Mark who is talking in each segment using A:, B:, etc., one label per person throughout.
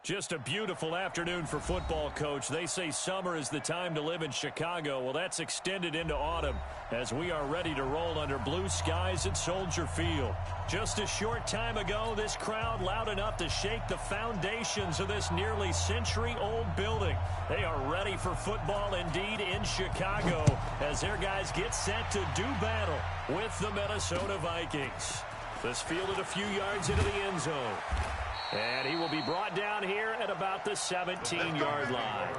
A: Just a beautiful afternoon for football, Coach. They say summer is the time to live in Chicago. Well, that's extended into autumn as we are ready to roll under blue skies at Soldier Field. Just a short time ago, this crowd loud enough to shake the foundations of this nearly century-old building. They are ready for football indeed in Chicago as their guys get set to do battle with the Minnesota Vikings. This fielded a few yards into the end zone. And he will be brought down here at about the 17-yard line.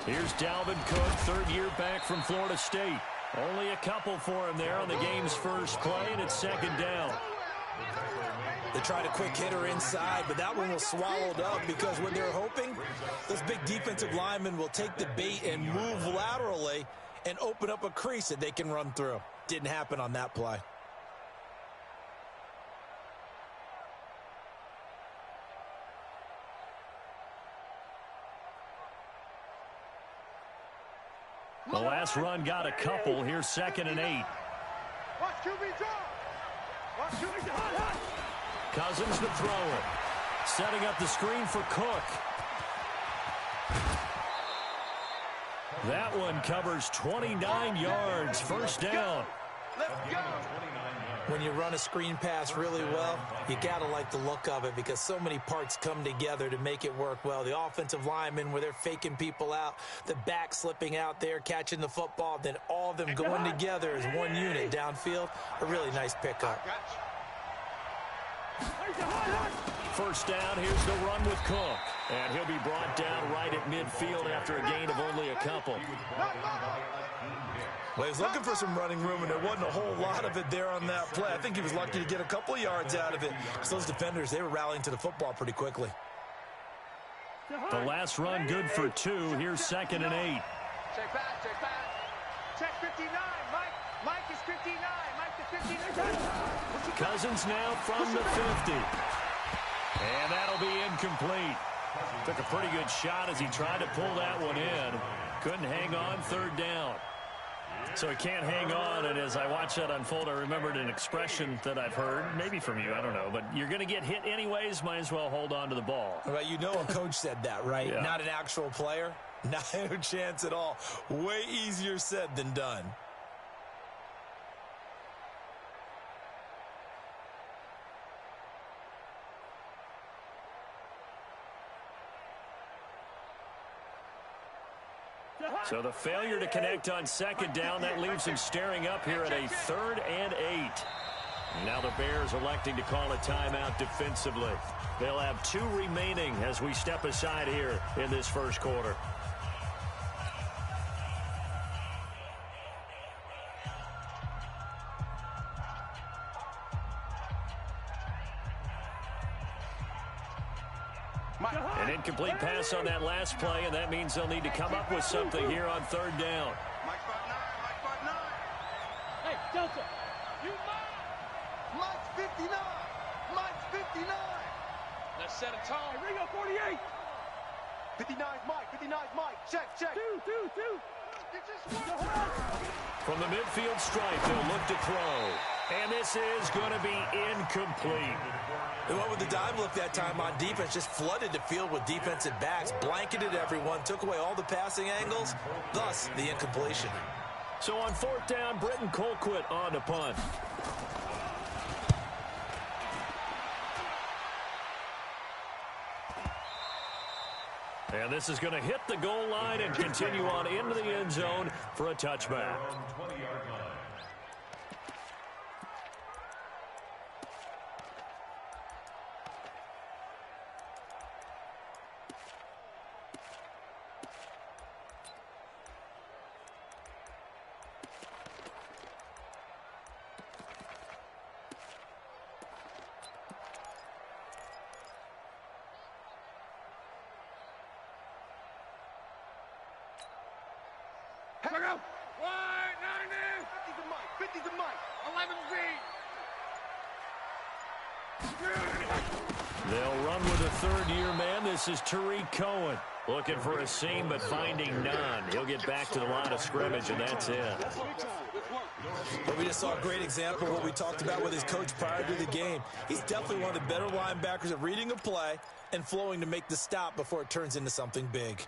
A: Here's Dalvin Cook, third year back from Florida State. Only a couple for him there on the game's first play, and it's second down.
B: They tried a quick hitter inside, but that one was swallowed up because what they're hoping, those big defensive linemen will take the bait and move laterally and open up a crease that they can run through. Didn't happen on that play.
A: The last run got a couple. Here's 2nd and 8. Cousins to throw it. Setting up the screen for Cook. That one covers 29 yards. First down.
C: Let's go.
B: When you run a screen pass really well, you got to like the look of it because so many parts come together to make it work well. The offensive linemen, where they're faking people out, the back slipping out there, catching the football, then all of them going together as one unit downfield. A really nice pickup.
A: First down, here's the run with Cook. And he'll be brought down right at midfield after a gain of only a couple.
B: Well, he was looking for some running room, and there wasn't a whole lot of it there on that play. I think he was lucky to get a couple of yards out of it. Because those defenders, they were rallying to the football pretty quickly.
A: The last run good for 2. Here's 2nd and 8.
C: Check back, check back. Check 59. Mike is 59. Mike to 59.
A: Cousins now from the 50. And that'll be incomplete. Took a pretty good shot as he tried to pull that one in. Couldn't hang on, third down. So he can't hang on, and as I watch that unfold, I remembered an expression that I've heard, maybe from you, I don't know, but you're going to get hit anyways, might as well hold on to the ball.
B: Well, you know a coach said that, right?
A: Yeah. Not
B: an actual player. No chance at all. Way easier said than done.
A: So the failure to connect on second down, that leaves him staring up here at a 3rd and 8. Now the Bears electing to call a timeout defensively. They'll have 2 remaining as we step aside here in this first quarter. An incomplete pass on that last play, and that means they'll need to come up with something here on 3rd down.
C: Mike 5'9", Mike 5'9". Hey, Delta, you Mike. Mike's 59. Mike's 59. Let's set a tone. Hey, Ringo 48. 59's Mike. 59's Mike. Check. Two.
A: From the midfield stripe, they'll look to throw. And this is going to be incomplete.
B: They went with the dive look that time on defense, just flooded the field with defensive backs, blanketed everyone, took away all the passing angles, thus the incompletion.
A: So on 4th down, Britton Colquitt on to punt. And this is going to hit the goal line and continue on into the end zone for a touchback.
C: go. 190. 50's a mic. 50's a mic. 11Z.
A: They'll run with a third-year man. This is Tariq Cohen. Looking for a seam, but finding none. He'll get back to the line of scrimmage, and that's it.
B: We just saw a great example of what we talked about with his coach prior to the game. He's definitely one of the better linebackers at reading a play and flowing to make the stop before it turns into something big.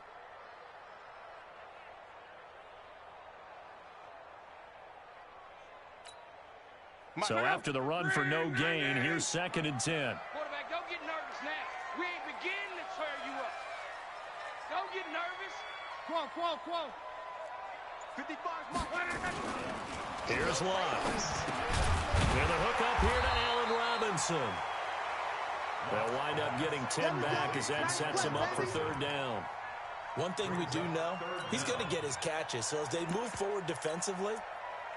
A: So after the run for no gain, here's 2nd and 10.
C: Quarterback, don't get nervous now. We ain't beginning to tear you up. Don't get nervous. Quo. 55's my.
A: Here's Lott. And the hook up here to Allen Robinson. They'll wind up getting 10 back as that sets him up for 3rd down.
B: One thing we do know, he's going to get his catches. So as they move forward defensively,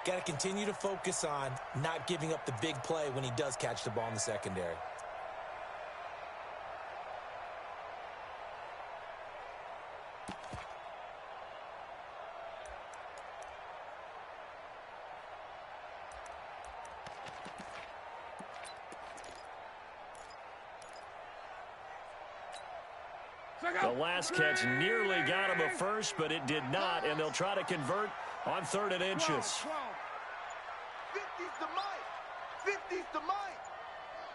B: got to continue to focus on not giving up the big play when he does catch the ball in the secondary.
A: The last catch nearly got him a first, but it did not, and they'll try to convert on 3rd and inches.
C: 50's the mic. 50's the mic.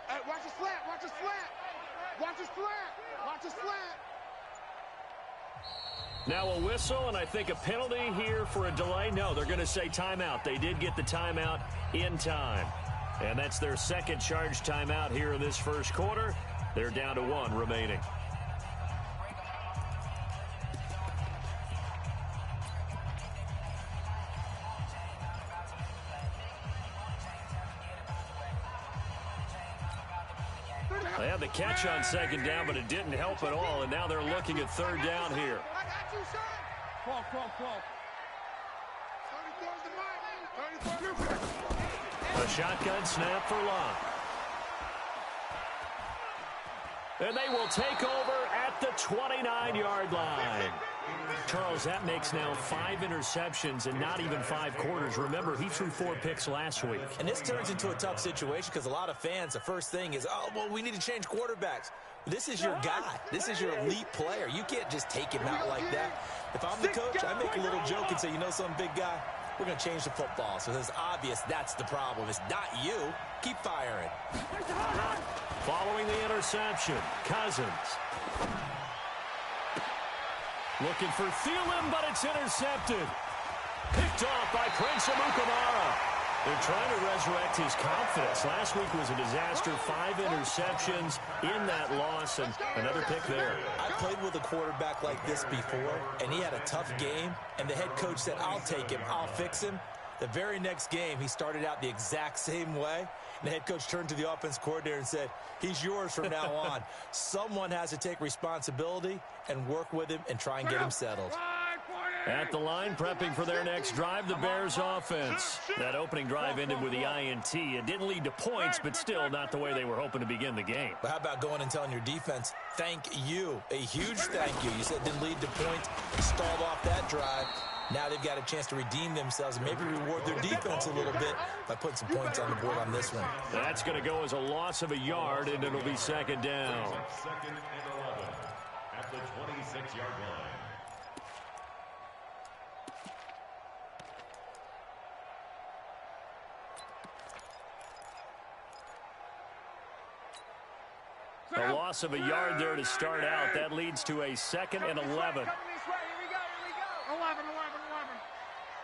C: Hey, watch the slant. Watch the slant. Watch the slant. Watch the slant.
A: Now a whistle, and I think a penalty here for a delay. No, they're going to say timeout. They did get the timeout in time. And that's their 2nd charge timeout here in this first quarter. They're down to 1 remaining. They had the catch on 2nd down, but it didn't help at all, and now they're looking at 3rd down here.
C: I got you, son. Quo. 34's the mic. 34's
A: A shotgun snap for Lott. And they will take over at the 29-yard line. Charles, that makes now 5 interceptions and not even 5 quarters. Remember, he threw 4 picks last week.
B: And this turns into a tough situation because a lot of fans, the first thing is, oh, well, we need to change quarterbacks. This is your guy. This is your elite player. You can't just take him out like that. If I'm the coach, I make a little joke and say, you know something, big guy? We're going to change the football. So it's obvious that's the problem. It's not you. Keep firing.
A: Following the interception, Cousins. Looking for Thielen, but it's intercepted. Picked off by Prince Amukamara. They're trying to resurrect his confidence. Last week was a disaster. 5 interceptions in that loss, and another pick there.
B: I played with a quarterback like this before, and he had a tough game, and the head coach said, I'll take him, I'll fix him. The very next game, he started out the exact same way. And the head coach turned to the offense coordinator and said, he's yours from now on. Someone has to take responsibility and work with him and try and get him settled.
A: At the line, prepping for their next drive, the Bears offense. That opening drive ended with the INT. It didn't lead to points, but still not the way they were hoping to begin the game.
B: But how about going and telling your defense, thank you, a huge thank you. You said it didn't lead to points, stalled off that drive. Now they've got a chance to redeem themselves and maybe reward their defense a little bit by putting some points on the board on this one.
A: That's going to go as a loss of a yard, and it'll be 2nd down.
D: 2nd and 11 at the 26-yard line.
A: A loss of a yard there to start out. That leads to a 2nd and 11.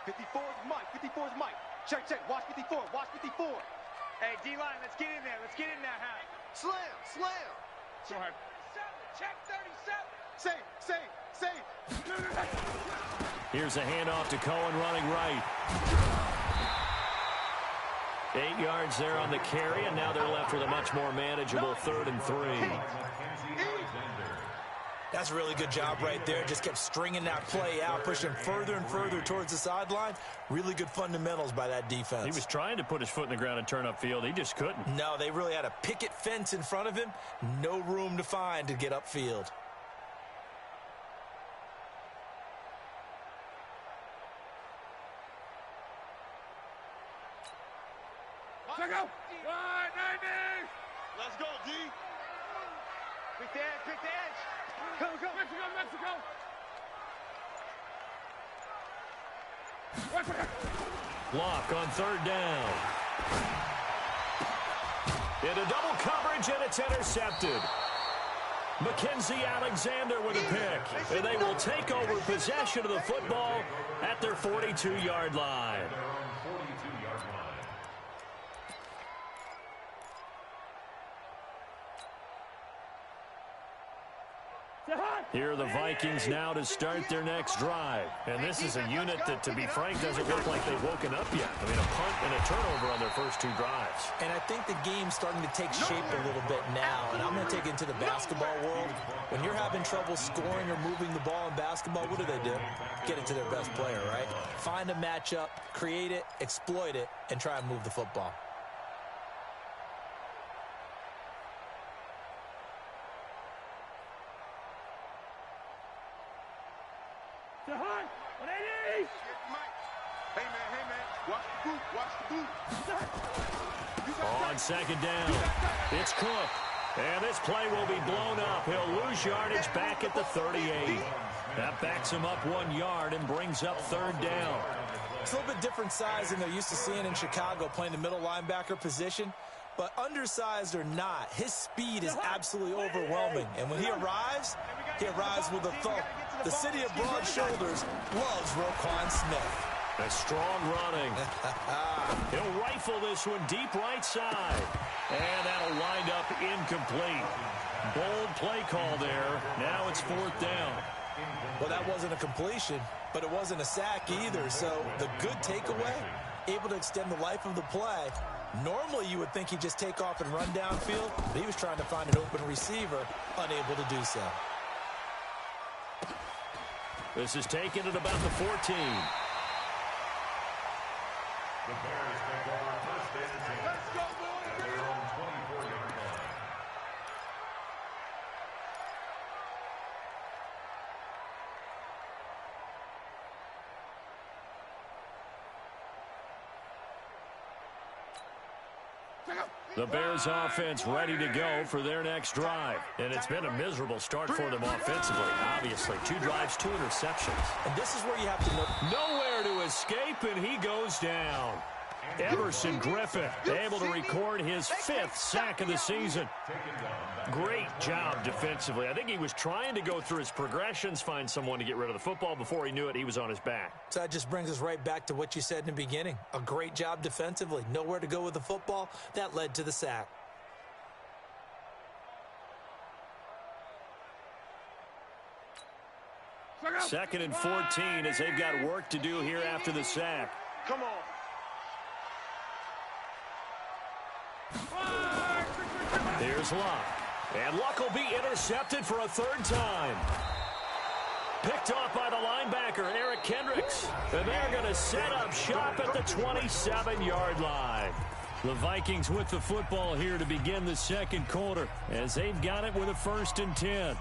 C: 54's Mike. 54's Mike. Check. Watch 54. Watch 54. Hey, D-line, let's get in there. Let's get in there, Hank. Slam. Go ahead. Check 37. Save.
A: Here's a handoff to Cohen running right. 8 yards there on the carry, and now they're left with a much more manageable 3rd and 3.
B: That's a really good job right there. Just kept stringing that play out, pushing further and further towards the sideline. Really good fundamentals by that defense.
A: He was trying to put his foot in the ground and turn upfield. He just couldn't.
B: No, they really had a picket fence in front of him. No room to find to get upfield.
C: Let's go. 190. Let's go, D. Pick the edge, pick the edge. Go, go. Mexico, Mexico.
A: Block on third down. Into double coverage, and it's intercepted. Mackenzie Alexander with a pick. And they will take over possession of the football at their 42-yard line. Here are the Vikings now to start their next drive. And this is a unit that, to be frank, doesn't look like they've woken up yet. I mean, a punt and a turnover on their first two drives.
B: And I think the game's starting to take shape a little bit now. And I'm going to take it into the basketball world. When you're having trouble scoring or moving the ball in basketball, what do? Get it to their best player, right? Find a matchup, create it, exploit it, and try and move the football.
A: On second down, it's Cook. And this play will be blown up. He'll lose yardage back at the 38. That backs him up 1 yard and brings up third down.
B: It's a little bit different size than they're used to seeing in Chicago, playing the middle linebacker position. But undersized or not, his speed is absolutely overwhelming. And when he arrives with a thump. The city of broad shoulders loves Roquan Smith.
A: A strong running. He'll rifle this one deep right side. And that'll wind up incomplete. Bold play call there. Now it's fourth down.
B: Well, that wasn't a completion, but it wasn't a sack either. So the good takeaway, able to extend the life of the play. Normally you would think he'd just take off and run downfield, but he was trying to find an open receiver, unable to do so.
A: This is taken at about the 14.
D: The Bears take over first and 10. Let's go, boys! At their own 24-yard line.
A: The Bears offense ready to go for their next drive. And it's been a miserable start for them offensively, obviously. 2 drives, 2 interceptions.
B: And this is where you have to know.
A: Nowhere to escape, and he goes down. Everson Griffin able to record his 5th sack of the season. Great job defensively. I think he was trying to go through his progressions, find someone to get rid of the football. Before he knew it, he was on his back.
B: So that just brings us right back to what you said in the beginning. A great job defensively. Nowhere to go with the football. That led to the sack.
A: Second and 14 as they've got work to do here after the sack.
C: Come on.
A: Here's Luck. And Luck will be intercepted for a 3rd time. Picked off by the linebacker, Eric Kendricks. And they're going to set up shop at the 27-yard line. The Vikings with the football here to begin the second quarter as they've got it with a 1st and 10.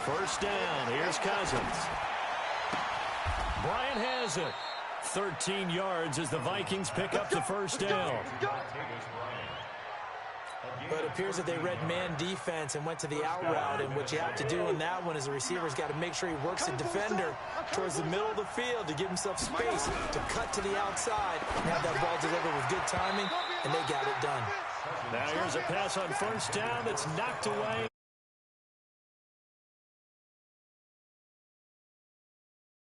A: First down. Here's Cousins. Bryant has it. 13 yards as the Vikings pick up the first down.
B: But it appears that they read man defense and went to the out route. And what you have to do in that one is the receiver's got to make sure he works the defender towards the middle of the field to give himself space to cut to the outside and have that ball delivered with good timing, and they got it done.
A: Now here's a pass on first down that's knocked away.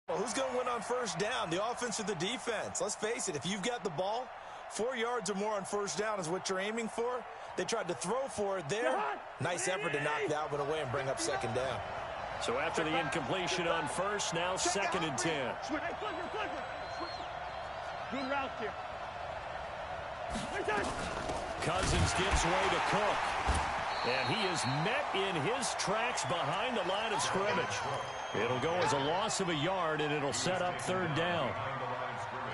B: Well, who's going to win on first down, the offense or the defense? Let's face it, if you've got the ball, 4 yards or more on first down is what you're aiming for. They tried to throw for it there. Nice effort to knock that one away and bring up second down.
A: So after the incompletion on first, now 2nd and 10.
C: Good route here.
A: Cousins gives way to Cook. And he is met in his tracks behind the line of scrimmage. It'll go as a loss of a yard, and it'll set up third down.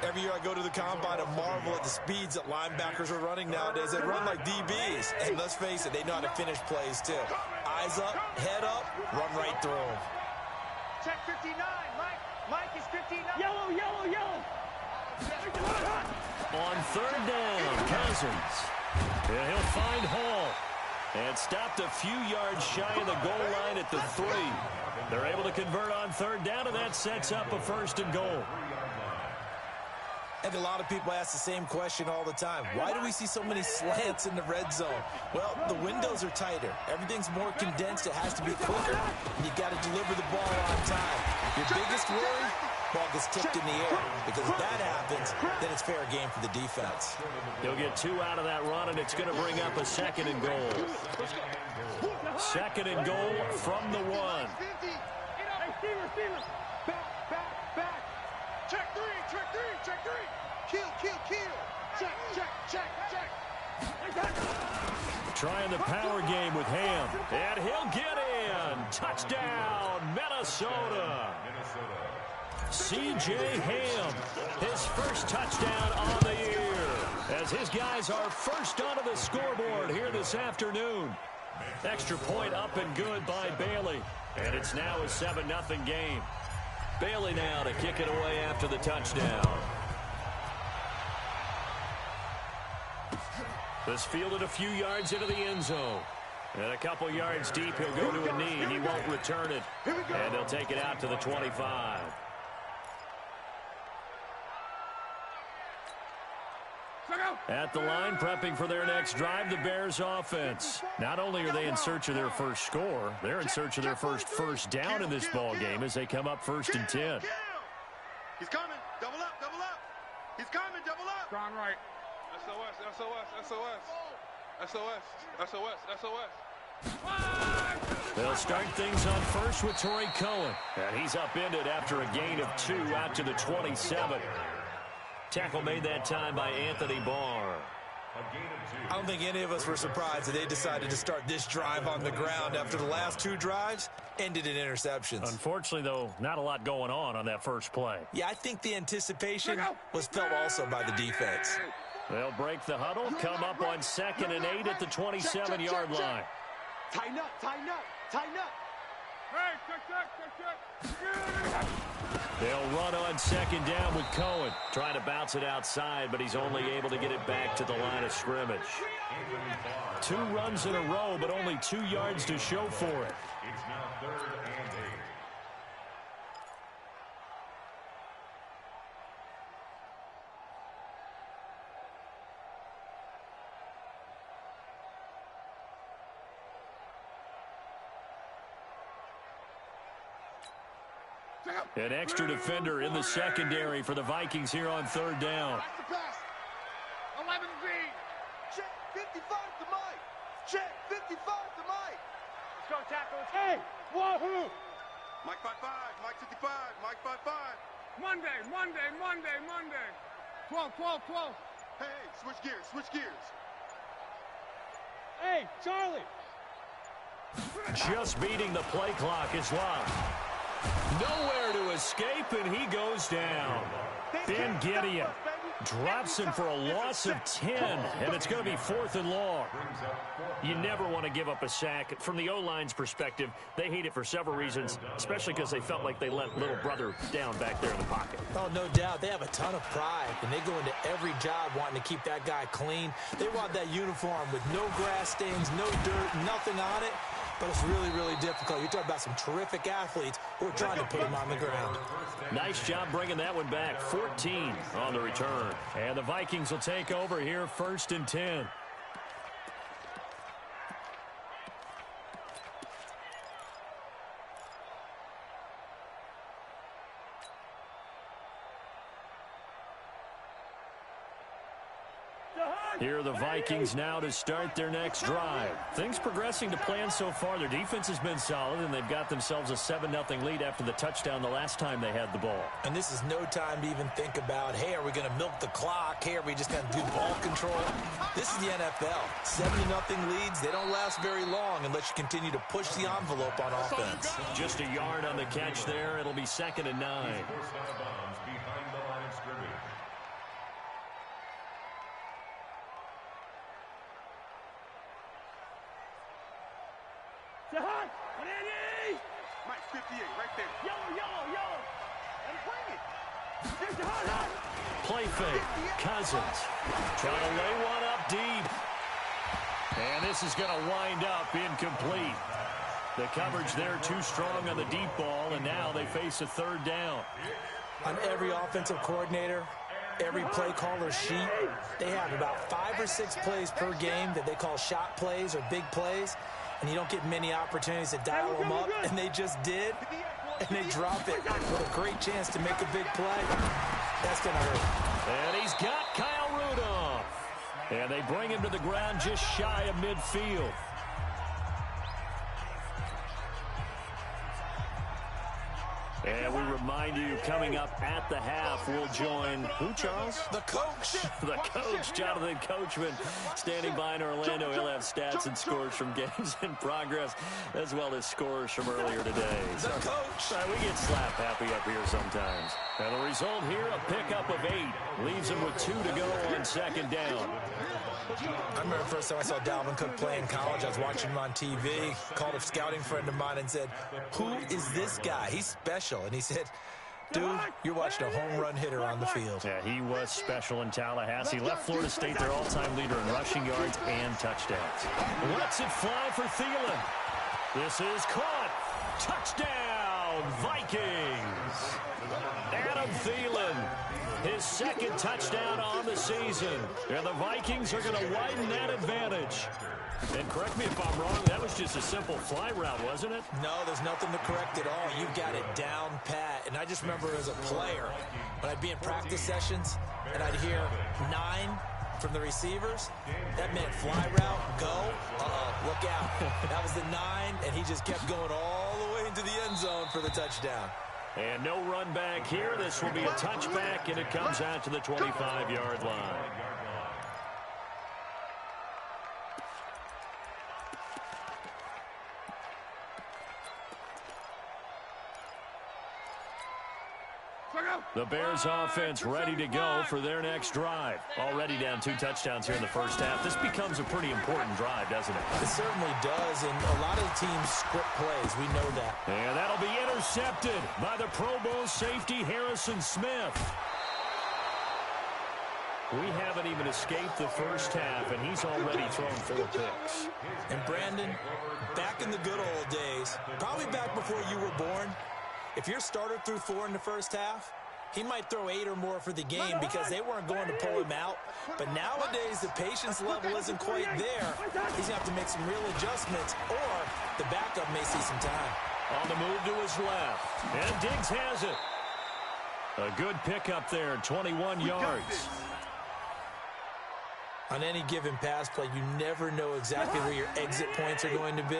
B: Every year I go to the combine, I marvel at the speeds that linebackers are running nowadays. They run like DBs. And let's face it, they know how to finish plays, too. Eyes up, head up, run right through them.
C: Check 59. Mike is 59. Yellow, yellow, yellow.
A: On third down, Cousins. And he'll find Hall. And stopped a few yards shy of the goal line at the 3. They're able to convert on third down, and that sets up a 1st and goal.
B: And a lot of people ask the same question all the time. Why do we see so many slants in the red zone? Well, the windows are tighter. Everything's more condensed. It has to be quicker. And you got to deliver the ball on time. Your biggest worry, ball gets tipped in the air. Because if that happens, then it's fair game for the defense.
A: He'll get 2 out of that run, and it's going to bring up a 2nd and goal. 2nd and goal from the 1.
C: Back. Check 3. Kill. Check.
A: Trying the power game with Ham. And he'll get in. Touchdown, Minnesota. C.J. Ham, his first touchdown on the year. As his guys are first onto the scoreboard here this afternoon. Extra point up and good by Bailey. And it's now a 7-0 game. Bailey now to kick it away after the touchdown. This fielded a few yards into the end zone. And a couple yards deep, he'll go to a knee. He won't return it. And they'll take it out to the 25. At the line, prepping for their next drive, the Bears offense. Not only are they in search of their first score, they're in search of their first down in this ball game as they come up 1st and 10.
C: He's coming. Double up. He's coming. Double up.
E: Gone right. SOS.
A: They'll start things on first with Torrey Cohen. And he's upended after a gain of 2 out to the 27. Tackle made that time by Anthony Barr.
B: I don't think any of us were surprised that they decided to start this drive on the ground after the last 2 drives ended in interceptions.
A: Unfortunately, though, not a lot going on that first play.
B: Yeah, I think the anticipation was felt also by the defense.
A: They'll break the huddle, come up on 2nd and 8 at the 27-yard line.
C: Tighten up.
E: Hey, check.
A: They'll run on 2nd down with Cohen. Trying to bounce it outside, but he's only able to get it back to the line of scrimmage. 2 runs in a row, but only 2 yards to show for it.
D: It's now 3rd and 8.
A: An extra defender in the secondary for the Vikings here on 3rd down.
E: 11B.
C: Check 55 to Mike. Check 55 to Mike.
E: Let's go, tackle. Hey, wahoo.
C: Mike 55. Mike 55. Mike 55.
E: Monday. 12.
C: Hey, switch gears.
E: Hey, Charlie.
A: Just beating the play clock is Love. Nowhere to escape, and he goes down. Ben Gideon drops him for a loss of 10, and it's going to be 4th and long. You never want to give up a sack. From the O-line's perspective, they hate it for several reasons, especially because they felt like they let little brother down back there in the pocket.
B: Oh, no doubt. They have a ton of pride, and they go into every job wanting to keep that guy clean. They want that uniform with no grass stains, no dirt, nothing on it. But it's really, really difficult. You're talking about some terrific athletes who are trying to put him on the ground.
A: Nice job bringing that one back. 14 on the return. And the Vikings will take over here 1st and 10. Here are the Vikings now to start their next drive. Things progressing to plan so far. Their defense has been solid, and they've got themselves a 7-0 lead after the touchdown the last time they had the ball.
B: And this is no time to even think about, hey, are we going to milk the clock? Hey, are we just going to do ball control? This is the NFL. 7-0 leads, they don't last very long unless you continue to push the envelope on offense.
A: Just a yard on the catch there. It'll be 2nd and 9.
E: Mike 58, right there. Yellow. And bring it. There's the hot.
A: Play fake. Cousins trying to lay one up deep. And this is going to wind up incomplete. The coverage there too strong on the deep ball, and now they face a 3rd down.
B: On every offensive coordinator, every play caller sheet, they have about 5 or 6 plays per game that they call shot plays or big plays. And you don't get many opportunities to dial them up, and they just did, and they drop it with a great chance to make a big play. That's going to hurt.
A: And he's got Kyle Rudolph. And they bring him to the ground just shy of midfield. And we remind you, coming up at the half, we'll join, who, Charles?
B: The coach.
A: The coach, Jonathan Coachman, standing by in Orlando. He'll have stats and scores from games in progress, as well as scores from earlier today.
B: The coach.
A: We get slap happy up here sometimes. And the result here, a pickup of 8. Leaves him with 2 to go on 2nd down.
B: I remember the first time I saw Dalvin Cook play in college. I was watching him on TV, called a scouting friend of mine and said, who is this guy? He's special. And he said, dude, you're watching a home run hitter on the field.
A: Yeah, he was special in Tallahassee. Left Florida State their all-time leader in rushing yards and touchdowns. Lets it fly for Thielen. This is caught. Touchdown, Vikings. Adam Thielen, his 2nd touchdown on the season. And the Vikings are going to widen that advantage. And correct me if I'm wrong, that was just a simple fly route, wasn't it?
B: No, there's nothing to correct at all. You got it down pat. And I just remember as a player, when I'd be in practice sessions and I'd hear 9 from the receivers, that meant fly route, go, look out. That was the 9, and he just kept going all the way into the end zone for the touchdown.
A: And no run back here. This will be a touchback, and it comes out to the 25-yard line. The Bears offense ready to go for their next drive. Already down 2 touchdowns here in the first half. This becomes a pretty important drive, doesn't it?
B: It certainly does, and a lot of teams script plays. We know that.
A: And that'll be intercepted by the Pro Bowl safety Harrison Smith. We haven't even escaped the first half, and he's already thrown 4 picks.
B: And Brandon, back in the good old days, probably back before you were born, if your starter threw 4 in the first half, he might throw 8 or more for the game because they weren't going to pull him out. But nowadays, the patience level isn't quite there. He's going to have to make some real adjustments, or the backup may see some time.
A: On the move to his left, and Diggs has it. A good pickup there, 21 yards.
B: On any given pass play, you never know exactly where your exit points are going to be.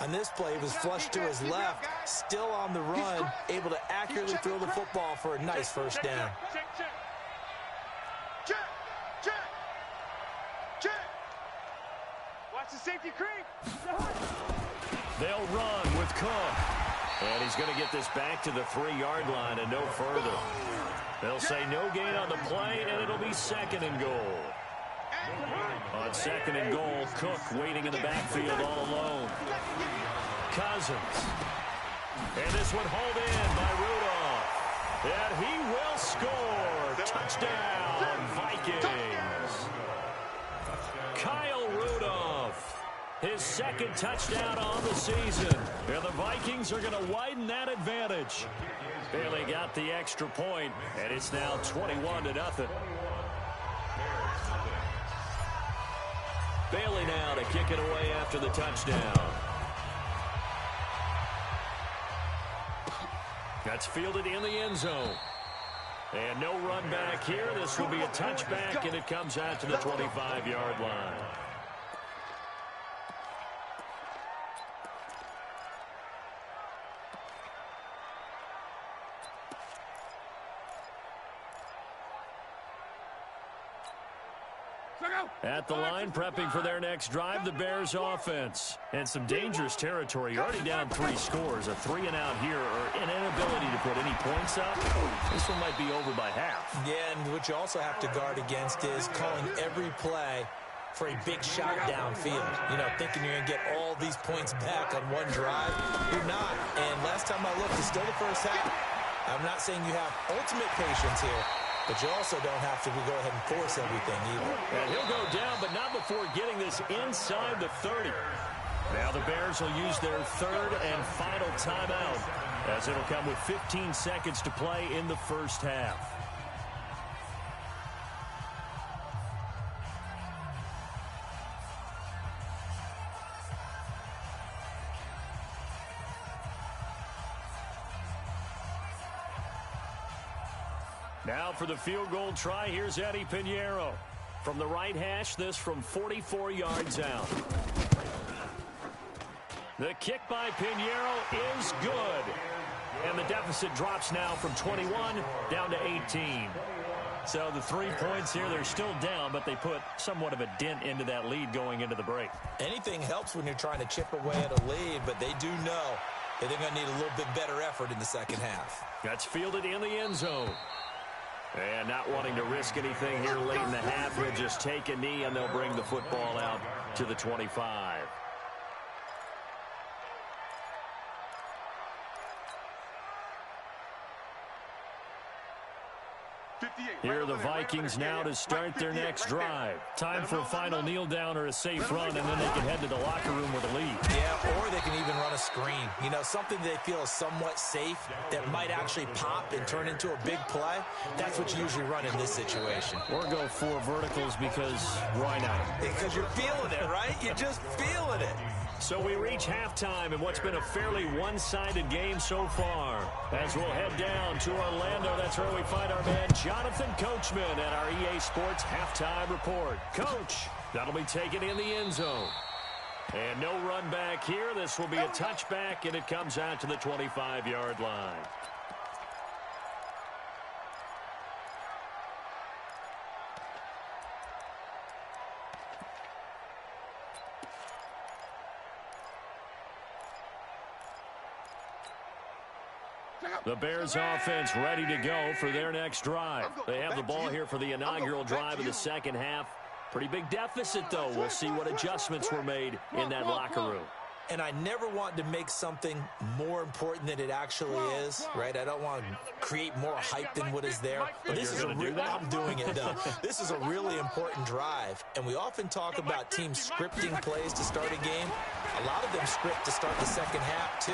B: On this play, it was flushed to his left, still on the run, able to accurately throw the football for a nice first down.
E: Watch the safety creep.
A: They'll run with Cook. And he's going to get this back to the 3-yard line and no further. They'll say no gain on the play, and it'll be 2nd and goal. On 2nd and goal, Cook waiting in the backfield all alone. Cousins. And this one hauled in by Rudolph. And he will score. Touchdown, Vikings. Kyle Rudolph, his 2nd touchdown on the season. And the Vikings are going to widen that advantage. Bailey got the extra point, and it's now 21-0. Bailey now to kick it away after the touchdown. That's fielded in the end zone. And no run back here. This will be a touchback, and it comes out to the 25-yard line. At the line, prepping for their next drive, the Bears offense. And some dangerous territory. You're already down 3 scores. A 3-and-out here, or an inability to put any points up. This one might be over by half.
B: Yeah, and what you also have to guard against is calling every play for a big shot downfield. You know, thinking you're going to get all these points back on one drive. You're not. And last time I looked, it's still the first half. I'm not saying you have ultimate patience here, but you also don't have to go ahead and force everything either.
A: And he'll go down, but not before getting this inside the 30. Now the Bears will use their third and final timeout, as it'll come with 15 seconds to play in the first half. Now for the field goal try, here's Eddie Pinheiro. From the right hash, this from 44 yards out. The kick by Pinheiro is good. And the deficit drops now from 21 down to 18. So the 3 points here, they're still down, but they put somewhat of a dent into that lead going into the break.
B: Anything helps when you're trying to chip away at a lead, but they do know that they're going to need a little bit better effort in the second half.
A: That's fielded in the end zone. And not wanting to risk anything here late in the half, he'll just take a knee, and they'll bring the football out to the 25. Here are the Vikings now to start their next drive. Time for a final kneel down or a safe run, and then they can head to the locker room with a lead.
B: Yeah, or they can even run a screen. You know, something they feel is somewhat safe that might actually pop and turn into a big play. That's what you usually run in this situation.
A: Or go 4 verticals because why not?
B: Because you're feeling it, right? You're just feeling it.
A: So we reach halftime in what's been a fairly one-sided game so far. As we'll head down to Orlando, that's where we find our man Jonathan Coachman at our EA Sports Halftime Report. Coach, that'll be taken in the end zone. And no run back here. This will be a touchback, and it comes out to the 25-yard line. The Bears offense ready to go for their next drive. They have the ball here for the inaugural drive of the second half. Pretty big deficit, though. We'll see what adjustments were made in that locker room.
B: And I never want to make something more important than it actually is, right? I don't want to create more hype than what is there. But this is I'm doing it, though. This is a really important drive. And we often talk about teams scripting plays to start a game. A lot of them script to start the second half, too.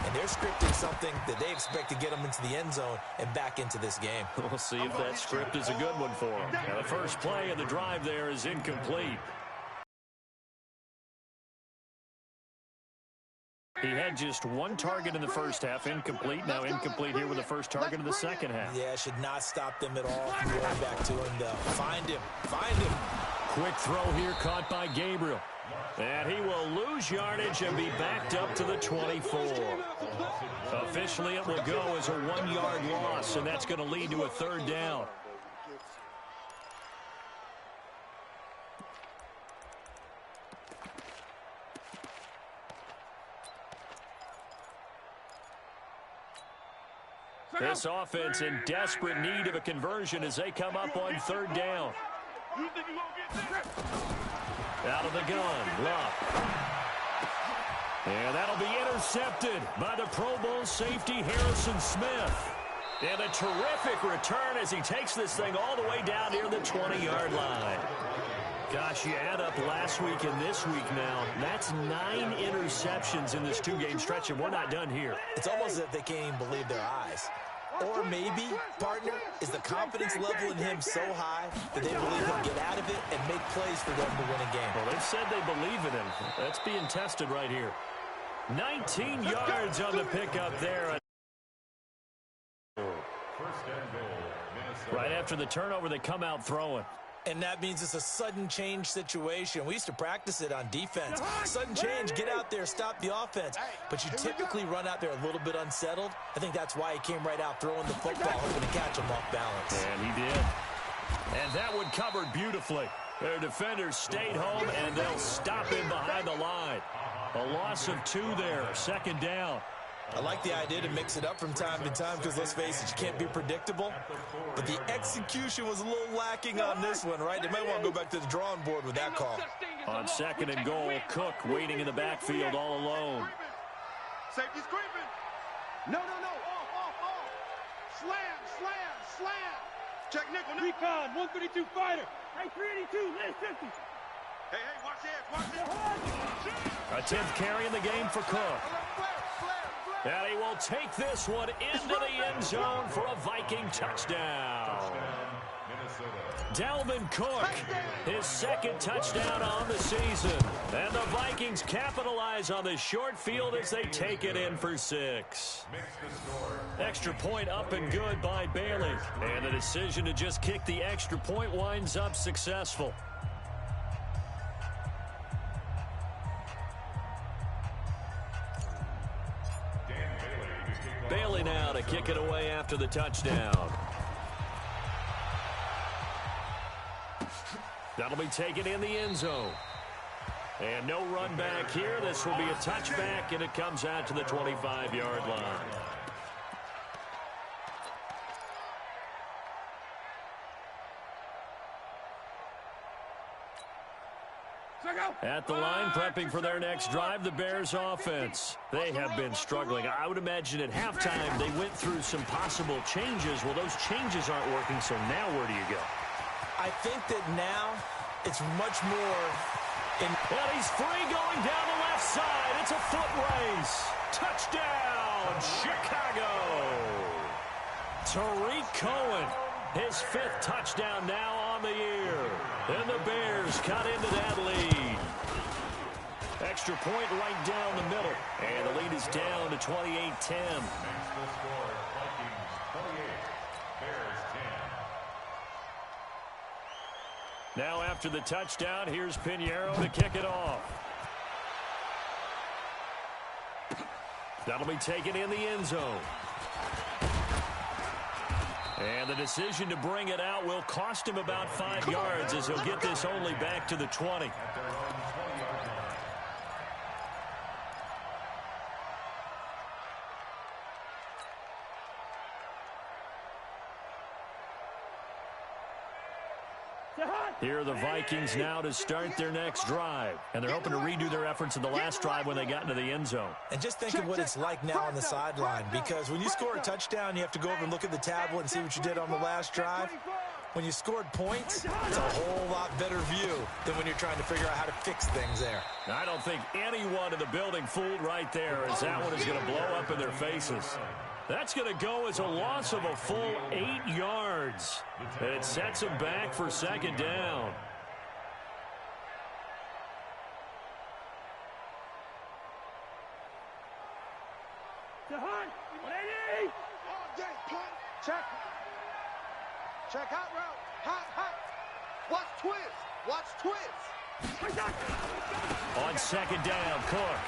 B: And they're scripting something that they expect to get them into the end zone and back into this game.
A: We'll see if that script is a good one for them. Now, the first play of the drive there is incomplete. He had just 1 target in the first half, incomplete. Now incomplete here with the first target of the second half.
B: Yeah, should not stop them at all from going back to him, though. Find him. Find him.
A: Quick throw here caught by Gabriel. And he will lose yardage and be backed up to the 24. Officially, it will go as a 1-yard loss, and that's going to lead to a third down. This offense in desperate need of a conversion as they come up on third down. Out of the gun, Love. And that'll be intercepted by the Pro Bowl safety Harrison Smith. And a terrific return as he takes this thing all the way down near the 20-yard line. Gosh, you add up last week and this week now, that's 9 interceptions in this 2-game stretch, and we're not done here.
B: It's almost as if they can't even believe their eyes. Or maybe, partner, is the confidence level in him so high that they believe he'll get out of it and make plays for them to win a game.
A: Well, they've said they believe in him. That's being tested right here. 19 yards on the pickup there.
D: First and goal,
A: Right after the turnover, they come out throwing.
B: And that means it's a sudden change situation. We used to practice it on defense. Sudden change, get out there, stop the offense. But you typically run out there a little bit unsettled. I think that's why he came right out throwing the football, hoping to catch him off balance.
A: And he did. And that one covered beautifully. Their defenders stayed home, and they'll stop him behind the line. A loss of 2 there, 2nd down.
B: I like the idea to mix it up from time to time because, let's face it, you can't be predictable. But the execution was a little lacking on this one, right? They might want to go back to the drawing board with that call.
A: On 2nd and goal, Cook waiting in the backfield all alone.
C: Safety's creeping. No. Off. Slam. Check nickel.
E: Recon, 132 fighter. Hey, 382, list 50.
C: Hey, watch the edge.
A: A 10th carry in the game for Cook. And he will take this one into the end zone for a Viking touchdown. Dalvin Cook, his 2nd touchdown on the season. And the Vikings capitalize on the short field as they take it in for 6. Extra point up and good by Bailey. And the decision to just kick the extra point winds up successful. Bailey now to kick it away after the touchdown. That'll be taken in the end zone. And no run back here. This will be a touchback, and it comes out to the 25-yard line. At the line, prepping for their next drive, the Bears offense. They have been struggling. I would imagine at halftime they went through some possible changes. Well, those changes aren't working, so now where do you go?
B: I think that now it's much more in...
A: And he's free going down the left side. It's a foot race. Touchdown, Chicago. Tariq Cohen, his 5th touchdown now on the year. And the Bears cut into that lead. Extra point right down the middle. And the lead is down to 28-10. Now after the touchdown, here's Pinheiro to kick it off. That'll be taken in the end zone. And the decision to bring it out will cost him about 5 yards as he'll get this only back to the 20. Here are the Vikings now to start their next drive. And they're hoping to redo their efforts in the last drive when they got into the end zone.
B: And just think of what it's like now on the sideline, because when you score a touchdown, you have to go over and look at the tablet and see what you did on the last drive. When you scored points, it's a whole lot better view than when you're trying to figure out how to fix things there.
A: I don't think anyone in the building fooled right there, as that one is going to blow up in their faces. That's going to go as a loss of a full 8 yards. And it sets him back for 2nd down.
C: Check hot route. Hot. Watch twist.
A: On 2nd down, Cook.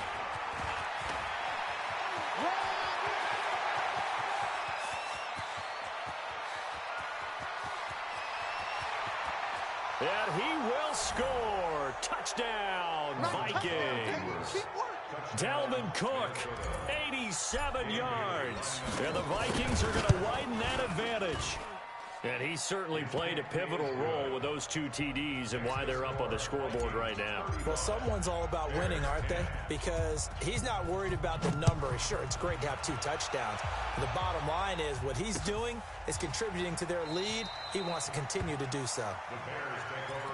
A: And he will score. Touchdown, Vikings. Dalvin Cook, 87 yards. And the Vikings are going to widen that advantage. And he certainly played a pivotal role with those 2 TDs and why they're up on the scoreboard right now.
B: Well, someone's all about winning, aren't they? Because he's not worried about the number. Sure, it's great to have 2 touchdowns. But the bottom line is what he's doing is contributing to their lead. He wants to continue to do so.
D: The Bears take over.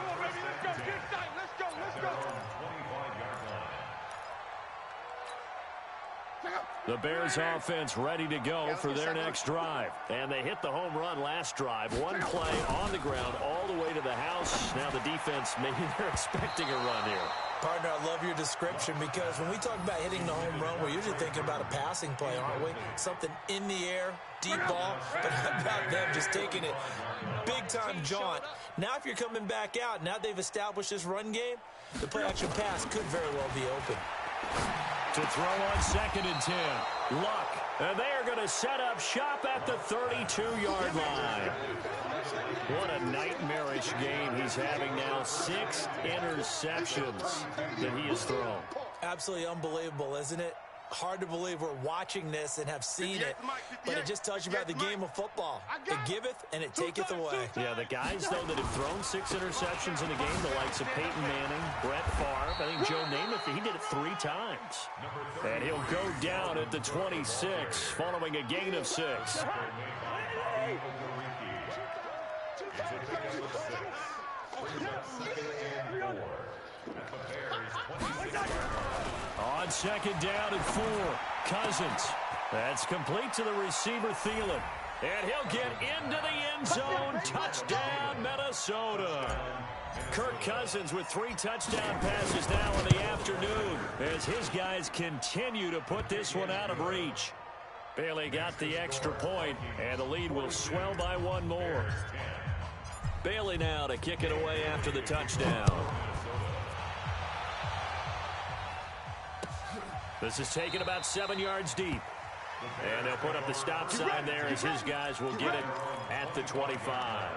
C: Let's go.
A: The Bears offense ready to go for their next drive. And they hit the home run last drive. One play on the ground all the way to the house. Now the defense, maybe they're expecting a run here.
B: Partner, I love your description because when we talk about hitting the home run, we're usually thinking about a passing play, aren't we? Something in the air, deep ball, but how about them just taking it big-time jaunt? Now if you're coming back out, now they've established this run game, the play-action pass could very well be open.
A: To throw on 2nd and 10. Luck. And they are going to set up shop at the 32-yard line. What a nightmarish game he's having now. 6 interceptions that he has thrown.
B: Absolutely unbelievable, isn't it? Hard to believe we're watching this and have seen it, but it just tells you about the game of football. It giveth and it taketh away.
A: Yeah, the guys, though, that have thrown 6 interceptions in a game, the likes of Peyton Manning, Brett Favre, I think Joe Namath, he did it 3 times. And he'll go down at the 26 following a gain of 6. On 2nd down and 4, Cousins. That's complete to the receiver, Thielen. And he'll get into the end zone. Touchdown, Minnesota. Kirk Cousins with 3 touchdown passes now in the afternoon as his guys continue to put this one out of reach. Bailey got the extra point, and the lead will swell by 1 more. Bailey now to kick it away after the touchdown. This is taken about 7 yards deep. And they'll put up the stop sign there as his guys will get it at the 25.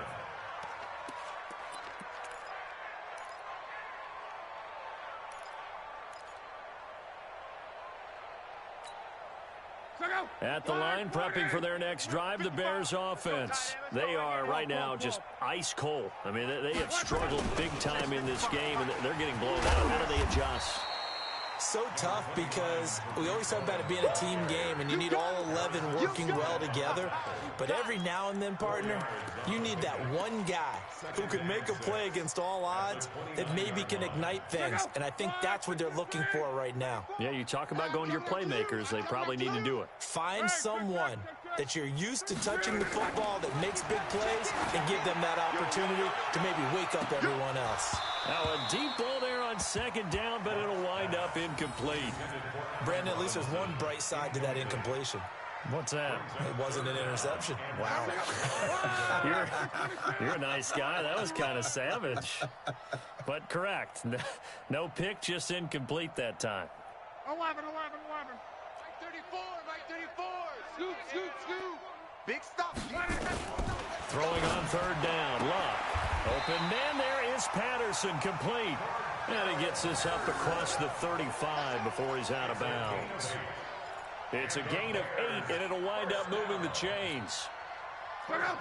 A: At the line, prepping for their next drive, the Bears offense. They are right now just ice cold. I mean, they have struggled big time in this game, and they're getting blown out. How do they adjust?
B: So tough because we always talk about it being a team game and you need all 11 working well together. But every now and then, partner, you need that one guy who can make a play against all odds that maybe can ignite things. And I think that's what they're looking for right now.
A: Yeah, you talk about going to your playmakers. They probably need to do it.
B: Find someone that you're used to touching the football that makes big plays and give them that opportunity to maybe wake up everyone else.
A: Now a deep ball there on 2nd down, but it'll wind up incomplete.
B: Brandon, at least there's one bright side to that incompletion.
A: What's that?
B: It wasn't an interception. Wow.
A: You're a nice guy. That was kind of savage. But correct. No pick, just incomplete that time.
E: 11. Right 34. Scoop. Big stop.
A: Throwing on 3rd down. Luck. Open man there is Patterson, complete. And he gets this up across the 35 before he's out of bounds. It's a gain of 8, and it'll wind up moving the chains.
E: Come on,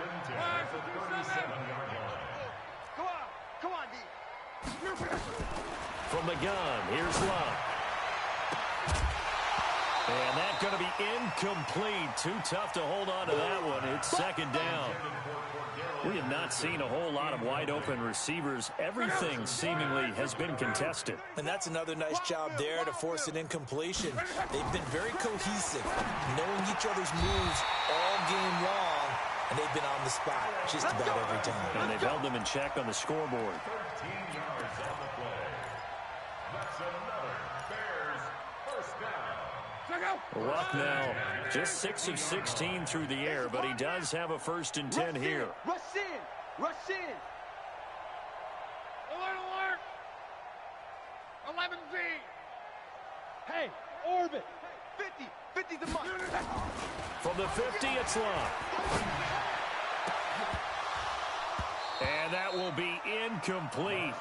E: D.
A: From the gun, here's Luck. And that's going to be incomplete. Too tough to hold on to that one. It's 2nd down. We have not seen a whole lot of wide-open receivers. Everything seemingly has been contested.
B: And that's another nice job there to force an incompletion. They've been very cohesive, knowing each other's moves all game long, and they've been on the spot just about every time.
A: And they've held them in check on the scoreboard.
D: 13 yards on the play. That's another Bears first down.
A: Luck now just 6 of 16 through the air, but he does have a 1st and 10 here.
E: Rush in. Alert. 11Z. Hey, orbit. 50 the mark.
A: From the 50, it's Luck. And that will be incomplete.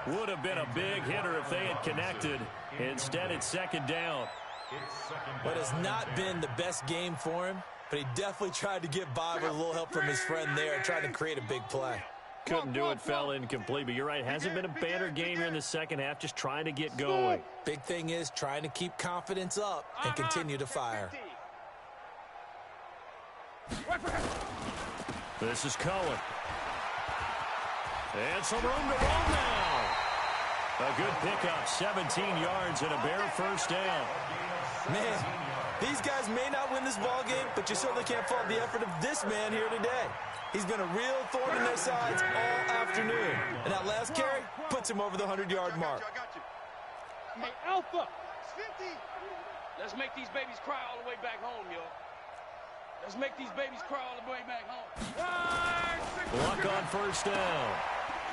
A: Would have been a big hitter if they had connected. Instead, it's 2nd down.
B: What has not been the best game for him, but he definitely tried to get by with a little help from his friend there, trying to create a big play.
A: Couldn't do it, fell incomplete, but you're right. Hasn't been a banner game here in the 2nd half, just trying to get going.
B: Big thing is trying to keep confidence up and continue to fire.
A: This is Cohen. And some room to roll now. A good pickup, 17 yards and a Bear 1st down.
B: Man, these guys may not win this ball game, but you certainly can't fault the effort of this man here today. He's been a real thorn in their sides all afternoon. And that last carry puts him over the 100-yard mark.
E: Hey, Alpha.
C: 50.
E: Let's make these babies cry all the way back home, yo. Let's make these babies cry all the way back home.
A: Luck on first down.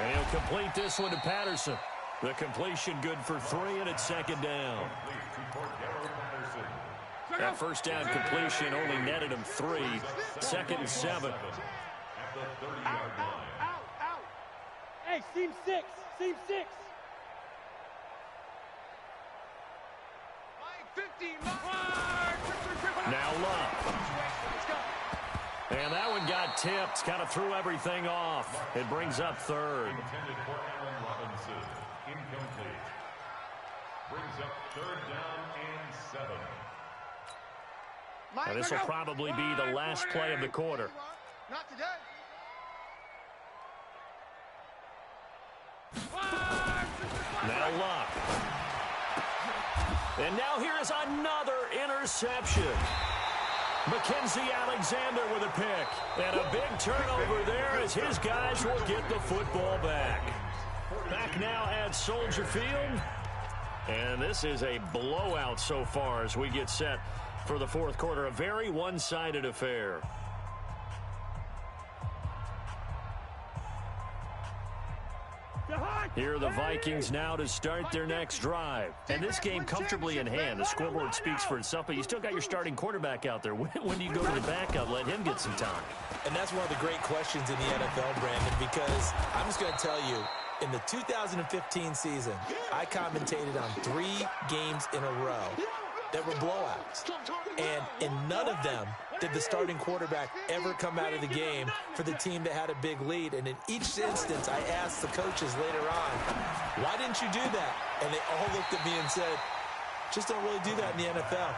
A: And he'll complete this one to Patterson. The completion good for 3, and it's second down. That first down completion only netted him 3. Second and 7.
E: Out. Hey, seam 6. Seam 6.
A: Now Luck. And that one got tipped. Kind of threw everything off. It brings up third.
D: Intended for Allen Robinson. Incomplete. Brings up third down and 7.
A: And this will probably be the last play of the quarter.
C: Not today.
A: Now Luck. And now here is another interception. Mackenzie Alexander with a pick. And a big turnover there as his guys will get the football back. Back now at Soldier Field. And this is a blowout so far as we get set for the fourth quarter. A very one-sided affair. Here are the Vikings now to start their next drive. And this game comfortably in hand. The scoreboard speaks for itself, but you still got your starting quarterback out there. When do you go to the backup, let him get some time?
B: And that's one of the great questions in the NFL, Brandon, because I'm just going to tell you, in the 2015 season, I commentated on 3 games in a row that were blowouts. And in none of them did the starting quarterback ever come out of the game for the team that had a big lead. And in each instance, I asked the coaches later on, why didn't you do that? And they all looked at me and said, just don't really do that in the NFL.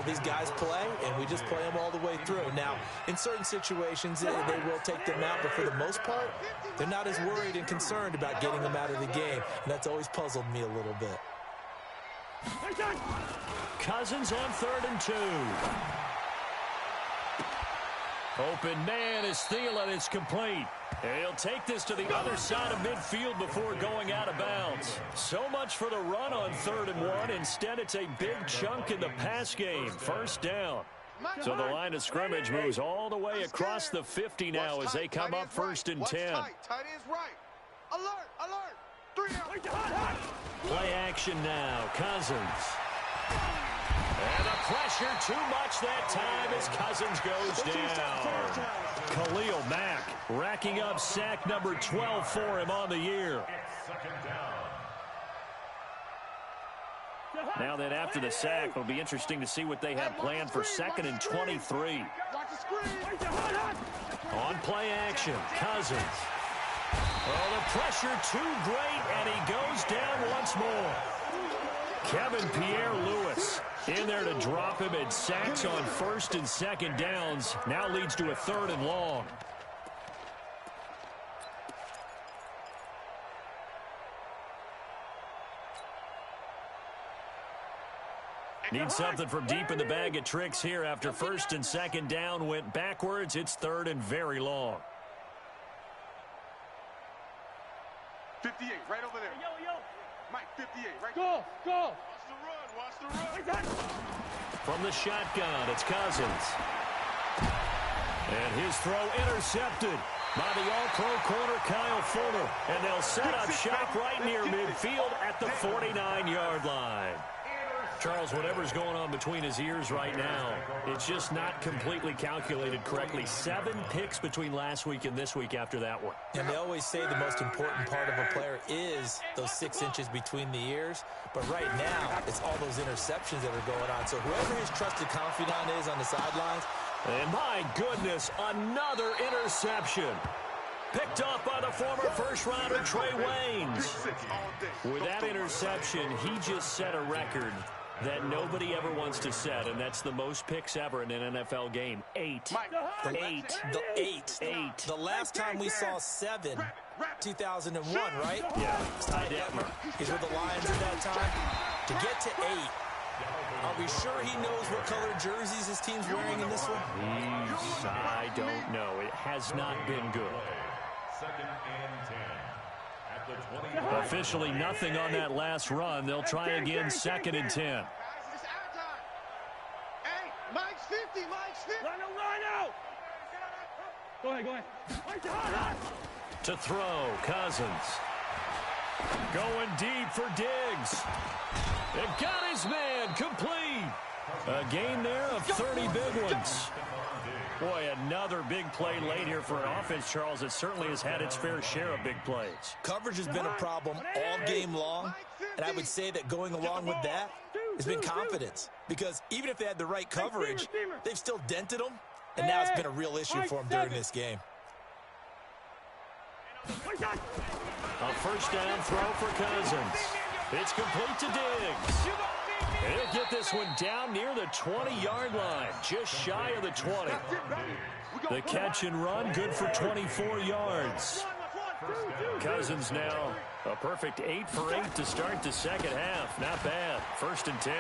B: These guys play, and we just play them all the way through. Now, in certain situations, they will take them out, but for the most part, they're not as worried and concerned about getting them out of the game. And that's always puzzled me a little bit.
A: Cousins on 3rd and 2. Open man is Thielen. It's complete. And he'll take this to the other side of midfield before going out of bounds. So much for the run on 3rd and 1. Instead, it's a big chunk in the pass game. First down. So the line of scrimmage moves all the way across the 50 now as they come up 1st and 10.
C: Tight ends right. Alert. 3 out.
A: Play action now. Cousins. And the pressure too much that time as Cousins goes down. Khalil Mack racking up sack number 12 for him on the year. Now then, after the sack, it'll be interesting to see what they have planned for 2nd and 23. On play action, Cousins. Oh, the pressure too great, and he goes down once more. Kevin Pierre-Louis in there to drop him, and sacks on 1st and 2nd downs. Now leads to a 3rd and long. Need something from deep in the bag of tricks here after 1st and 2nd down went backwards. It's 3rd and very long.
C: 58, right over there.
E: Yo.
C: Mike, 58, right
E: Go.
C: Watch the run.
A: From the shotgun, it's Cousins. And his throw intercepted by the all-pro corner, Kyle Fuller. And they'll set up shop right near midfield at the 49-yard line. Charles, whatever's going on between his ears right now, it's just not completely calculated correctly. 7 picks between last week and this week after that one.
B: And they always say the most important part of a player is those 6 inches between the ears. But right now, it's all those interceptions that are going on. So whoever his trusted confidant is on the sidelines.
A: And my goodness, another interception. Picked up by the former first-rounder Trey Waynes. With that interception, he just set a record that nobody ever wants to set, and that's the most picks ever in an NFL game. 8. 8.
B: The last time we saw 7, 2001, right?
A: Yeah.
B: Ty Detmer. He's with the Lions at that time. To get to 8, are we sure he knows what color jerseys his team's wearing in this one?
A: I don't know. It has not been good.
D: 2nd and 10 at
A: Officially nothing on that last run. They'll try again, 2nd and 10.
C: Guys, it's our time. Hey, Mike's 50, Mike's 50.
E: Rhino! Go ahead.
A: To throw, Cousins. Going deep for Diggs. It got his man complete. A gain there of 30 big ones. Boy, another big play late here for an offense, Charles. It certainly has had its fair share of big plays.
B: Coverage has been a problem all game long, and I would say that going along with that has been confidence. Because even if they had the right coverage, they've still dented them, and now it's been a real issue for them during this game.
A: A first down throw for Cousins. It's complete to Diggs. He'll get this one down near the 20-yard line, just shy of the 20. The catch and run, good for 24 yards. Cousins now a perfect 8 for 8 to start the second half. Not bad. 1st and 10.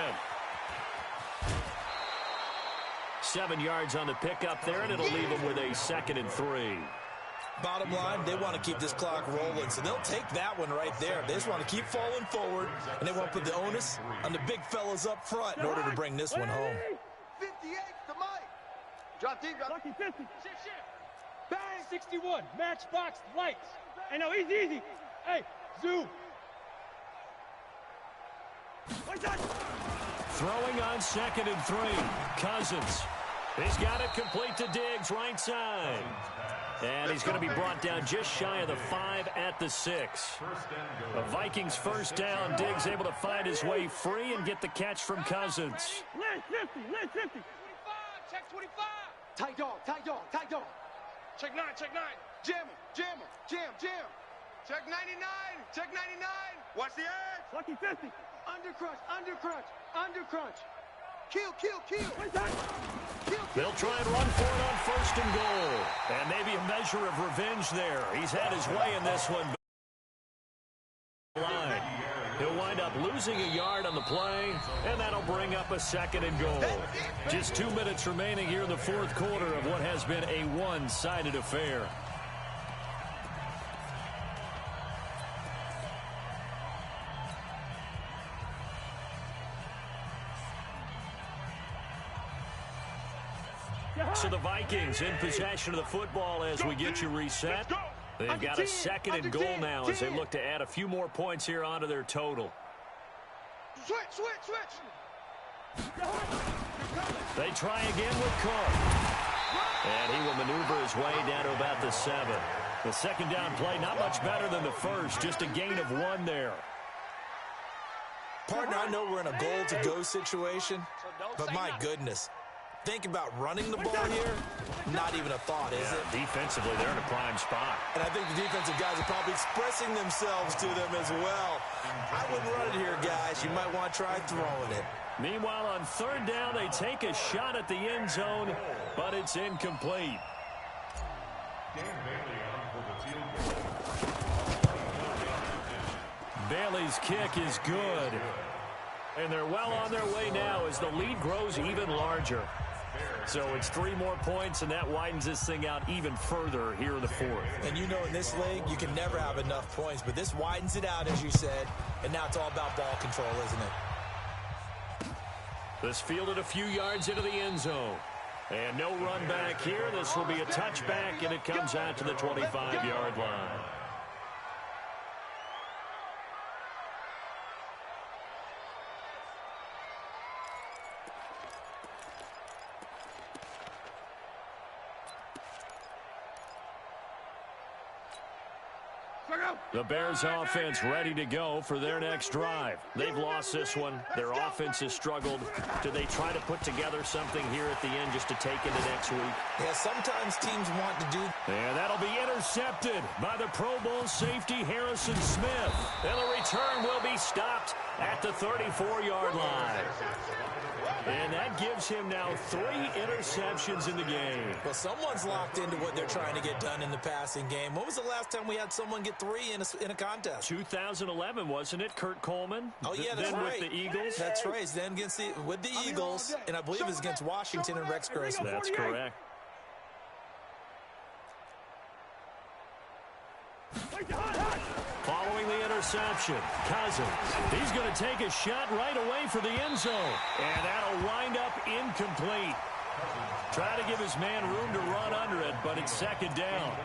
A: 7 yards on the pickup there, and it'll leave them with a 2nd and 3.
B: Bottom line, they want to keep this clock rolling, so they'll take that one right there. They just want to keep falling forward, and they want to put the onus on the big fellas up front in order to bring this one home.
C: 58 to Mike. Drop deep, drop.
E: Lucky 50. Bang! 61. Matchbox lights. Hey, no, easy. Hey, zoom.
A: Throwing on 2nd and 3. Cousins. He's got it complete to Diggs, right side. And he's going to be brought down just shy of the 5 at the 6. The Vikings first down. Diggs able to find his way free and get the catch from Cousins.
E: Lane 50. 25. Check 25.
C: Tight dog.
E: Check 9.
C: Jam. Check 99. Watch the edge.
E: Lucky 50.
C: Undercrunch. Kill.
A: They'll try and run for it on 1st and goal. And maybe a measure of revenge there. He's had his way in this one. He'll wind up losing a yard on the play, and that'll bring up a 2nd and goal. Just 2 minutes remaining here in the 4th quarter of what has been a one-sided affair. So the Vikings in possession of the football as we get you reset. They've got a 2nd and goal now as they look to add a few more points here onto their total.
C: Switch.
A: They try again with Cook. And he will maneuver his way down to about the 7. The 2nd down play, not much better than the first, just a gain of 1 there.
B: Partner, I know we're in a goal-to-go situation, but my goodness. Think about running the ball here, not even a thought, is it?
A: Defensively, they're in a prime spot.
B: And I think the defensive guys are probably expressing themselves to them as well. I wouldn't run it here, guys. You might want to try throwing it.
A: Meanwhile, on 3rd down, they take a shot at the end zone, but it's incomplete. Bailey's kick is good. And they're well on their way now as the lead grows even larger. So it's 3 more points, and that widens this thing out even further here in the 4th.
B: And you know in this league, you can never have enough points, but this widens it out, as you said, and now it's all about ball control, isn't it?
A: This fielded a few yards into the end zone. And no run back here. This will be a touchback, and it comes out to the 25-yard line. The Bears offense ready to go for their next drive. They've lost this one. Their offense has struggled. Do they try to put together something here at the end just to take into next week?
B: Yeah, sometimes teams want to do.
A: And that'll be intercepted by the Pro Bowl safety Harrison Smith. And the return will be stopped at the 34-yard line. And that gives him now 3 interceptions in the game.
B: Well, someone's locked into what they're trying to get done in the passing game. When was the last time we had someone get 3 in a contest?
A: 2011, wasn't it, Kurt Coleman?
B: Oh, yeah, that's
A: then
B: right.
A: With the Eagles?
B: That's right. Then with the Eagles, and I believe it was against Washington and Rex Grossman.
A: That's correct. Following reception. Cousins. He's going to take a shot right away for the end zone. And that'll wind up incomplete. Try to give his man room to run under it, but it's second down.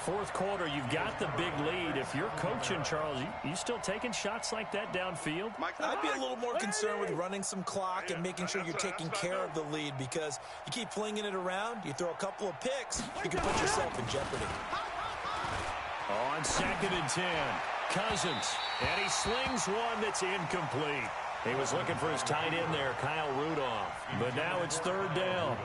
A: Fourth quarter, you've got the big lead. If you're coaching, Charles, you still taking shots like that downfield?
B: I'd be a little more concerned with running some clock and making sure you're taking care of the lead, because you keep flinging it around, you throw a couple of picks, you can put yourself in jeopardy.
A: On 2nd and 10, Cousins, and he slings one that's incomplete. He was looking for his tight end there, Kyle Rudolph, but now it's 3rd down.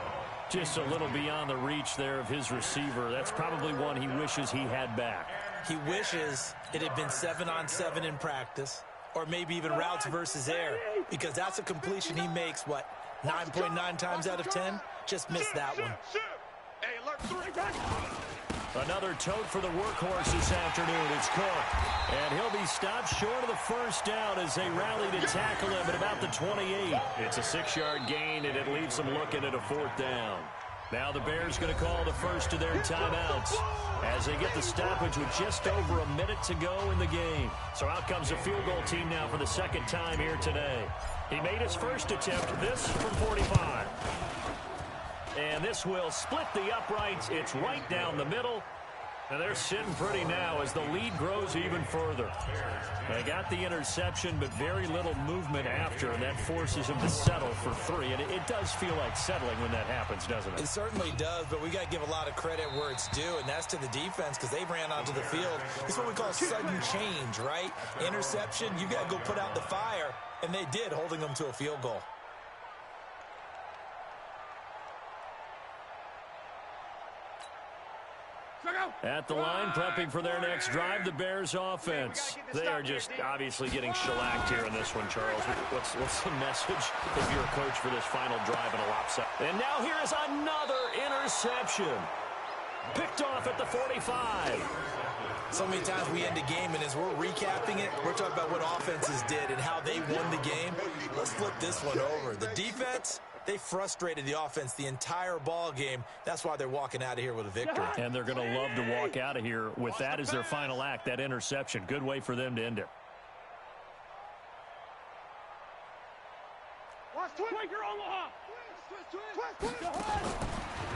A: Just a little beyond the reach there of his receiver. That's probably one he wishes he had back.
B: He wishes it had been 7-on-7 in practice, or maybe even routes versus air, because that's a completion he makes, 9.9 times out of 10? Just missed that one.
C: Hey, alert 3.
A: Another tote for the workhorse this afternoon. It's Cook. And he'll be stopped short of the first down as they rally to tackle him at about the 28. It's a 6-yard gain, and it leaves them looking at a 4th down. Now the Bears going to call the first of their timeouts as they get the stoppage with just over a minute to go in the game. So out comes the field goal team now for the 2nd time here today. He made his first attempt, this from 45. And this will split the uprights. It's right down the middle. And they're sitting pretty now as the lead grows even further. They got the interception, but very little movement after, and that forces them to settle for 3. And it does feel like settling when that happens, doesn't it?
B: It certainly does, but we got to give a lot of credit where it's due, and that's to the defense, because they ran onto the field. It's what we call sudden change, right? Interception, you got to go put out the fire, and they did, holding them to a field goal.
A: At the line, prepping for their next drive, the Bears offense. They are just obviously getting shellacked here in this one, Charles. What's the message if you're a coach for this final drive in a lopsided? And now here is another interception. Picked off at the 45.
B: So many times we end a game, and as we're recapping it, we're talking about what offenses did and how they won the game. Let's flip this one over. The defense, they frustrated the offense the entire ball game. That's why they're walking out of here with a victory.
A: And they're going to love to walk out of here with that as their final act, that interception. Good way for them to end it.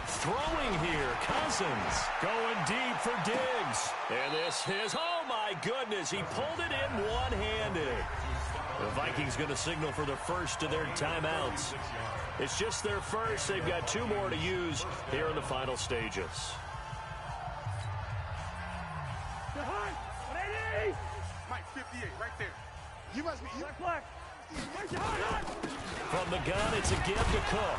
A: Throwing here, Cousins going deep for Diggs. And this is, oh my goodness, he pulled it in one-handed. The Vikings going to signal for the first of their timeouts. It's just their first. They've got 2 more to use here in the final stages.
C: Mike, 58, right there. You must be...
A: From the gun, it's a give to Cook.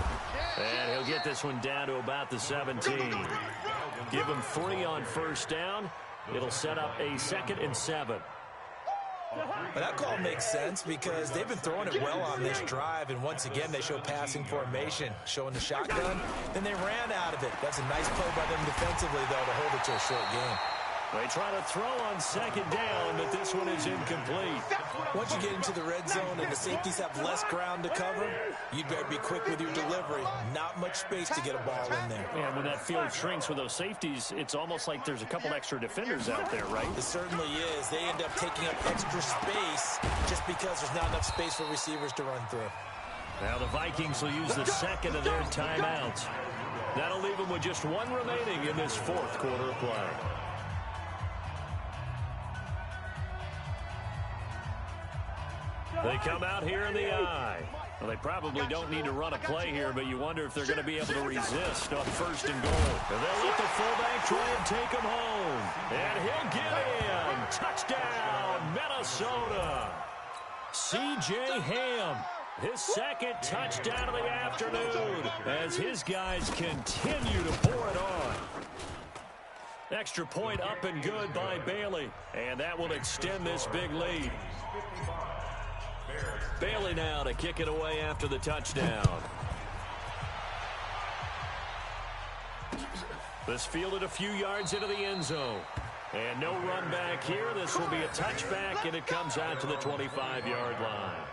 A: And he'll get this one down to about the 17. Give him 3 on first down. It'll set up a 2nd and 7.
B: But that call makes sense because they've been throwing it well on this drive, and once again they show passing formation, showing the shotgun. Then they ran out of it. That's a nice play by them defensively, though, to hold it to a short game.
A: They try to throw on 2nd down, but this one is incomplete.
B: Once you get into the red zone and the safeties have less ground to cover, you'd better be quick with your delivery. Not much space to get a ball in there.
A: And when that field shrinks with those safeties, it's almost like there's a couple extra defenders out there, right?
B: It certainly is. They end up taking up extra space just because there's not enough space for receivers to run through.
A: Now the Vikings will use the 2nd of their timeouts. That'll leave them with just 1 remaining in this 4th quarter of play. They come out here in the eye. Well, they probably don't need to run a play here, but you wonder if they're going to be able to resist on 1st and goal. And they'll let the fullback try and take him home. And he'll get in. Touchdown, Minnesota. C.J. Ham, his 2nd touchdown of the afternoon as his guys continue to pour it on. Extra point up and good by Bailey. And that will extend this big lead. Bailey now to kick it away after the touchdown. This fielded a few yards into the end zone. And no run back here. This will be a touchback, and it comes out to the 25-yard line.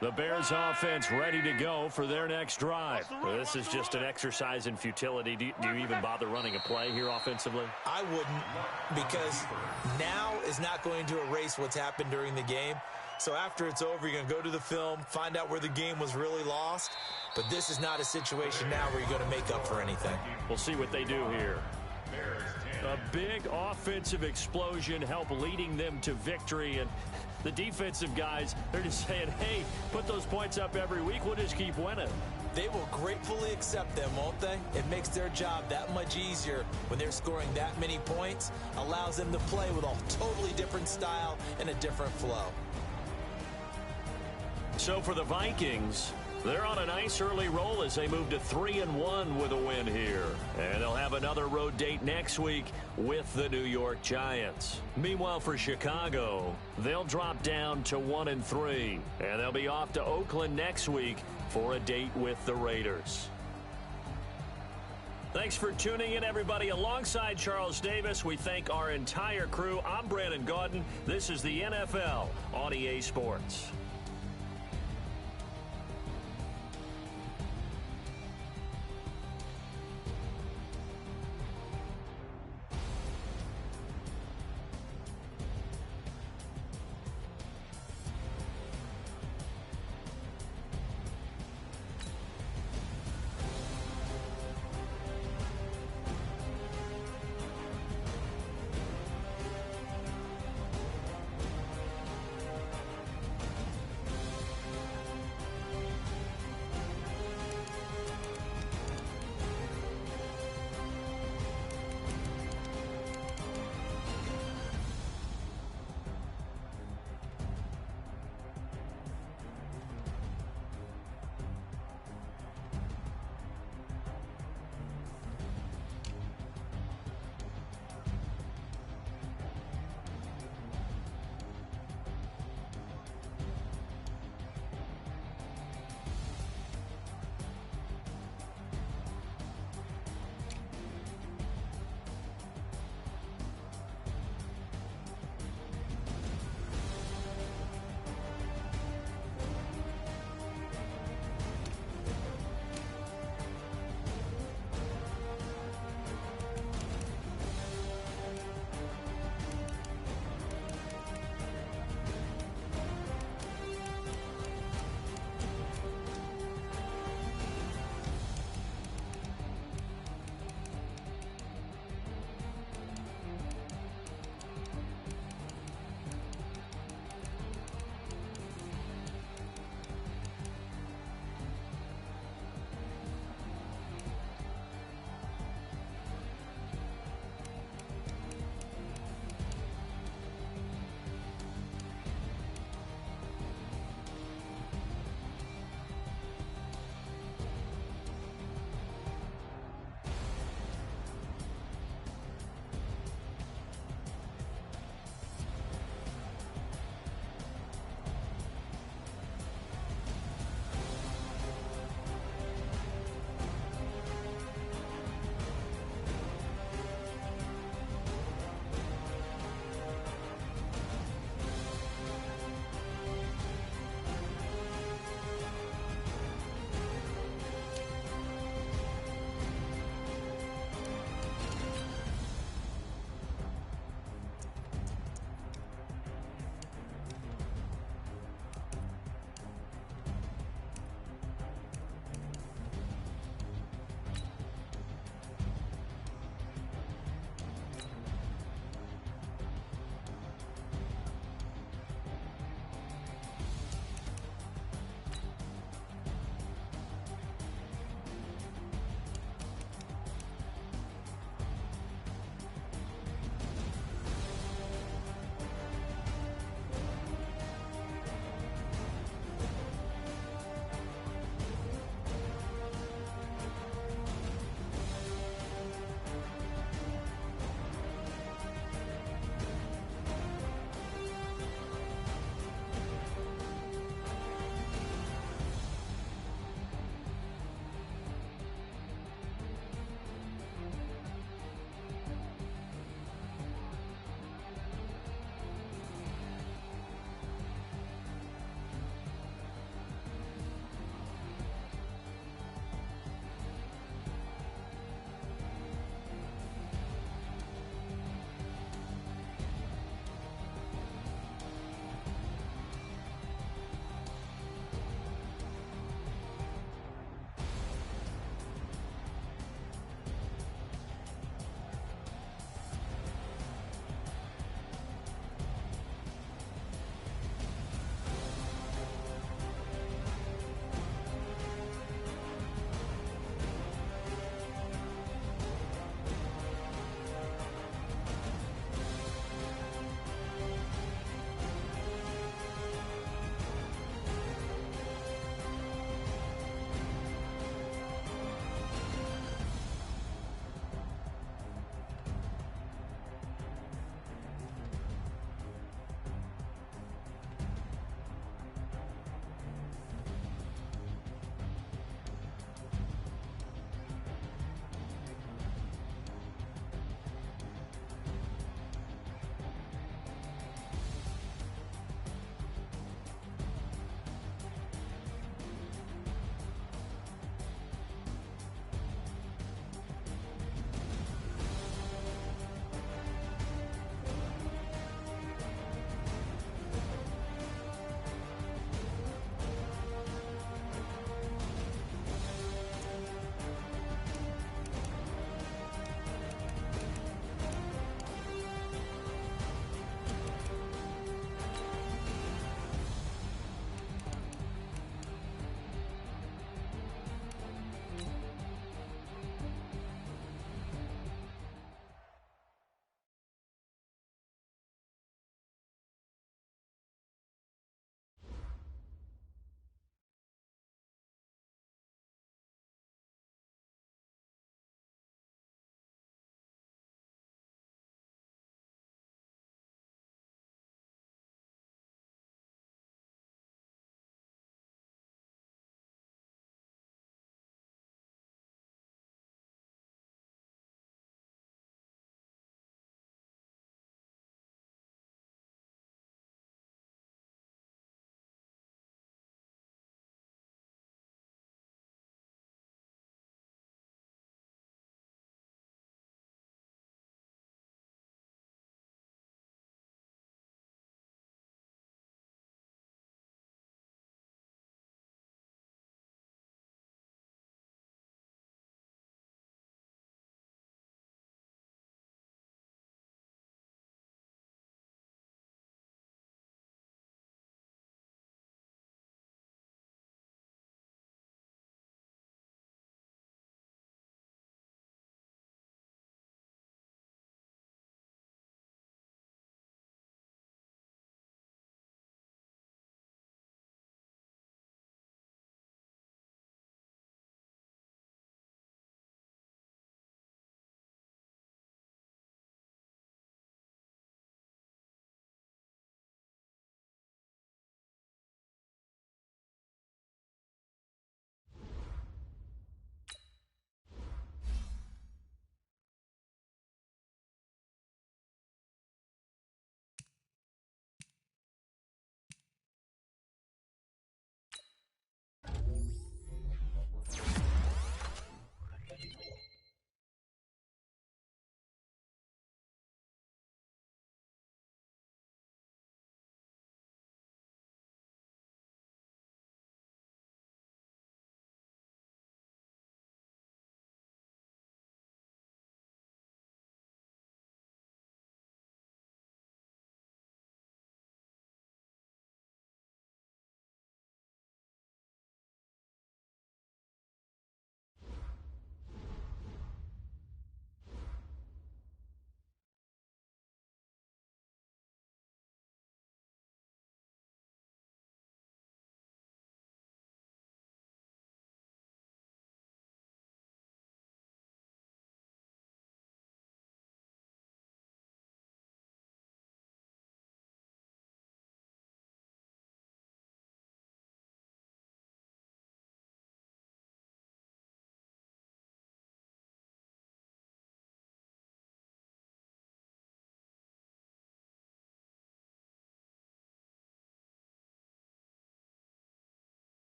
A: The Bears offense ready to go for their next drive. This is just an exercise in futility. Do you even bother running a play here offensively?
B: I wouldn't, because now is not going to erase what's happened during the game. So after it's over, you're going to go to the film, find out where the game was really lost. But this is not a situation now where you're going to make up for anything.
A: We'll see what they do here. A big offensive explosion helped leading them to victory. And the defensive guys, they're just saying, hey, put those points up every week. We'll just keep winning.
B: They will gratefully accept them, won't they? It makes their job that much easier when they're scoring that many points. Allows them to play with a totally different style and a different flow.
A: So for the Vikings, they're on a nice early roll as they move to 3-1 with a win here. And they'll have another road date next week with the New York Giants. Meanwhile, for Chicago, they'll drop down to 1-3. And they'll be off to Oakland next week for a date with the Raiders. Thanks for tuning in, everybody. Alongside Charles Davis, we thank our entire crew. I'm Brandon Gaudin. This is the NFL on EA Sports.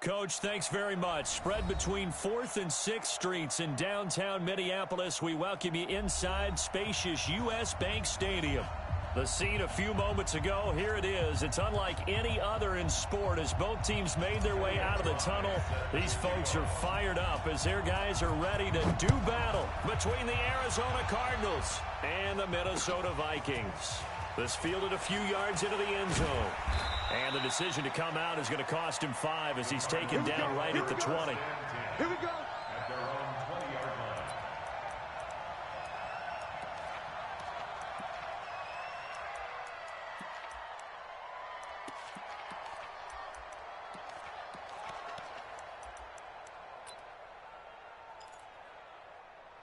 A: Coach, thanks very much. Spread between 4th and 6th Streets in downtown Minneapolis. We welcome you inside spacious U.S. Bank Stadium. The scene a few moments ago, here it is. It's unlike any other in sport as both teams made their way out of the tunnel. These folks are fired up as their guys are ready to do battle between the Arizona Cardinals and the Minnesota Vikings. This fielded a few yards into the end zone. And the decision to come out is going to cost him 5 as he's taken down right at the 20.
C: Here we go.
D: At their own 20-yard line.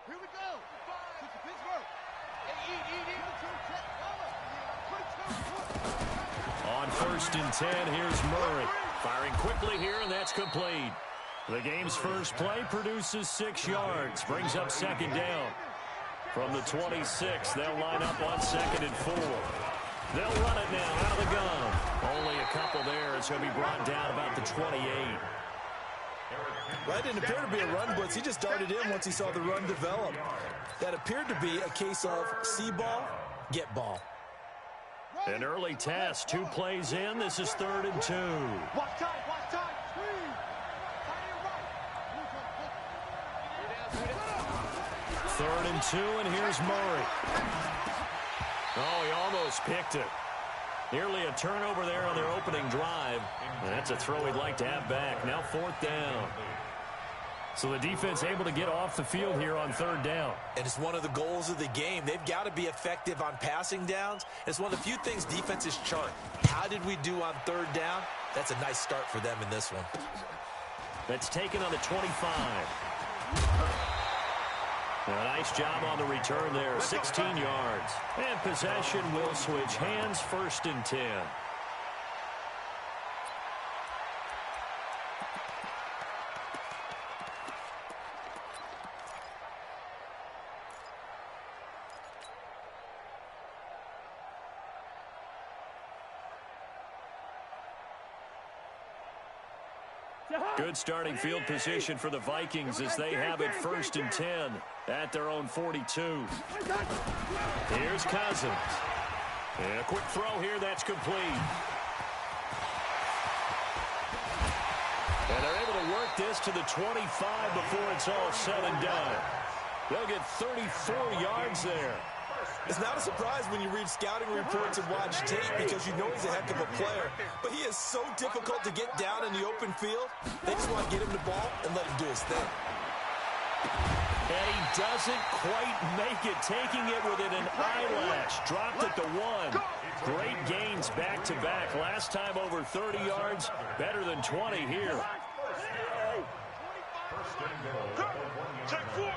C: Here we go. Kick to Pittsburgh. Eat.
A: On 1st and 10, here's Murray. Firing quickly here, and that's complete. The game's first play produces 6 yards. Brings up 2nd down. From the 26, they'll line up on 2nd and 4. They'll run it now out of the gun. Only a couple there as he'll be brought down about the 28.
B: That didn't appear to be a run blitz. He just darted in once he saw the run develop. That appeared to be a case of see ball, get ball.
A: An early test, 2 plays in. This is 3rd and 2.
C: Watch time.
A: 3rd and 2, and here's Murray. Oh, he almost picked it. Nearly a turnover there on their opening drive. And that's a throw he'd like to have back. Now 4th down. So the defense able to get off the field here on 3rd down.
B: And it's one of the goals of the game. They've got to be effective on passing downs. It's one of the few things defenses chart. How did we do on 3rd down? That's a nice start for them in this one.
A: That's taken on the 25. A nice job on the return there, 16 yards. And possession will switch hands, 1st and 10. Good starting field position for the Vikings as they have it 1st and 10 at their own 42. Here's Cousins. And a quick throw here, that's complete. And they're able to work this to the 25 before it's all said and done. They'll get 34 yards there.
B: It's not a surprise when you read scouting reports and watch tape because you know he's a heck of a player. But he is so difficult to get down in the open field. They just want to get him the ball and let him do his thing.
A: And he doesn't quite make it, taking it within an eyelash. Dropped at the 1. Great gains back-to-back. Last time over 30 yards, better than 20 here.
C: Take 4.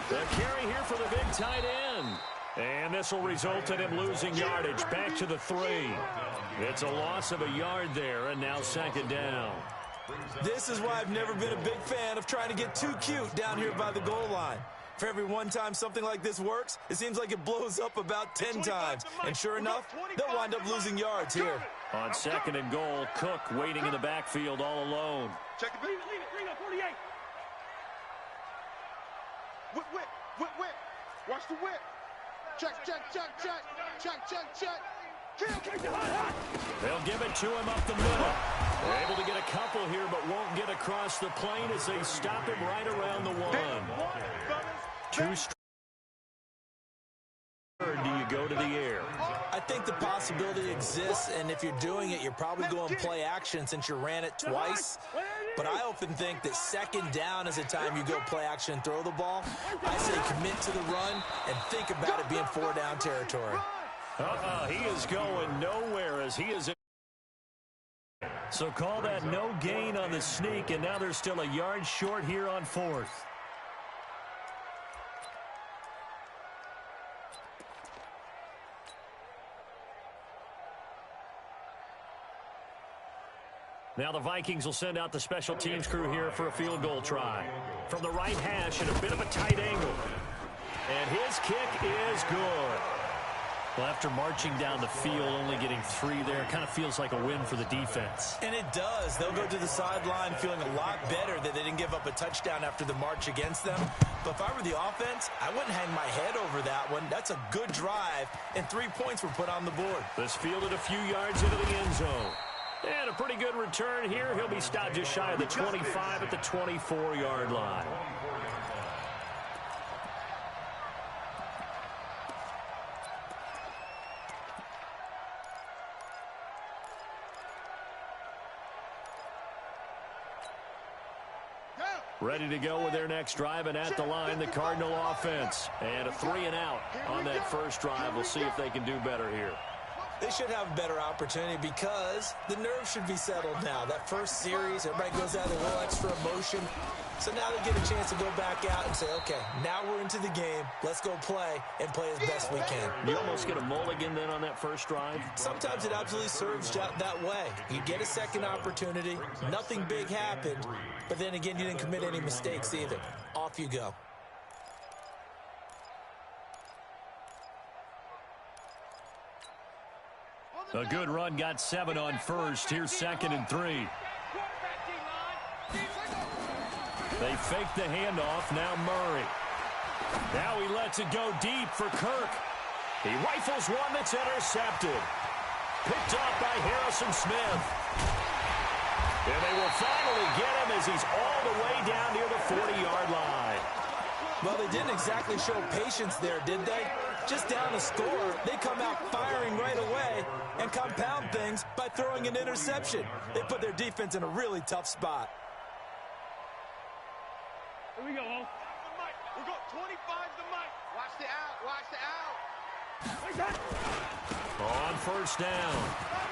A: The carry here for the big tight end. And this will result in him losing yardage back to the 3. It's a loss of a yard there, and now 2nd down.
B: This is why I've never been a big fan of trying to get too cute down here by the goal line. For every one time something like this works, it seems like it blows up about 10 times. And sure enough, they'll wind up losing yards here.
A: On 2nd and goal, Cook waiting in the backfield all alone.
E: Check it. Leave it. Bring up 48.
C: Whip. Watch the whip. Check.
A: They'll give it to him up the middle. They're able to get a couple here, but won't get across the plane as they stop him right around the 1. 2 straight. Do you go to the air?
B: I think the possibility exists, and if you're doing it, you're probably going play action since you ran it twice. But I often think that 2nd down is a time you go play action and throw the ball. I say commit to the run and think about it being 4-down territory.
A: He is going nowhere as he is. So call that no gain on the sneak, and now they're still a yard short here on 4th. Now the Vikings will send out the special teams crew here for a field goal try. From the right hash at a bit of a tight angle. And his kick is good. Well, after marching down the field, only getting 3 there, kind of feels like a win for the defense.
B: And it does. They'll go to the sideline feeling a lot better that they didn't give up a touchdown after the march against them. But if I were the offense, I wouldn't hang my head over that one. That's a good drive, and 3 points were put on the board.
A: This fielded a few yards into the end zone. And a pretty good return here. He'll be stopped just shy of the 25 at the 24-yard line. Ready to go with their next drive, and at the line, the Cardinal offense. And a 3-and-out on that first drive. We'll see if they can do better here.
B: They should have a better opportunity because the nerves should be settled now. That first series, everybody goes out with a little extra emotion. So now they get a chance to go back out and say, okay, now we're into the game. Let's go play and play as best we can.
A: You almost get a mulligan then on that first drive?
B: Sometimes it absolutely serves that way. You get a second opportunity. Nothing big happened. But then again, you didn't commit any mistakes either. Off you go.
A: A good run, got 7 on first. Here's 2nd and 3. They fake the handoff. Now Murray. Now he lets it go deep for Kirk. He rifles one that's intercepted. Picked off by Harrison Smith. And they will finally get him as he's all the way down near the 40-yard line.
B: Well, they didn't exactly show patience there, did they? Just down a score, they come out firing right away and compound things by throwing an interception. They put their defense in a really tough spot.
E: Here we go, Ho. We got 25 to Mike. Watch the out. Watch the out.
A: On first down,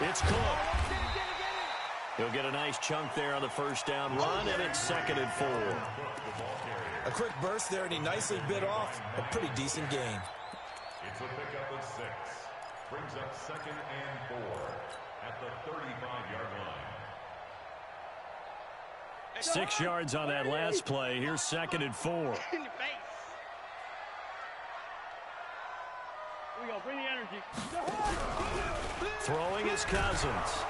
A: it's Cook. He'll get a nice chunk there on the first down run, and it's 2nd and 4.
B: A quick burst there, and he nicely bit off a pretty decent gain.
D: It's a pickup of 6. Brings up 2nd and 4 at the 35-yard line.
A: 6 yards on that last play. Here's 2nd and 4.
E: In your face. Here we go. Bring the energy.
A: Throwing his Cousins.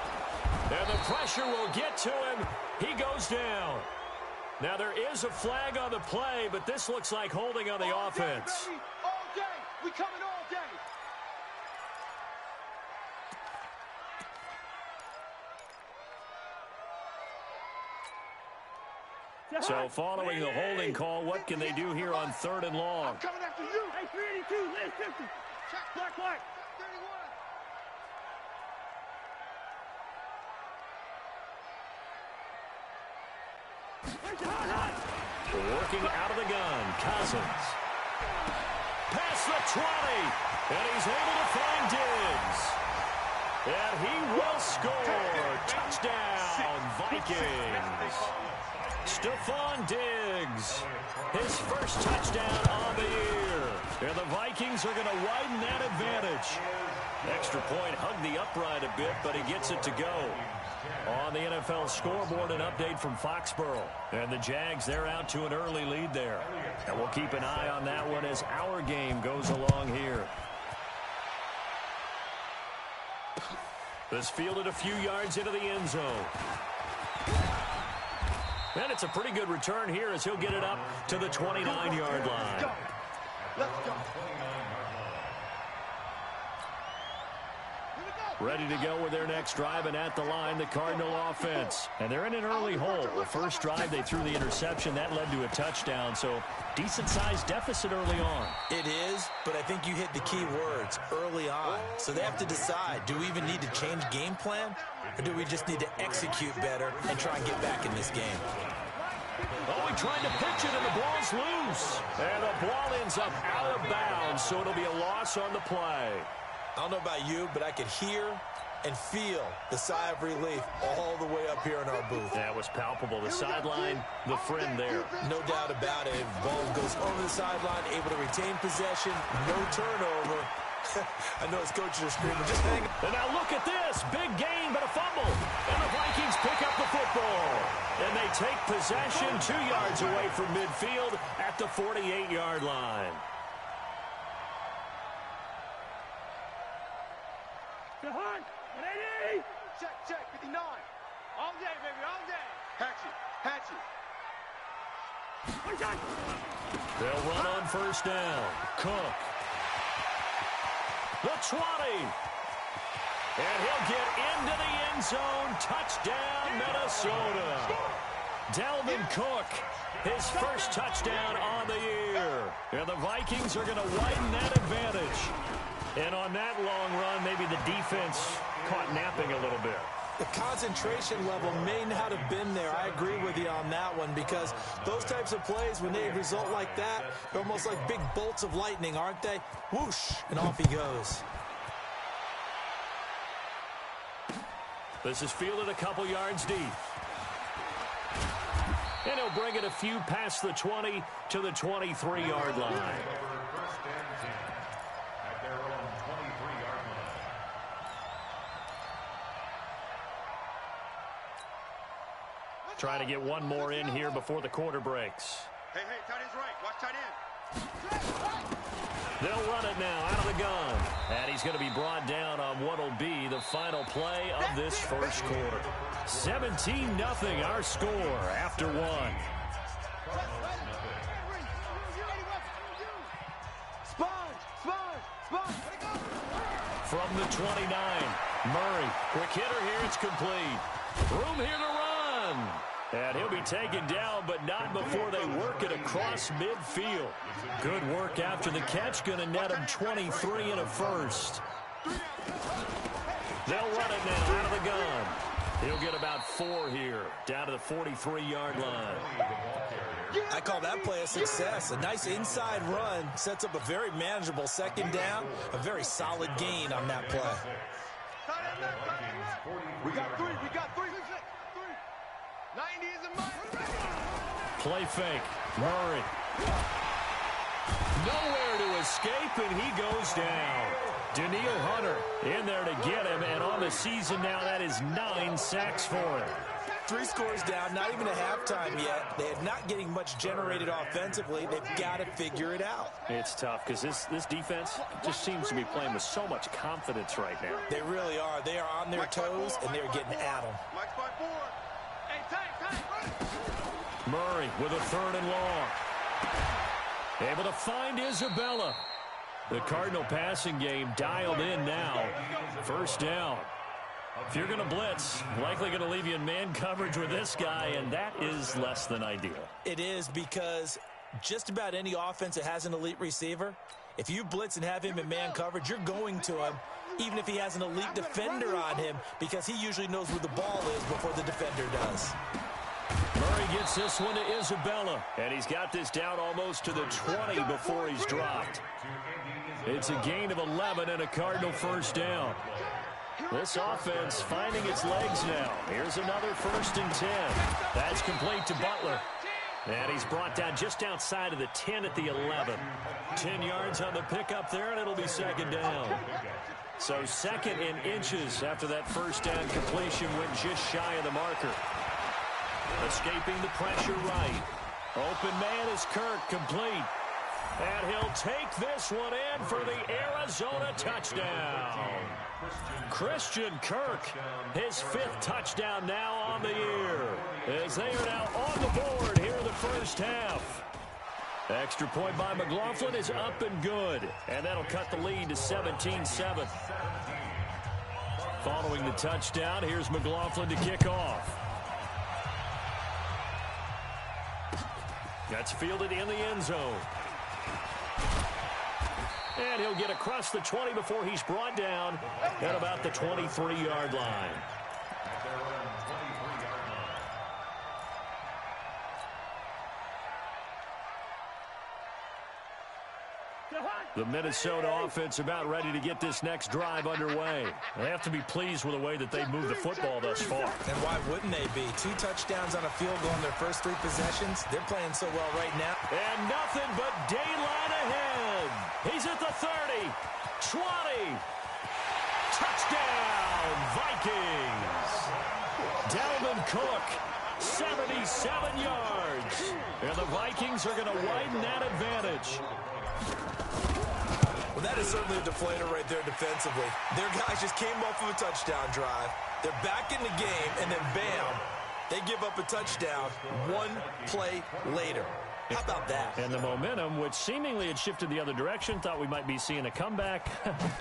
A: And the pressure will get to him. He goes down. Now there is a flag on the play, but this looks like holding on the offense.
E: Baby. All day. We coming all day.
A: So following the holding call, what can they do here on 3rd and long?
E: I'm coming after you. Hey, 382. Left 50. Black, black. 31.
A: Working out of the gun, Cousins. Past the 20, and he's able to find Diggs. And he will score. Touchdown, Vikings. Stephon Diggs, his first touchdown on the year. And the Vikings are going to widen that advantage. Extra point hugged the upright a bit, but he gets it to go. On the NFL scoreboard, an update from Foxborough. And the Jags, they're out to an early lead there. And we'll keep an eye on that one as our game goes along here. This fielded a few yards into the end zone. And it's a pretty good return here as he'll get it up to the 29-yard line.
E: Let's go.
A: Ready to go with their next drive, and at the line, the Cardinal offense. And they're in an early hole. The first drive, they threw the interception. That led to a touchdown, so decent-sized deficit early on.
B: It is, but I think you hit the key words, early on. So they have to decide, do we even need to change game plan, or do we just need to execute better and try and get back in this game?
A: Oh, he tried to pitch it, and the ball's loose. And the ball ends up out of bounds, so it'll be a loss on the play.
B: I don't know about you, but I could hear and feel the sigh of relief all the way up here in our booth.
A: That was palpable. The sideline, the friend there.
B: No doubt about it. Ball goes over the sideline, able to retain possession, no turnover. I know his coaches are screaming, just hang on.
A: And now look at this. Big gain, but a fumble. And the Vikings pick up the football. And they take possession 2 yards away from midfield at the 48-yard line.
C: All day, baby, all day. Hatchet, hatchet.
A: They'll run on first down. Cook. The 20. And he'll get into the end zone. Touchdown, Minnesota. Dalvin Cook, his first touchdown on the year. And the Vikings are going to widen that advantage. And on that long run, maybe the defense caught napping a little bit.
B: The concentration level may not have been there. I agree with you on that one, because those types of plays, when they result like that, they're almost like big bolts of lightning, aren't they? Whoosh, and off he goes.
A: This is fielded a couple yards deep. And he'll bring it a few past the 20 to the 23-yard line.
D: First and 10 at their own 23-yard line.
A: Try to get one more in here before the quarter breaks.
C: Hey, tight end's right. Watch tight end.
A: They'll run it now out of the gun. And he's going to be brought down on what will be the final play of this first quarter. 17-0 our score after one. From the 29, Murray. Quick hitter here, it's complete. Room here to run. And he'll be taken down, but not before they work it across midfield. Good work after the catch. Going to net him 23 and a first. They'll run it now out of the gun. He'll get about 4 here, down to the 43-yard line.
B: I call that play a success. A nice inside run sets up a very manageable second down. A very solid gain on that play.
C: We got three. 90 is a mile.
A: Play fake. Murray. Nowhere to escape, and he goes down. Daniil Hunter in there to get him, and on the season now, that is 9 sacks for him.
B: 3 scores down, not even a halftime yet. They are not getting much generated offensively. They've got to figure it out.
A: It's tough because this defense just seems to be playing with so much confidence right now.
B: They really are. They are on their toes, and they're getting at them.
C: Mike spot 4. Hey, tight.
A: Murray with a 3rd and long. Able to find Isabella. The Cardinal passing game dialed in now. First down. If you're going to blitz, likely going to leave you in man coverage with this guy, and that is less than ideal.
B: It is, because just about any offense that has an elite receiver, if you blitz and have him in man coverage, you're going to him, even if he has an elite defender on him, because he usually knows where the ball is before the defender does.
A: Murray gets this one to Isabella, and he's got this down almost to the 20 before he's dropped. It's a gain of 11 and a Cardinal first down. This offense finding its legs now. Here's another 1st and 10. That's complete to Butler. And he's brought down just outside of the 10 at the 11. 10 yards on the pickup there, and it'll be second down. So 2nd and inches after that first down completion went just shy of the marker. Escaping the pressure right. Open man is Kirk, complete. And he'll take this one in for the Arizona touchdown. Christian Kirk, his 5th touchdown now on the year, as they are now on the board here in the first half. Extra point by McLaughlin is up and good, and that'll cut the lead to 17-7. Following the touchdown, here's McLaughlin to kick off. That's fielded in the end zone. And he'll get across the 20 before he's brought down at about the 23-yard line. The Minnesota offense about ready to get this next drive underway. They have to be pleased with the way that they've moved the football thus far.
B: And why wouldn't they be? 2 touchdowns on a field goal in their first 3 possessions. They're playing so well right now.
A: And nothing but daylight ahead. He's at the 30, 20. Touchdown, Vikings. Dalvin Cook, 77 yards. And the Vikings are going to widen that advantage.
B: Well, that is certainly a deflator right there defensively. Their guys just came off of a touchdown drive. They're back in the game, and then bam, they give up a touchdown one play later. How about that?
A: And the momentum, which seemingly had shifted the other direction, thought we might be seeing a comeback.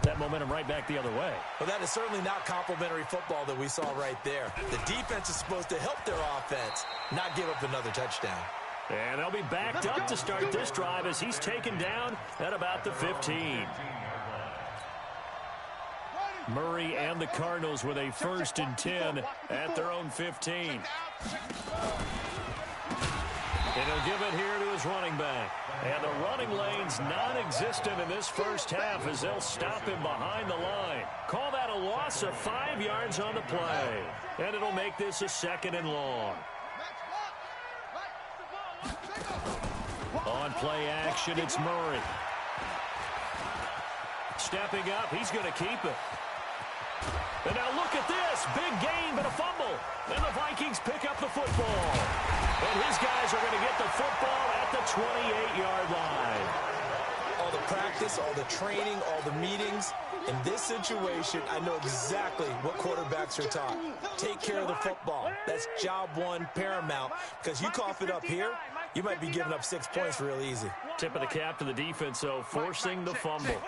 A: That momentum right back the other way.
B: Well, that is certainly not complimentary football that we saw right there. The defense is supposed to help their offense, not give up another touchdown.
A: And they'll be backed up to start this drive as he's taken down at about the 15. Murray and the Cardinals with a 1st and 10 at their own 15. And he'll give it here to his running back. And the running lane's non-existent in this first half as they'll stop him behind the line. Call that a loss of 5 yards on the play. And it'll make this a 2nd and long. On play action, it's Murray. Stepping up, he's going to keep it. And now look at this. Big gain, but a fumble. And the Vikings pick up the football. And his guys are going to get the football at the 28-yard line.
B: All the practice, all the training, all the meetings. In this situation, I know exactly what quarterbacks are taught. Take care of the football. That's job one, paramount. Because you cough it up here, you might be giving up 6 points real easy.
A: Tip of the cap to the defense, though, forcing the fumble.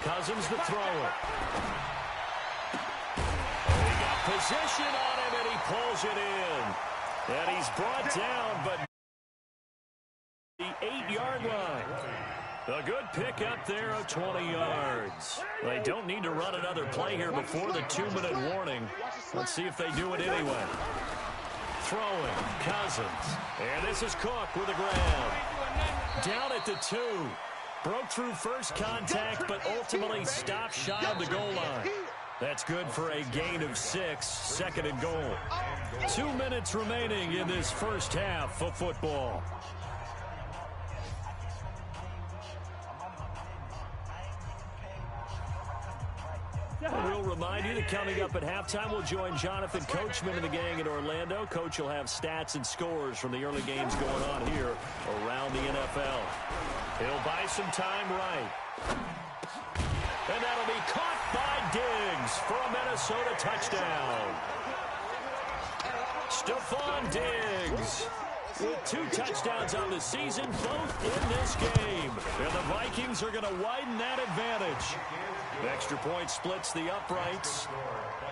A: Cousins the thrower. He got position on him, and he pulls it in. And he's brought down, but the 8-yard line. A good pick up there of 20 yards. They don't need to run another play here before the 2-minute warning. Let's see if they do it anyway. Throwing, Cousins. And this is Cook with a grab. Down at the 2. Broke through first contact, but ultimately stopped shy of the goal line. That's good for a gain of 6, 2nd and goal. 2 minutes remaining in this first half of football. We'll remind you that coming up at halftime, we'll join Jonathan Coachman and the gang in Orlando. Coach will have stats and scores from the early games going on here around the NFL. He'll buy some time right. And that'll be caught by Diggs for a Minnesota touchdown. Stephon Diggs with 2 touchdowns on the season, both in this game. And the Vikings are going to widen that advantage. Extra point splits the uprights.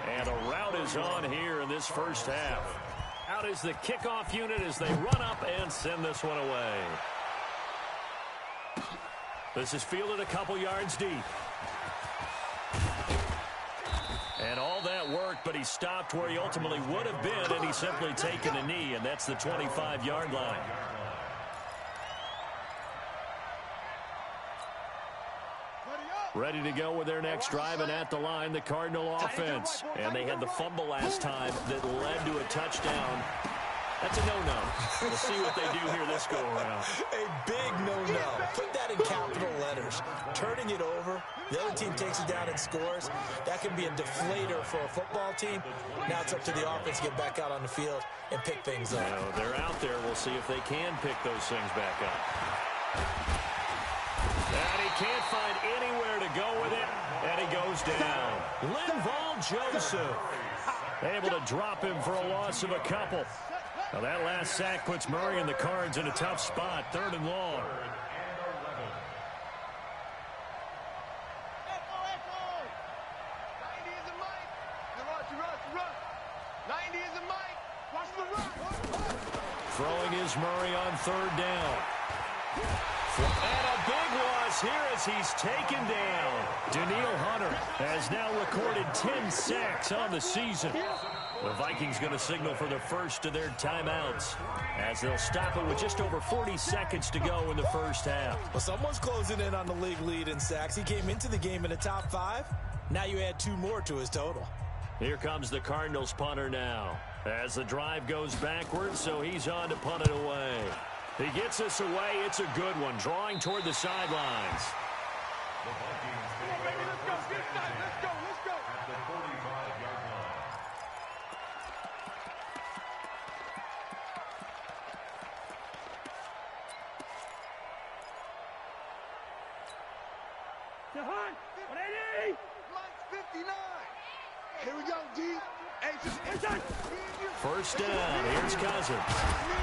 A: And a rout is on here in this first half. Out is the kickoff unit as they run up and send this one away. This is fielded a couple yards deep. And all that work, but he stopped where he ultimately would have been, and he's simply taken a knee, and that's the 25-yard line. Ready to go with their next drive, and at the line, the Cardinal offense. And they had the fumble last time that led to a touchdown. That's a no-no. We'll see what they do here this go-around.
B: A big no-no. Put that in capital letters. Turning it over, the other team takes it down and scores. That can be a deflator for a football team. Now it's up to the offense to get back out on the field and pick things up.
A: They're out there. We'll see if they can pick those things back up. And he can't find anywhere to go with it, and he goes down. Linval Joseph able to drop him for a loss of a couple. Now that last sack puts Murray and the Cards in a tough spot, 3rd and long. Throwing is Murray on 3rd down. And a big loss here as he's taken down. Daniil Hunter has now recorded 10 sacks on the season. The Vikings going to signal for the first of their timeouts as they'll stop it with just over 40 seconds to go in the first half.
B: Well, someone's closing in on the league lead in sacks. He came into the game in the top 5. Now you add 2 more to his total.
A: Here comes the Cardinals punter now as the drive goes backwards, so he's on to punt it away. He gets this away. It's a good one, drawing toward the sidelines.
C: Come on, baby, let's go. Get inside. Let's go. Let's go.
D: At the 45-yard line.
C: Mike's 59. Here we go, D.
A: First down. Here's Cousins.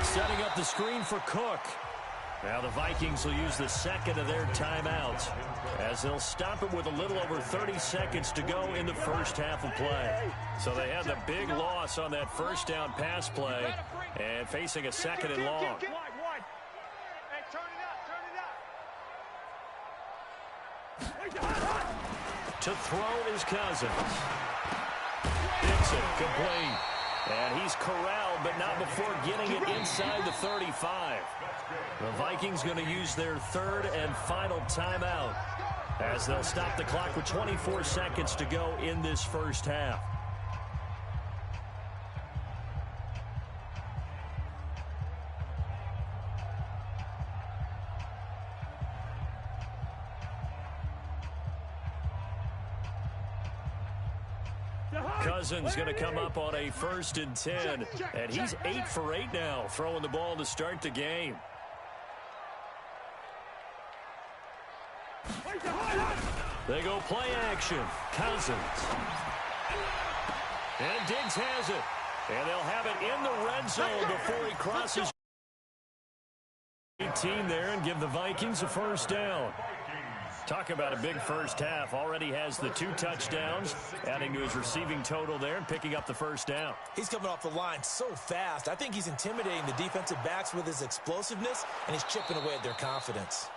A: Setting up the screen for Cook. Now the Vikings will use the second of their timeouts as they'll stop it with a little over 30 seconds to go in the first half of play. So they had the big loss on that first down pass play and facing a second and long.
C: Hey, turn it out.
A: To throw is Cousins. Dixon complete. And he's corralled, but not before getting it inside the 35. The Vikings going to use their third and final timeout as they'll stop the clock with 24 seconds to go in this first half. Cousins going to come up on a 1st and 10, and he's 8 for 8 now, throwing the ball to start the game. They go play action. Cousins. And Diggs has it. And they'll have it in the red zone before he crosses 18 there and give the Vikings a first down. Talk about a big first half. Already has the 2 touchdowns, adding to his receiving total there and picking up the first down.
B: He's coming off the line so fast. I think he's intimidating the defensive backs with his explosiveness, and he's chipping away at their confidence.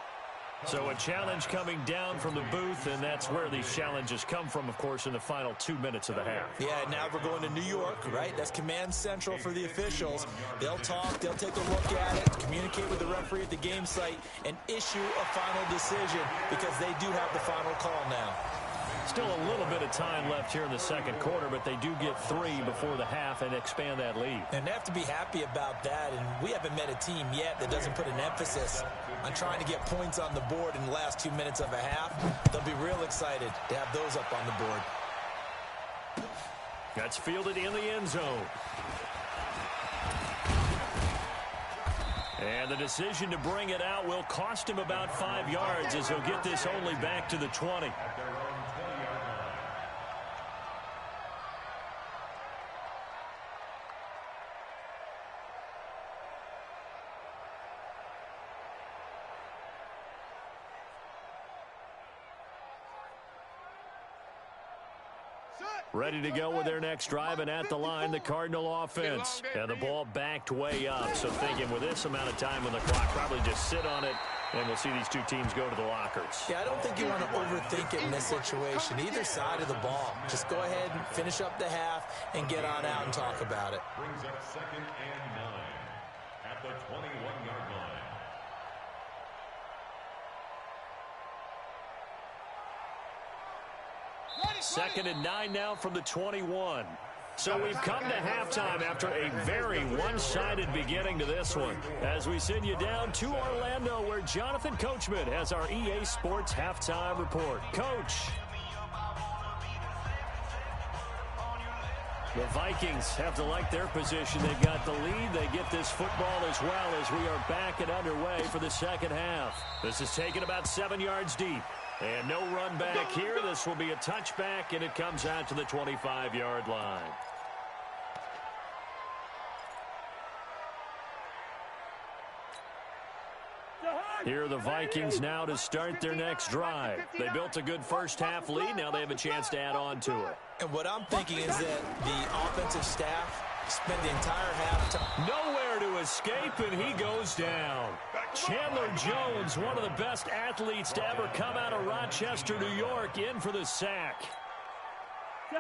A: So a challenge coming down from the booth, and that's where these challenges come from, of course, in the final 2 minutes of the half.
B: Yeah, now we're going to New York, right? That's command central for the officials. They'll talk, they'll take a look at it, communicate with the referee at the game site, and issue a final decision because they do have the final call now.
A: Still a little bit of time left here in the second quarter, but they do get 3 before the half and expand that lead.
B: And they have to be happy about that, and we haven't met a team yet that doesn't put an emphasis on trying to get points on the board in the last 2 minutes of a half. They'll be real excited to have those up on the board.
A: That's fielded in the end zone. And the decision to bring it out will cost him about 5 yards as he'll get this only back to the 20. Ready to go with their next drive, and at the line, the Cardinal offense. And the ball backed way up, so thinking with this amount of time on the clock, probably just sit on it, and we'll see these two teams go to the lockers.
B: Yeah, I don't think you want to overthink it in this situation. Either side of the ball. Just go ahead and finish up the half and get on out and talk about it.
D: Brings up 2nd and 9 at the 21-yard line.
A: Second and 9 now from the 21. So we've come to halftime after a very one-sided beginning to this one. As we send you down to Orlando, where Jonathan Coachman has our EA Sports halftime report. Coach. The Vikings have to like their position. They've got the lead. They get this football as well as we are back and underway for the second half. This is taken about 7 yards deep. And no run back here. This will be a touchback, and it comes out to the 25-yard line. Here are the Vikings now to start their next drive. They built a good first half lead. Now they have a chance to add on to it.
B: And what I'm thinking is that the offensive staff spent the entire halftime.
A: Nowhere to escape, and he goes down. Chandler Jones, one of the best athletes to ever come out of Rochester, New York, in for the sack.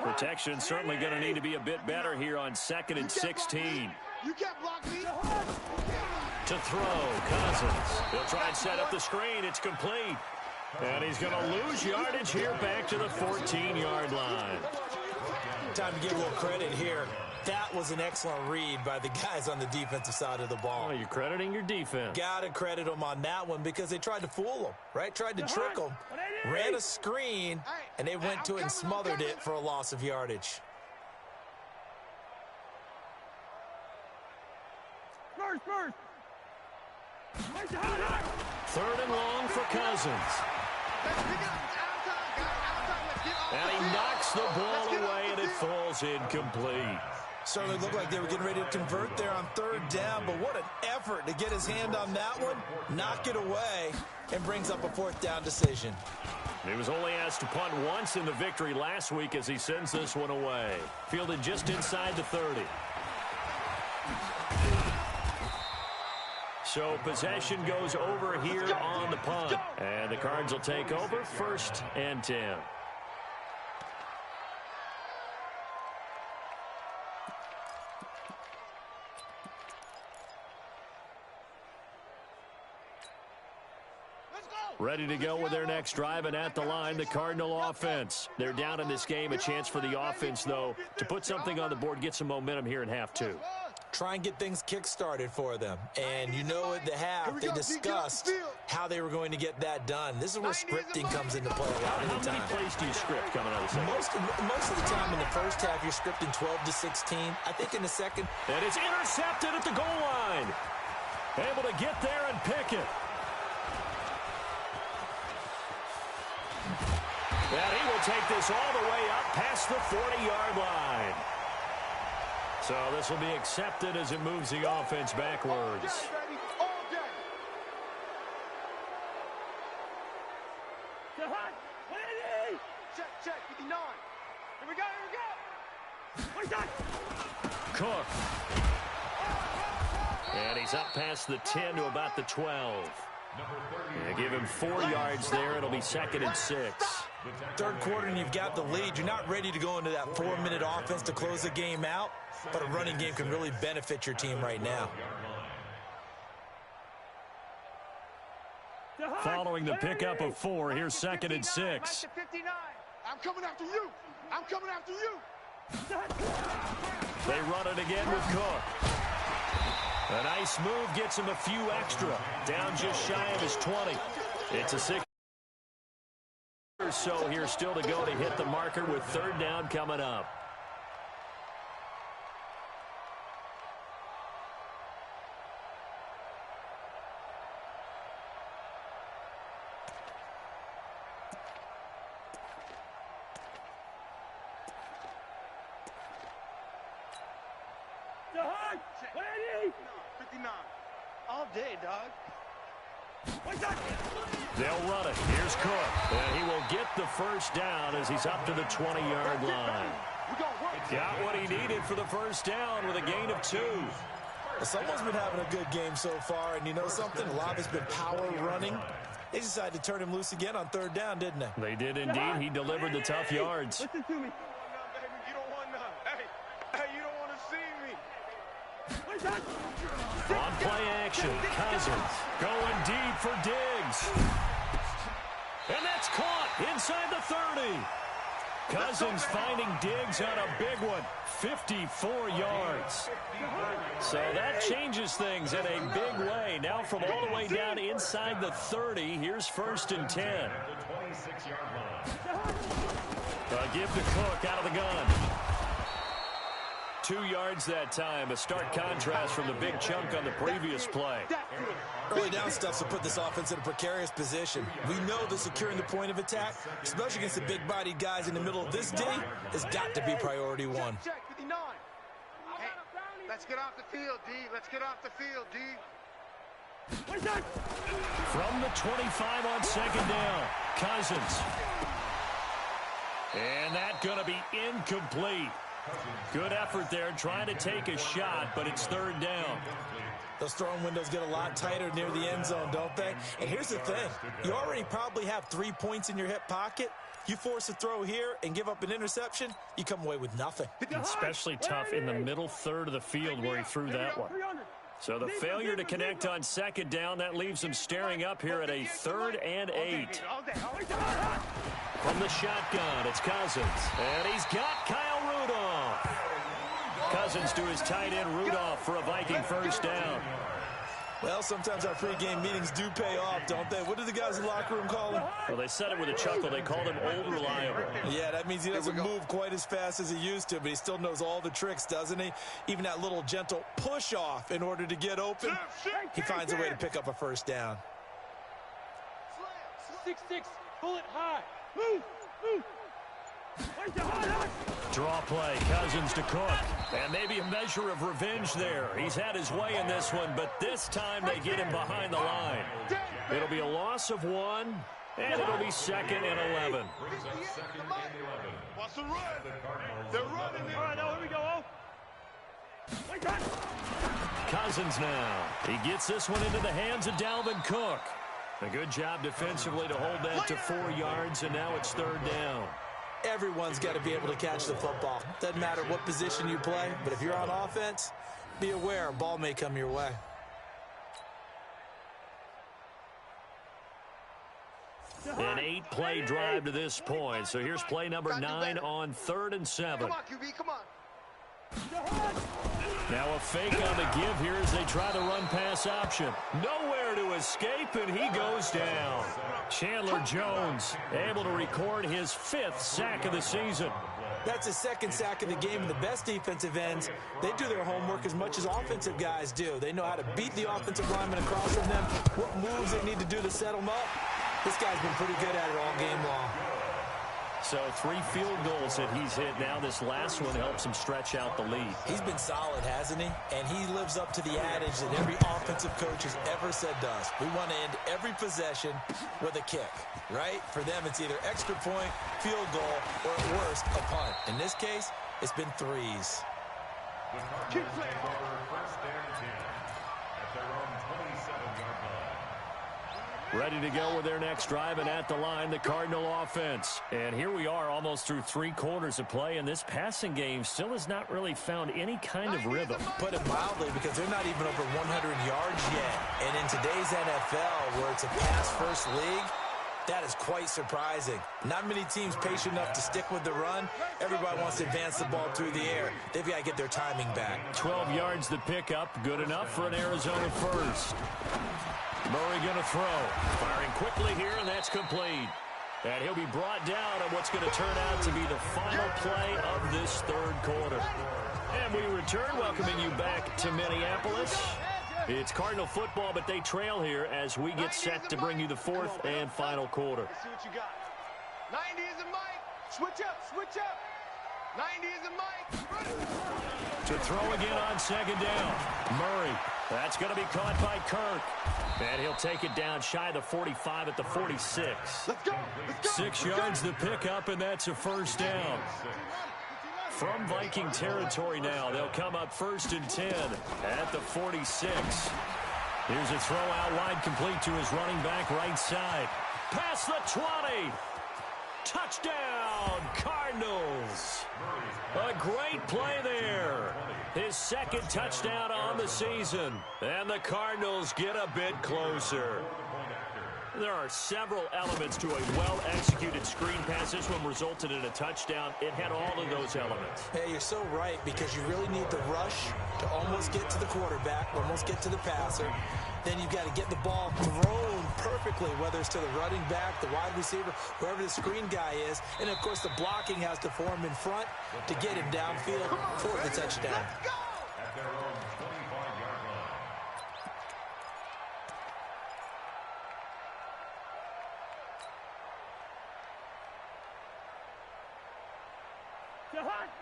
A: Protection certainly going to need to be a bit better here on 2nd and 16.
C: You can't block me.
A: To throw, Cousins. He'll try and set up the screen. It's complete. And he's going to lose yardage here back to the 14-yard line.
B: Time to give a little credit here. That was an excellent read by the guys on the defensive side of the ball.
A: Oh, you're crediting your defense.
B: Got to credit them on that one because they tried to fool them, right? Tried to trick them. Ran a screen, and they went to it and smothered it for a loss of yardage.
C: First.
A: 3rd and long for Cousins. And he knocks the ball away, and it falls incomplete.
B: Certainly looked like they were getting ready to convert there on third down, but what an effort to get his hand on that one, knock it away, and brings up a fourth down decision.
A: He was only asked to punt once in the victory last week as he sends this one away. Fielded just inside the 30. So possession goes over here on the punt. And the Cards will take over 1st and 10. Ready to go with their next drive, and at the line, the Cardinal offense. They're down in this game. A chance for the offense, though, to put something on the board, get some momentum here in half 2.
B: Try and get things kick-started for them. And you know at the half, they discussed how they were going to get that done. This is where scripting comes into play a lot of the time.
A: How many plays do you script coming out of the second?
B: Most of the time in the first half, you're scripting 12 to 16. I think in the second.
A: And it's intercepted at the goal line. Able to get there and pick it. And he will take this all the way up past the 40-yard line. So this will be accepted as it moves the offense backwards.
C: Check, 59. Here we go.
A: Cook. And he's up past the 10 to about the 12. Yeah, give him 4 yards there. It'll be 2nd and 6.
B: Third quarter and you've got the lead. You're not ready to go into that 4-minute offense to close the game out, but a running game can really benefit your team right now.
A: Following the pickup of 4, here's 2nd and 6.
C: I'm coming after you. I'm coming after you.
A: They run it again with Cook. A nice move gets him a few extra. Down just shy of his 20. It's a 6 or so here still to go to hit the marker with 3rd down coming up.
C: Dog, 59. All day, dog.
A: They'll run it. Here's Cook. And he will get the 1st down as he's up to the 20-yard line. Got what he needed for the 1st down with a gain of 2.
B: Well, someone's been having a good game so far, and you know something? A lot of it's been power running. They decided to turn him loose again on 3rd down, didn't they?
A: They did indeed. He delivered the tough yards.
C: Listen to me. You don't want none. Hey, you don't want to see me.
A: On play action, Cousins going deep for Diggs. And that's caught inside the 30. Cousins finding Diggs on a big one, 54 yards. So that changes things in a big way. Now from all the way down inside the 30, here's 1st and 10. Give to Cook out of the gun. 2 yards that time, a stark contrast from the big chunk on the previous play.
B: Early down stuff to put this offense in a precarious position. We know that securing the point of attack, especially against the big-bodied guys in the middle of this D, has got to be priority 1.
C: Check, 59. Hey, let's get off the field, D. Let's get off the field, D.
A: From the 25 on 2nd down, Cousins. And that's going to be incomplete. Good effort there, trying to take a shot, but it's 3rd down.
B: Those throwing windows get a lot tighter near the end zone, don't they? And here's the thing. You already probably have 3 points in your hip pocket. You force a throw here and give up an interception, you come away with nothing.
A: Especially tough in the middle 3rd of the field where he threw that one. So the failure to connect on 2nd down, that leaves him staring up here at a 3rd and 8. From the shotgun, it's Cousins. And he's got Kyle Rudolph. Cousins to his tight end Rudolph for a Viking 1st down.
B: Well, sometimes our pregame meetings do pay off, don't they? What do the guys in the locker room call him?
A: Well, they said it with a chuckle. They called him Old Reliable.
B: Yeah, that means he doesn't move quite as fast as he used to, but he still knows all the tricks, doesn't he? Even that little gentle push-off in order to get open. He finds a way to pick up a 1st down.
E: 6-6, pull it high. Move, move.
A: Draw play, Cousins to Cook. And maybe a measure of revenge there. He's had his way in this one, but this time they get him behind the line. It'll be a loss of 1, and it'll be second and 11.
C: Watch the run. They're running. All right, now here we go.
A: Cousins now. He gets this one into the hands of Dalvin Cook. A good job defensively to hold that to 4 yards, and now it's 3rd down.
B: Everyone's got to be able to catch the football. Doesn't matter what position you play, but if you're on offense, be aware a ball may come your way.
A: An 8-play drive to this point. So here's play number 9 on 3rd and 7.
C: Come on, QB, come on.
A: Now a fake on the give here as they try the run-pass option. Nowhere to escape, and he goes down. Chandler Jones able to record his 5th sack of the season.
B: That's his 2nd sack of the game, and the best defensive ends, they do their homework as much as offensive guys do. They know how to beat the offensive lineman across from them, what moves they need to do to set them up. This guy's been pretty good at it all game long.
A: So 3 field goals that he's hit now. This last one helps him stretch out the lead.
B: He's been solid, hasn't he? And he lives up to the adage that every offensive coach has ever said to us. We want to end every possession with a kick, right? For them, it's either extra point, field goal, or at worst, a punt. In this case, it's been 3s.
D: Keep playing. First and 10 at their own 27-yard line.
A: Ready to go with their next drive, and at the line, the Cardinal offense. And here we are almost through 3 quarters of play, and this passing game still has not really found any kind of rhythm.
B: Put it mildly, because they're not even over 100 yards yet. And in today's NFL, where it's a pass-first league, that is quite surprising. Not many teams patient enough to stick with the run. Everybody wants to advance the ball through the air. They've got to get their timing back.
A: 12 yards the pickup, good enough for an Arizona first. Murray going to throw. Firing quickly here, and that's complete. And he'll be brought down on what's going to turn out to be the final play of this 3rd quarter. And we return, welcoming you back to Minneapolis. It's Cardinal football, but they trail here as we get set to bring you the 4th and final quarter.
C: Let's see what you got. 90 is a mic. Switch up, switch up. 90 is a mic.
A: To throw again on 2nd down. Murray. That's going to be caught by Kirk. And he'll take it down shy of the 45 at the 46.
C: Let's go.
A: 6 yards the pickup, and that's a 1st down. From Viking territory now, they'll come up 1st and 10 at the 46. Here's a throw out wide, complete to his running back right side. Past the 20. Touchdown, Cardinals. A great play there. His 2nd touchdown on the season. And the Cardinals get a bit closer. There are several elements to a well-executed screen pass. This one resulted in a touchdown. It had all of those elements.
B: Hey, you're so right, because you really need the rush to almost get to the quarterback, almost get to the passer. Then you've got to get the ball thrown perfectly, whether it's to the running back, the wide receiver, whoever the screen guy is. And, of course, the blocking has to form in front to get him downfield for the touchdown.
D: At their own 25-yard line.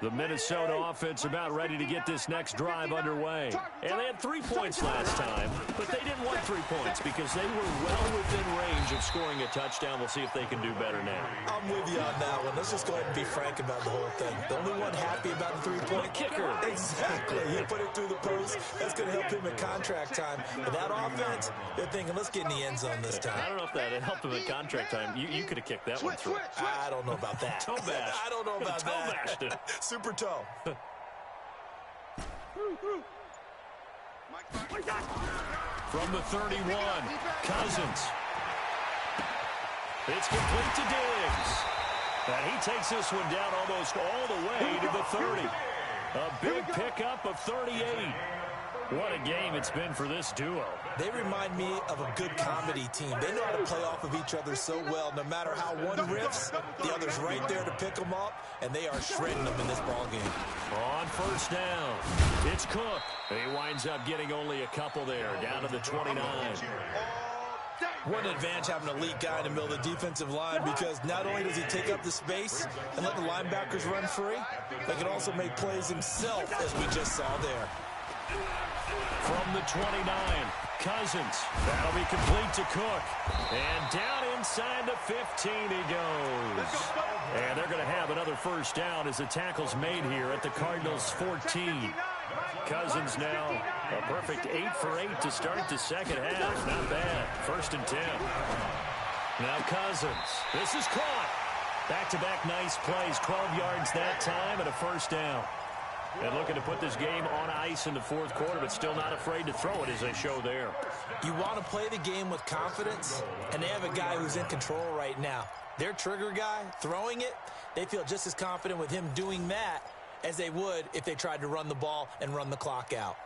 A: The Minnesota offense about ready to get this next drive underway. And they had 3 points last time, but they didn't want 3 points because they were well within range of scoring a touchdown. We'll see if they can do better now.
B: I'm with you on that one. Let's just go ahead and be frank about the whole thing. The only one happy about the 3-point
A: kicker.
B: Exactly. He put it through the post. That's going to help him at contract time. But that offense, they're thinking, let's get in the end zone this time.
A: I don't know if that helped him at contract time. You could have kicked that one through.
B: I don't know about that.
A: Toe bash.
B: I don't know about
A: Toe
B: that.
A: bashed it.
B: Super toe.
A: From the 31, Cousins. It's complete to Diggs. And he takes this one down almost all the way to the 30. A big pickup of 38. What a game it's been for this duo.
B: They remind me of a good comedy team. They know how to play off of each other so well. No matter how one riffs, the other's right there to pick them up, and they are shredding them in this ballgame.
A: On 1st down, it's Cook. He winds up getting only a couple there, down to the 29.
B: What an advantage having an elite guy in the middle of the defensive line, because not only does he take up the space and let the linebackers run free, but can also make plays himself, as we just saw there.
A: From the 29, Cousins. That'll be complete to Cook. And down inside the 15 he goes. And they're going to have another first down as the tackle's made here at the Cardinals' 14. Cousins now a perfect 8 for 8 to start the second half. Not bad. 1st and 10. Now Cousins. This is caught. Back-to-back nice plays. 12 yards that time and a first down. And looking to put this game on ice in the 4th quarter, but still not afraid to throw it, as they show there.
B: You want to play the game with confidence, and they have a guy who's in control right now. Their trigger guy, throwing it, they feel just as confident with him doing that as they would if they tried to run the ball and run the clock out.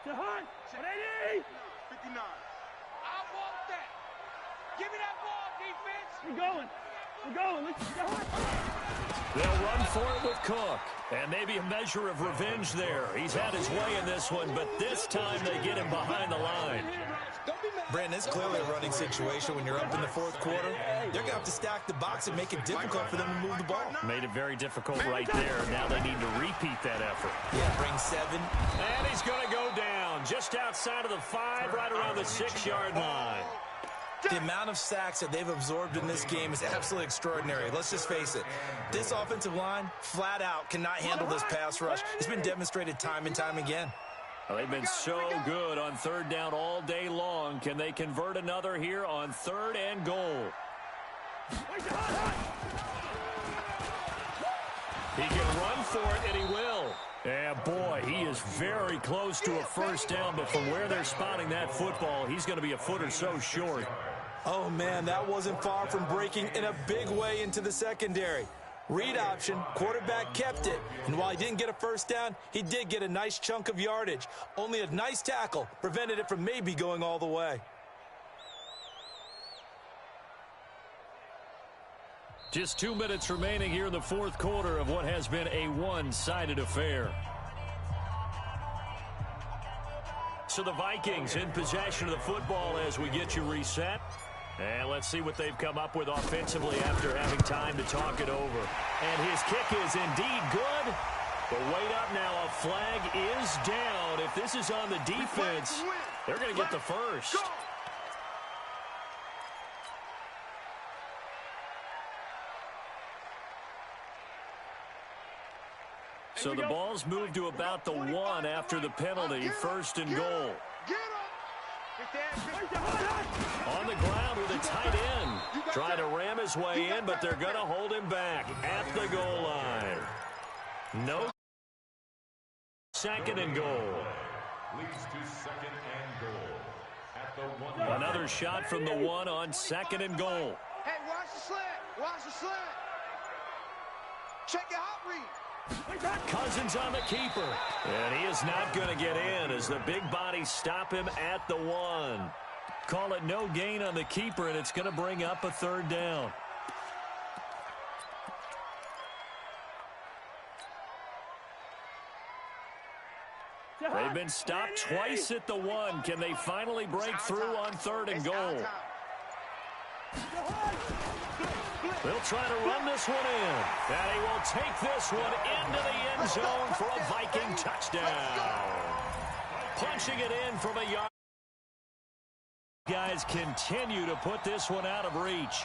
C: 59.
E: I want that. Give me that ball, defense.
C: We're going. Let's
A: They'll run for it with Cook. And maybe a measure of revenge there. He's had his way in this one, but this time they get him behind the line.
B: Brandon, it's clearly a running situation when you're up in the 4th quarter. They're going to have to stack the box and make it difficult for them to move the ball.
A: Made it very difficult right there. Now they need to repeat that effort.
B: Yeah, bring 7.
A: And he's going to go down just outside of the 5, right around the 6-yard line.
B: The amount of sacks that they've absorbed in this game is absolutely extraordinary. Let's just face it. This offensive line, flat out, cannot handle this pass rush. It's been demonstrated time and time again.
A: Well, they've been so good on 3rd down all day long. Can they convert another here on 3rd and goal? He can run for it, and he will. Yeah, boy, he is very close to a first down, but from where they're spotting that football, he's going to be a foot or so short.
B: Oh, man, that wasn't far from breaking in a big way into the secondary. Read option, quarterback kept it, and while he didn't get a first down, he did get a nice chunk of yardage. Only a nice tackle prevented it from maybe going all the way.
A: Just 2 minutes remaining here in the 4th quarter of what has been a one-sided affair. So the Vikings in possession of the football as we get you reset. And let's see what they've come up with offensively after having time to talk it over. And his kick is indeed good. But wait up now, a flag is down. If this is on the defense, they're going to get the first. So the ball's moved to about the 1 after the penalty, 1st and goal. On the ground with a tight end. Trying to ram his way in, but they're going to hold him back at the goal line. No. 2nd and goal.
D: Leads to 2nd and goal. At the 1.
A: Another shot from the 1 on 2nd and goal.
C: Hey, watch the slant. Watch the slant. Check your hot read.
A: Cousins on the keeper. And he is not going to get in as the big bodies stop him at the 1. Call it no gain on the keeper, and it's going to bring up a 3rd down. They've been stopped twice at the 1. Can they finally break through on 3rd and goal? They'll try to run this one in. And he will take this one into the end zone for a Viking touchdown. Punching it in from a yard. Guys continue to put this one out of reach.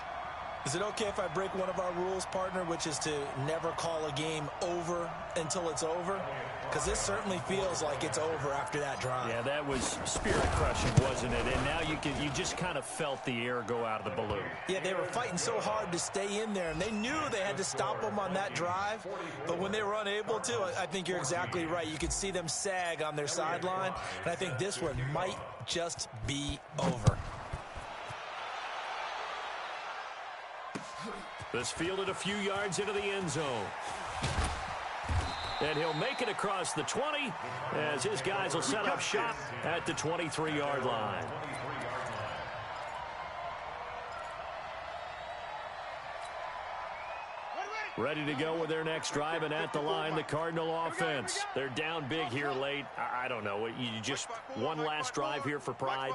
B: Is it okay if I break one of our rules, partner, which is to never call a game over until it's over? Because this certainly feels like it's over after that drive.
A: Yeah, that was spirit-crushing, wasn't it? And now you just kind of felt the air go out of the balloon.
B: Yeah, they were fighting so hard to stay in there, and they knew they had to stop them on that drive. But when they were unable to, I think you're exactly right. You could see them sag on their sideline, and I think this one might just be over.
A: This fielded a few yards into the end zone. And he'll make it across the 20 as his guys will set up shop at the 23-yard line. Ready to go with their next drive, and at the line, the Cardinal offense. They're down big here late. I don't know. You just one last drive here for pride.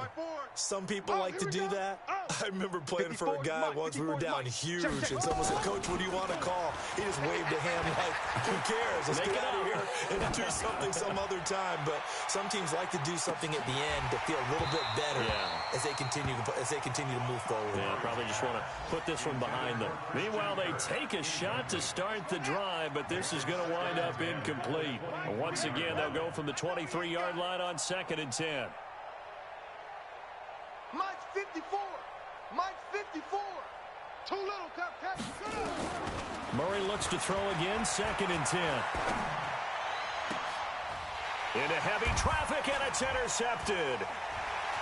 B: Some people like to do that. I remember playing for a guy once. We were down huge, and someone said, "Coach, what do you want to call?" He just waved a hand like, "Who cares? Let's get out of here and do something some other time." But some teams like to do something at the end to feel a little bit better as they continue to move forward.
A: Yeah, probably just want to put this one behind them. Meanwhile, they take a shot to start the drive, but this is going to wind up incomplete. And once again, they'll go from the 23-yard line on 2nd and 10.
C: Mike's 54. Mike's 54. Too little, Cupcake.
A: Murray looks to throw again, 2nd and 10. Into heavy traffic, and it's intercepted.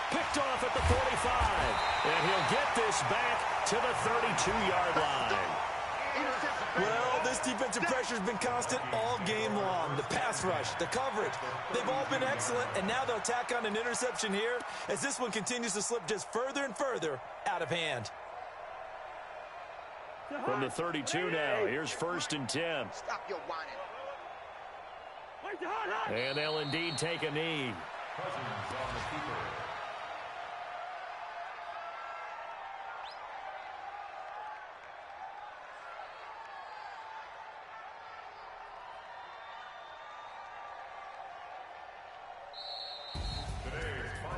A: Picked off at the 45, and he'll get this back to the 32-yard line.
B: Well, this defensive pressure has been constant all game long. The pass rush, the coverage, they've all been excellent, and now they'll tack on an interception here as this one continues to slip just further and further out of hand.
A: From the 32 now, here's 1st and 10.
C: Stop your whining.
A: And they'll indeed take a knee.
D: Cousins on the keeper.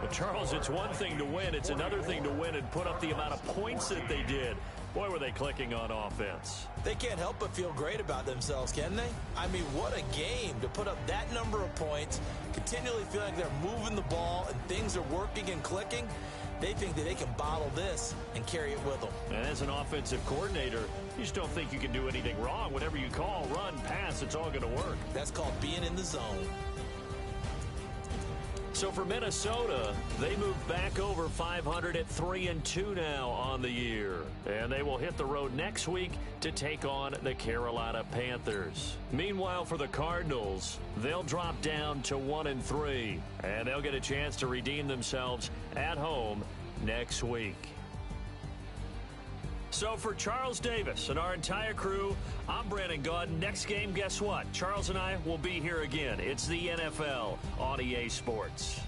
A: Well, Charles, it's one thing to win. It's another thing to win and put up the amount of points that they did. Boy, were they clicking on offense.
B: They can't help but feel great about themselves, can they? I mean, what a game to put up that number of points, continually feel like they're moving the ball and things are working and clicking. They think that they can bottle this and carry it with them.
A: And as an offensive coordinator, you just don't think you can do anything wrong. Whatever you call, run, pass, it's all going to work.
B: That's called being in the zone.
A: So for Minnesota, they move back over 500 at 3-2 now on the year. And they will hit the road next week to take on the Carolina Panthers. Meanwhile, for the Cardinals, they'll drop down to 1-3. And they'll get a chance to redeem themselves at home next week. So for Charles Davis and our entire crew, I'm Brandon Gaudin. Next game, guess what? Charles and I will be here again. It's the NFL on EA Sports.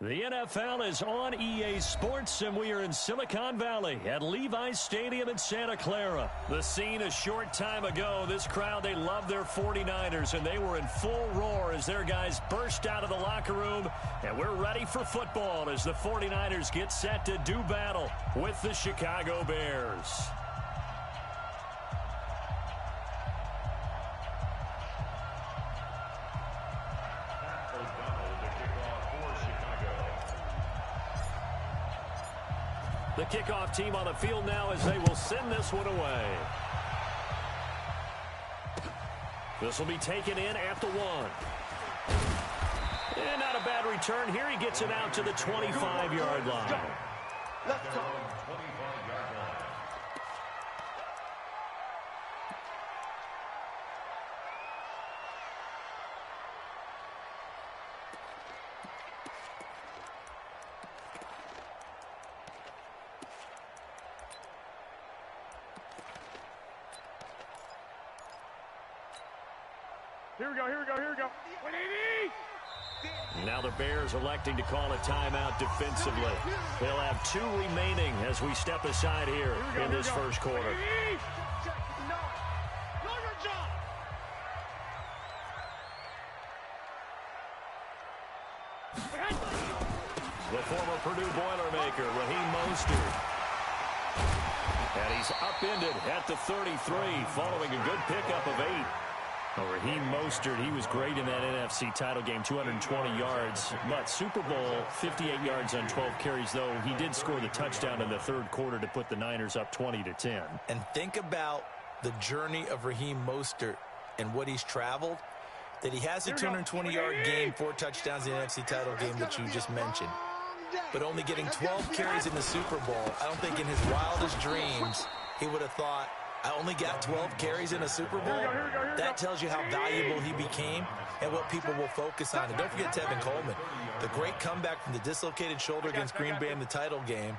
A: The NFL is on EA Sports, and we are in Silicon Valley at Levi's Stadium in Santa Clara. The scene a short time ago, this crowd, they love their 49ers, and they were in full roar as their guys burst out of the locker room, and we're ready for football as the 49ers get set to do battle with the Chicago Bears. The kickoff team on the field now as they will send this one away. This will be taken in at the 1. And not a bad return here. He gets it out to the 25-yard line.
C: Let's go.
F: Here we go.
A: Now the Bears electing to call a timeout defensively. They'll have 2 remaining as we step aside here in this first quarter. The former Purdue Boilermaker, Raheem Mostert. And he's upended at the 33 following a good pickup of 8. Raheem Mostert, he was great in that NFC title game, 220 yards. But Super Bowl, 58 yards on 12 carries, though. He did score the touchdown in the third quarter to put the Niners up 20-10.
B: And think about the journey of Raheem Mostert and what he's traveled. That he has a 220-yard game, 4 touchdowns in the NFC title game that you just mentioned. But only getting 12 carries in the Super Bowl, I don't think in his wildest dreams he would have thought, I only got 12 carries in a Super Bowl. That tells you how valuable he became and what people will focus on. And don't forget Tevin Coleman, the great comeback from the dislocated shoulder against Green Bay in the title game.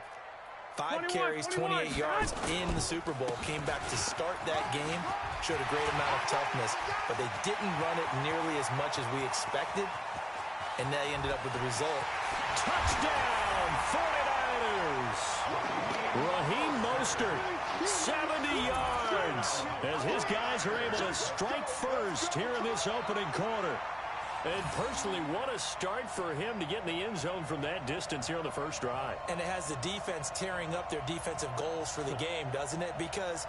B: 5 carries, 28 yards in the Super Bowl. Came back to start that game. Showed a great amount of toughness. But they didn't run it nearly as much as we expected. And they ended up with the result.
A: Touchdown, 49ers! Raheem Mostert, 70 yards, as his guys are able to strike first here in this opening quarter. And personally, what a start for him to get in the end zone from that distance here on the first drive.
B: And it has the defense tearing up their defensive goals for the game, doesn't it? Because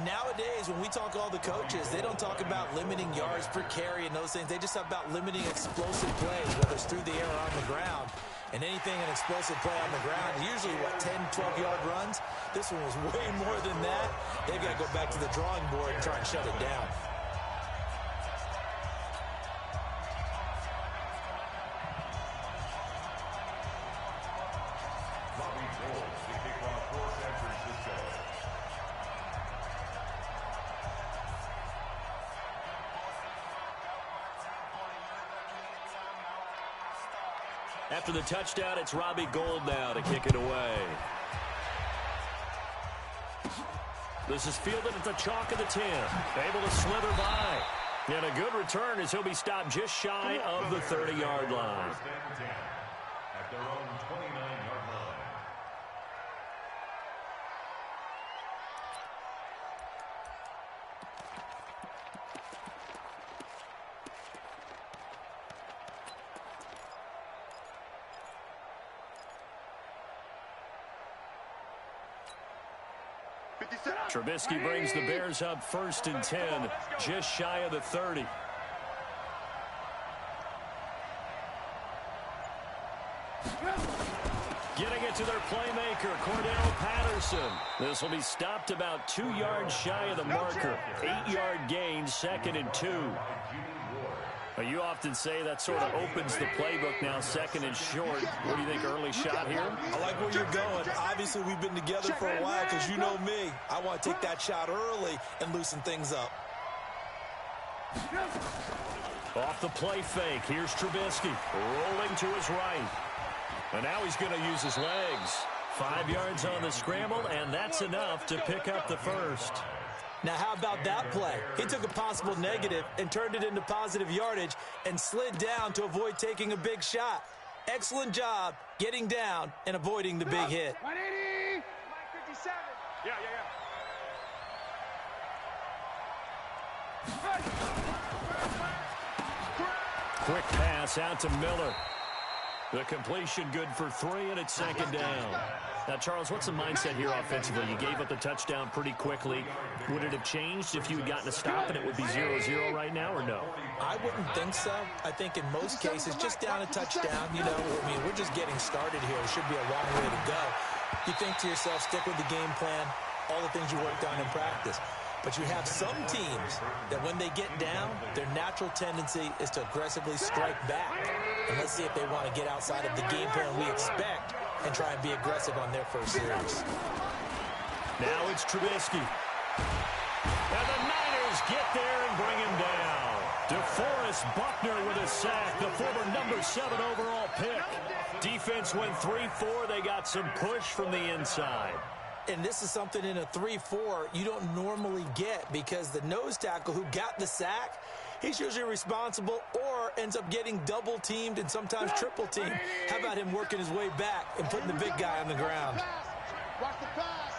B: nowadays, when we talk to all the coaches, they don't talk about limiting yards per carry and those things. They just talk about limiting explosive plays, whether it's through the air or on the ground. And anything an explosive play on the ground, usually, 10, 12-yard runs? This one was way more than that. They've got to go back to the drawing board and try and shut it down.
A: After the touchdown, it's Robbie Gould now to kick it away. This is fielded at the chalk of the 10. Able to slither by. And a good return as he'll be stopped just shy of the 30-yard line.
D: At their own 29-yard line.
A: Trubisky brings the Bears up 1st and 10, just shy of the 30. Getting it to their playmaker, Cordell Patterson. This will be stopped about 2 yards shy of the marker. 8-yard gain, 2nd and 2. You often say that sort of opens the playbook now, 2nd and short. What do you think, early shot here?
B: I like where you're going. Obviously, we've been together for a while because you know me. I want to take that shot early and loosen things up.
A: Off the play fake, here's Trubisky rolling to his right. And now he's going to use his legs. 5 yards on the scramble, and that's enough to pick up the first.
B: Now, how about that play? He took a possible negative and turned it into positive yardage and slid down to avoid taking a big shot. Excellent job getting down and avoiding the big hit.
C: 180. Mike 57. Yeah.
A: Quick pass out to Miller. The completion good for 3, and it's second down. Now, Charles, what's the mindset here offensively? You gave up the touchdown pretty quickly. Would it have changed if you had gotten a stop and it would be 0-0 right now, or no?
B: I wouldn't think so. I think in most cases, just down a touchdown, we're just getting started here. It should be a long way to go. You think to yourself, stick with the game plan, all the things you worked on in practice. But you have some teams that when they get down, their natural tendency is to aggressively strike back. And let's see if they want to get outside of the game plan we expect and try and be aggressive on their first series.
A: Now it's Trubisky. And the Niners get there and bring him down. DeForest Buckner with a sack, the former number 7 overall pick. Defense went 3-4. They got some push from the inside.
B: And this is something in a 3-4 you don't normally get because the nose tackle who got the sack, he's usually responsible or ends up getting double-teamed and sometimes triple-teamed. How about him working his way back and putting the big guy on the ground?
C: Watch the pass.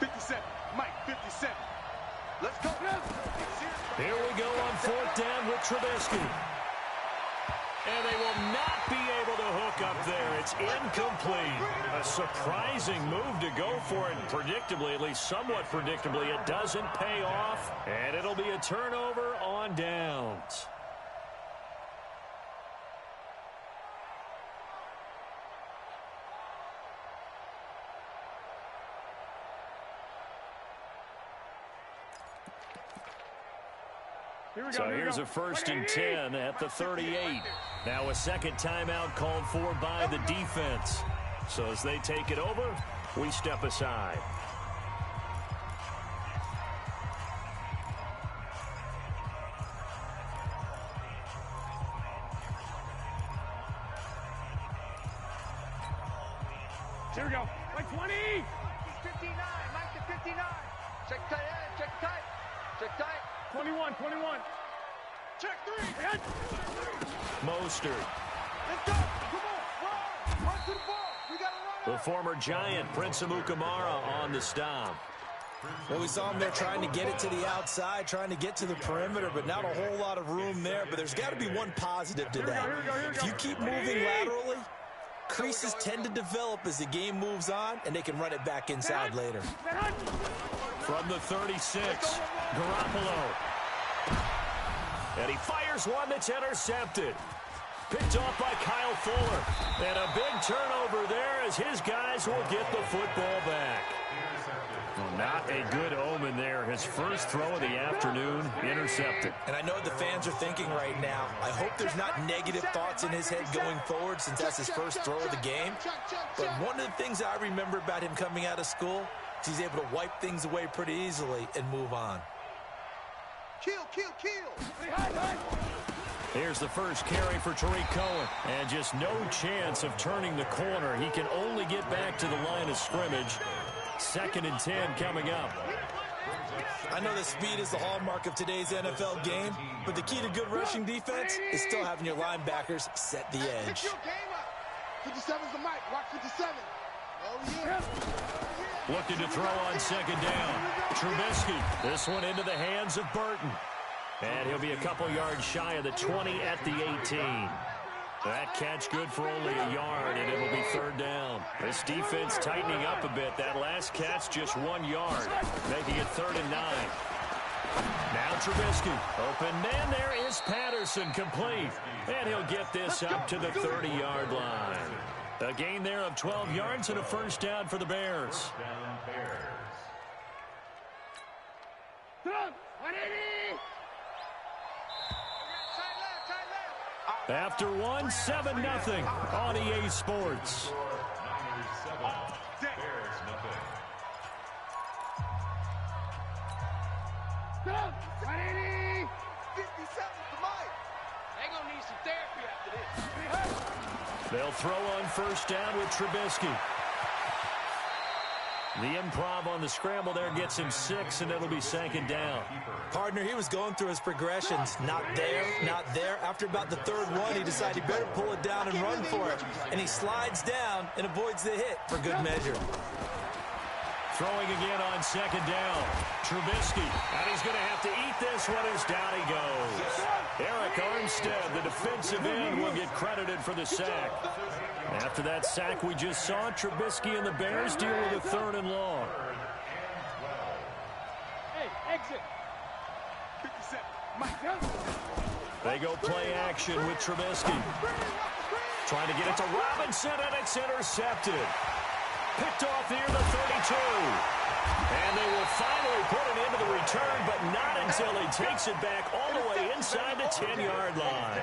C: 57. Mike 57. Let's go.
A: Here we go on 4th down with Trubisky. And they will not be able to hook up there. It's incomplete. A surprising move to go for it. Predictably, at least somewhat predictably, it doesn't pay off. And it'll be a turnover on downs. So here's a 1st and 10 at the 38. Now a second timeout called for by the defense. So as they take it over, we step aside.
C: Here we go. Mike 20. 59. Mike to 59. Check tight end. Check tight. Check tight. 21. Check 3.
A: Mostert.
C: Let's go. Come on. Run to the ball. We got to run.
A: The former Giant, Prince Amukamara, on the stop.
B: Well, we saw him there trying to get it to the outside, trying to get to the perimeter, but not a whole lot of room there. But there's got to be one positive to that. If you keep moving laterally, creases tend to develop as the game moves on, and they can run it back inside later.
A: From the 36, Garoppolo. And he fires one that's intercepted. Picked off by Kyle Fuller. And a big turnover there as his guys will get the football back. Not a good omen there. His first throw of the afternoon, intercepted.
B: And I know the fans are thinking right now, I hope there's not negative thoughts in his head going forward since that's his first throw of the game. But one of the things I remember about him coming out of school is he's able to wipe things away pretty easily and move on.
C: Kill.
A: Here's the first carry for Tariq Cohen. And just no chance of turning the corner. He can only get back to the line of scrimmage. 2nd and 10 coming up.
B: I know that speed is the hallmark of today's NFL game, but the key to good rushing defense is still having your linebackers set the edge.
C: 57's the mic. Watch 57. Oh, yeah.
A: Looking to throw on 2nd down. Trubisky. This one into the hands of Burton. And he'll be a couple yards shy of the 20 at the 18. That catch good for only a yard, and it'll be 3rd down. This defense tightening up a bit. That last catch just 1 yard, making it 3rd and 9. Now Trubisky. Open man, there is Patterson, complete. And he'll get this up to the 30-yard line. A gain there of 12 yards and a 1st down for the Bears. After one, 7-0 on EA Sports. They'll throw on 1st down with Trubisky. The improv on the scramble there gets him 6, and it'll be 2nd down.
B: Partner, he was going through his progressions. Not there, not there. After about the 3rd one, he decided he better pull it down and run for it. And he slides down and avoids the hit for good measure.
A: Throwing again on 2nd down. Trubisky, and he's going to have to eat this one as down he goes. Eric Armstead, the defensive end, will get credited for the sack. After that sack we just saw, Trubisky and the Bears deal with a 3rd and long.
C: Hey, exit. 57.
A: They go play action with Trubisky. Trying to get it to Robinson, and it's intercepted. Picked off near the 32. And they will finally put it into the return, but not until he takes it back all the way inside the 10-yard line.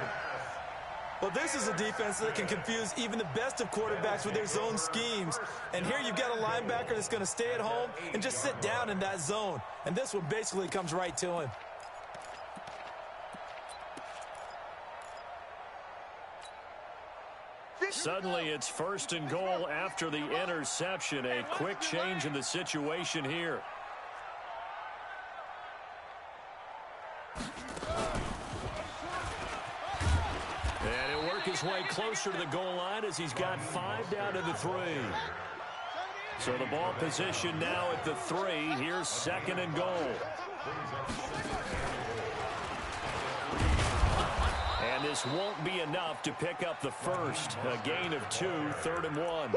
B: Well, this is a defense that can confuse even the best of quarterbacks with their zone schemes. And here you've got a linebacker that's going to stay at home and just sit down in that zone. And this one basically comes right to him.
A: Suddenly it's 1st and goal after the interception. A quick change in the situation here. And he'll work his way closer to the goal line as he's got 5 down to the 3. So the ball position now at the 3. Here's 2nd and goal. And this won't be enough to pick up the first. A gain of 2, 3rd and 1.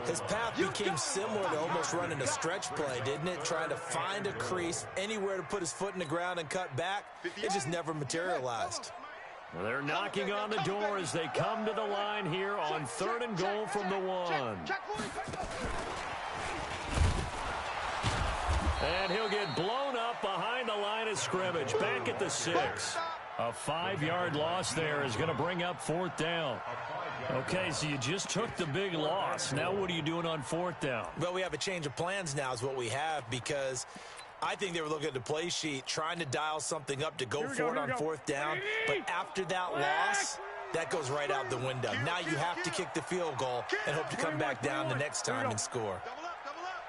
B: His path became similar to almost running a stretch play, didn't it? Trying to find a crease, anywhere to put his foot in the ground and cut back. It just never materialized.
A: Well, they're knocking on the door as they come to the line here on 3rd and goal from the 1. And he'll get blown up behind the line of scrimmage. Back at the 6. A 5-yard loss there is going to bring up 4th down. Okay, so you just took the big loss. Now what are you doing on 4th down?
B: Well, we have a change of plans now is what we have, because I think they were looking at the play sheet, trying to dial something up to go for it on 4th down. But after that loss, that goes right out the window. Now you have to kick the field goal and hope to come back down the next time and score.
C: Double up, double up.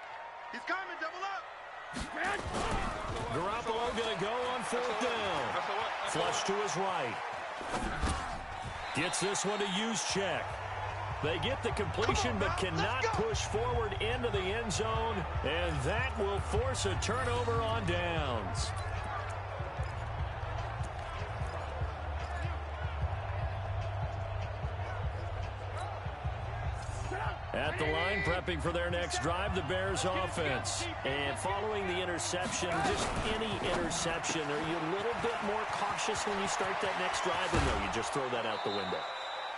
C: He's coming, double up.
A: Garoppolo going to go on 4th down. Flush to his right. Gets this one to Juszczyk. They get the completion but cannot push forward into the end zone, and that will force a turnover on downs. At the line, prepping for their next drive, the Bears offense. And following the interception, just any interception, are you a little bit more cautious when you start that next drive, or no, you just throw that out the window?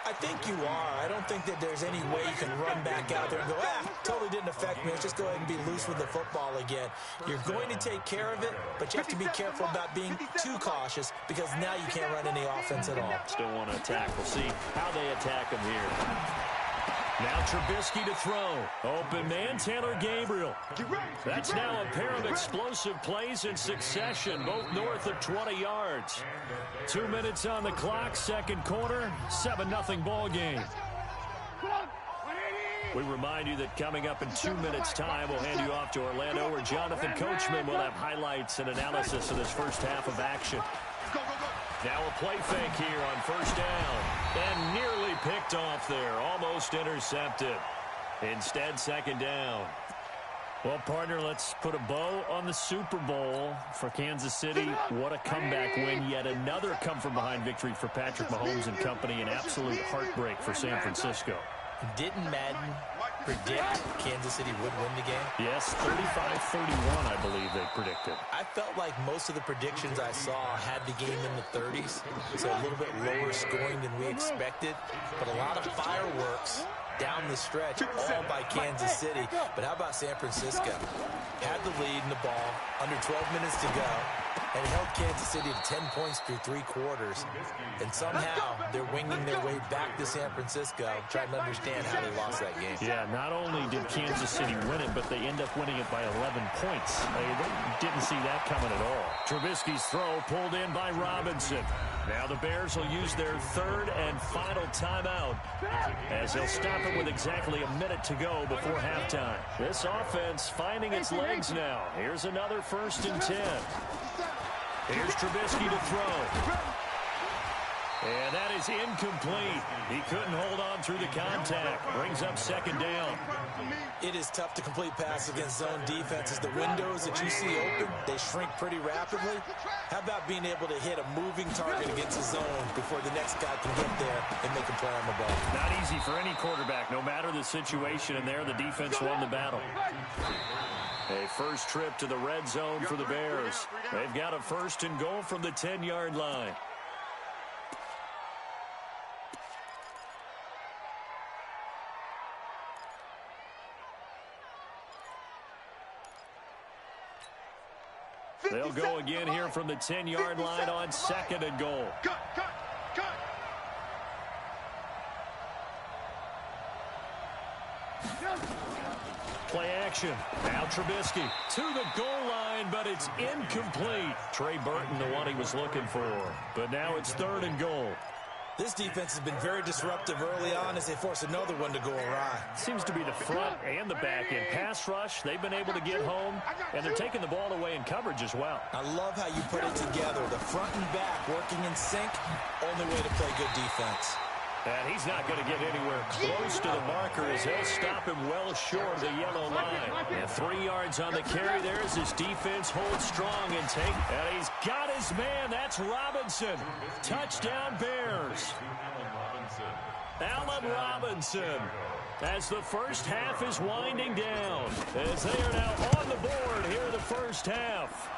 B: I think you are. I don't think that there's any way you can run back out there and go, totally didn't affect me. Let's just go ahead and be loose with the football again. You're going to take care of it, but you have to be careful about being too cautious, because now you can't run any offense at all.
A: Still want to attack. We'll see how they attack him here. Now Trubisky to throw. Open man, Taylor Gabriel. That's now a pair of explosive plays in succession, both north of 20 yards. 2 minutes on the clock, 2nd quarter, 7-0 ball game. We remind you that coming up in 2 minutes' time, we'll hand you off to Orlando, where Jonathan Coachman will have highlights and analysis of this first half of action. Now a play fake here on 1st down. And nearly picked off there. Almost intercepted. Instead, 2nd down. Well, partner, let's put a bow on the Super Bowl for Kansas City. What a comeback win. Yet another come-from-behind victory for Patrick Mahomes and company. An absolute heartbreak for San Francisco.
B: Didn't Madden predict Kansas City would win the game?
A: Yes, 35-31, I believe they predicted.
B: I felt like most of the predictions I saw had the game in the 30s, so a little bit lower scoring than we expected, but a lot of fireworks down the stretch, all by Kansas City. But how about San Francisco? Had the lead in the ball, under 12 minutes to go, And held Kansas City to 10 points through 3 quarters. And somehow they're winging their way back to San Francisco, trying to understand how they lost that game.
A: Yeah, not only did Kansas City win it, but they end up winning it by 11 points. They didn't see that coming at all. Trubisky's throw pulled in by Robinson. Now the Bears will use their 3rd and final timeout as they'll stop it with exactly a minute to go before halftime. This offense finding its legs now. Here's another 1st and 10. Here's Trubisky to throw. And that is incomplete. He couldn't hold on through the contact. Brings up 2nd down.
B: It is tough to complete passes against zone defenses. The windows that you see open, they shrink pretty rapidly. How about being able to hit a moving target against a zone before the next guy can get there and make a play on the ball?
A: Not easy for any quarterback, no matter the situation, and there the defense won the battle. A first trip to the red zone for the Bears. They've got a 1st and goal from the 10-yard line. They'll go again here from the 10-yard line on 2nd and goal.
C: Cut.
A: Play action. Now Trubisky to the goal line, but it's incomplete. Trey Burton, the one he was looking for. But now it's 3rd and goal.
B: This defense has been very disruptive early on as they force another one to go awry.
A: Seems to be the front and the back end. Pass rush, they've been able to get home, and they're taking the ball away in coverage as well.
B: I love how you put it together. The front and back working in sync, only way to play good defense.
A: And he's not going to get anywhere close to the marker as he'll stop him well short of the yellow line. And 3 yards on the carry there as his defense holds strong and take. And he's got his man. That's Robinson. Touchdown Bears. Allen Robinson. As the first half is winding down. As they are now on the board here in the first half.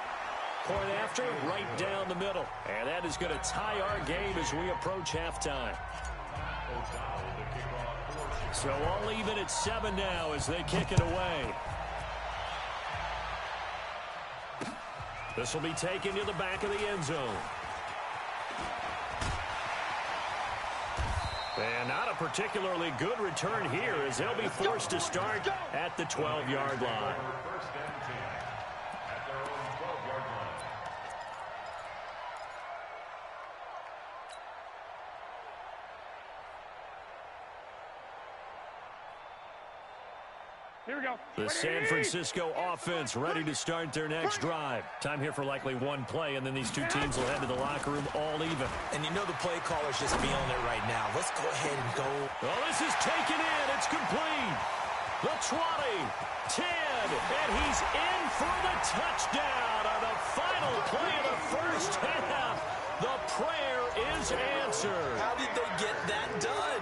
A: Point after, right down the middle. And that is going to tie our game as we approach halftime. So all even at 7 now as they kick it away. This will be taken to the back of the end zone. And not a particularly good return here as they'll be forced to start at the 12-yard line.
C: Here we go.
A: The San Francisco offense ready to start their next drive. Time here for likely one play, and then these two teams will head to the locker room all even.
B: And you know the play caller's just feeling it right now. Let's go ahead and go.
A: Well, this is taken in. It's complete. The 20, 10, and he's in for the touchdown on the final play of the first half. The prayer is answered.
B: How did they get that done?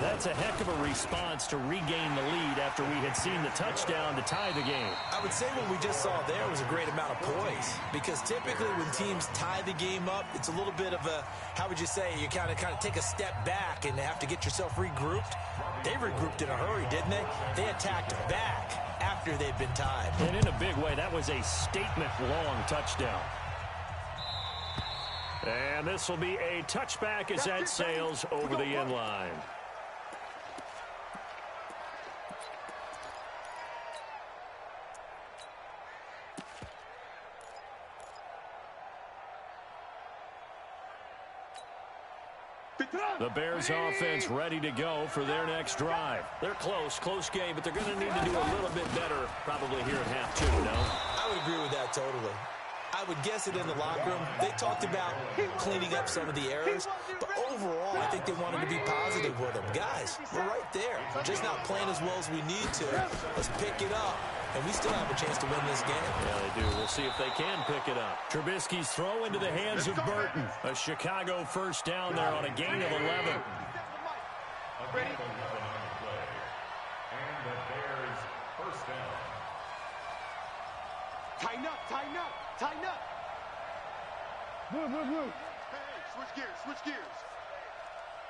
A: That's a heck of a response to regain the lead after we had seen the touchdown to tie the game.
B: I would say what we just saw there was a great amount of poise, because typically when teams tie the game up, it's a little bit of a, how would you say, you kind of take a step back and have to get yourself regrouped. They regrouped in a hurry, didn't they? They attacked back after they'd been tied.
A: And in a big way, that was a statement-long touchdown. And this will be a touchback as that sails over the end line. The Bears offense ready to go for their next drive. They're close game, but they're going to need to do a little bit better probably here at half 2, no?
B: I would agree with that totally. I would guess it in the locker room. They talked about cleaning up some of the errors, but overall, I think they wanted to be positive with them. Guys, we're right there. We're just not playing as well as we need to. Let's pick it up, and we still have a chance to win this game.
A: Yeah, they do. We'll see if they can pick it up. Trubisky's throw into the hands of Burton. A Chicago first down there on a gain of 11.
D: Ready? And the Bears first down.
C: Tighten up. Move. Hey, switch gears.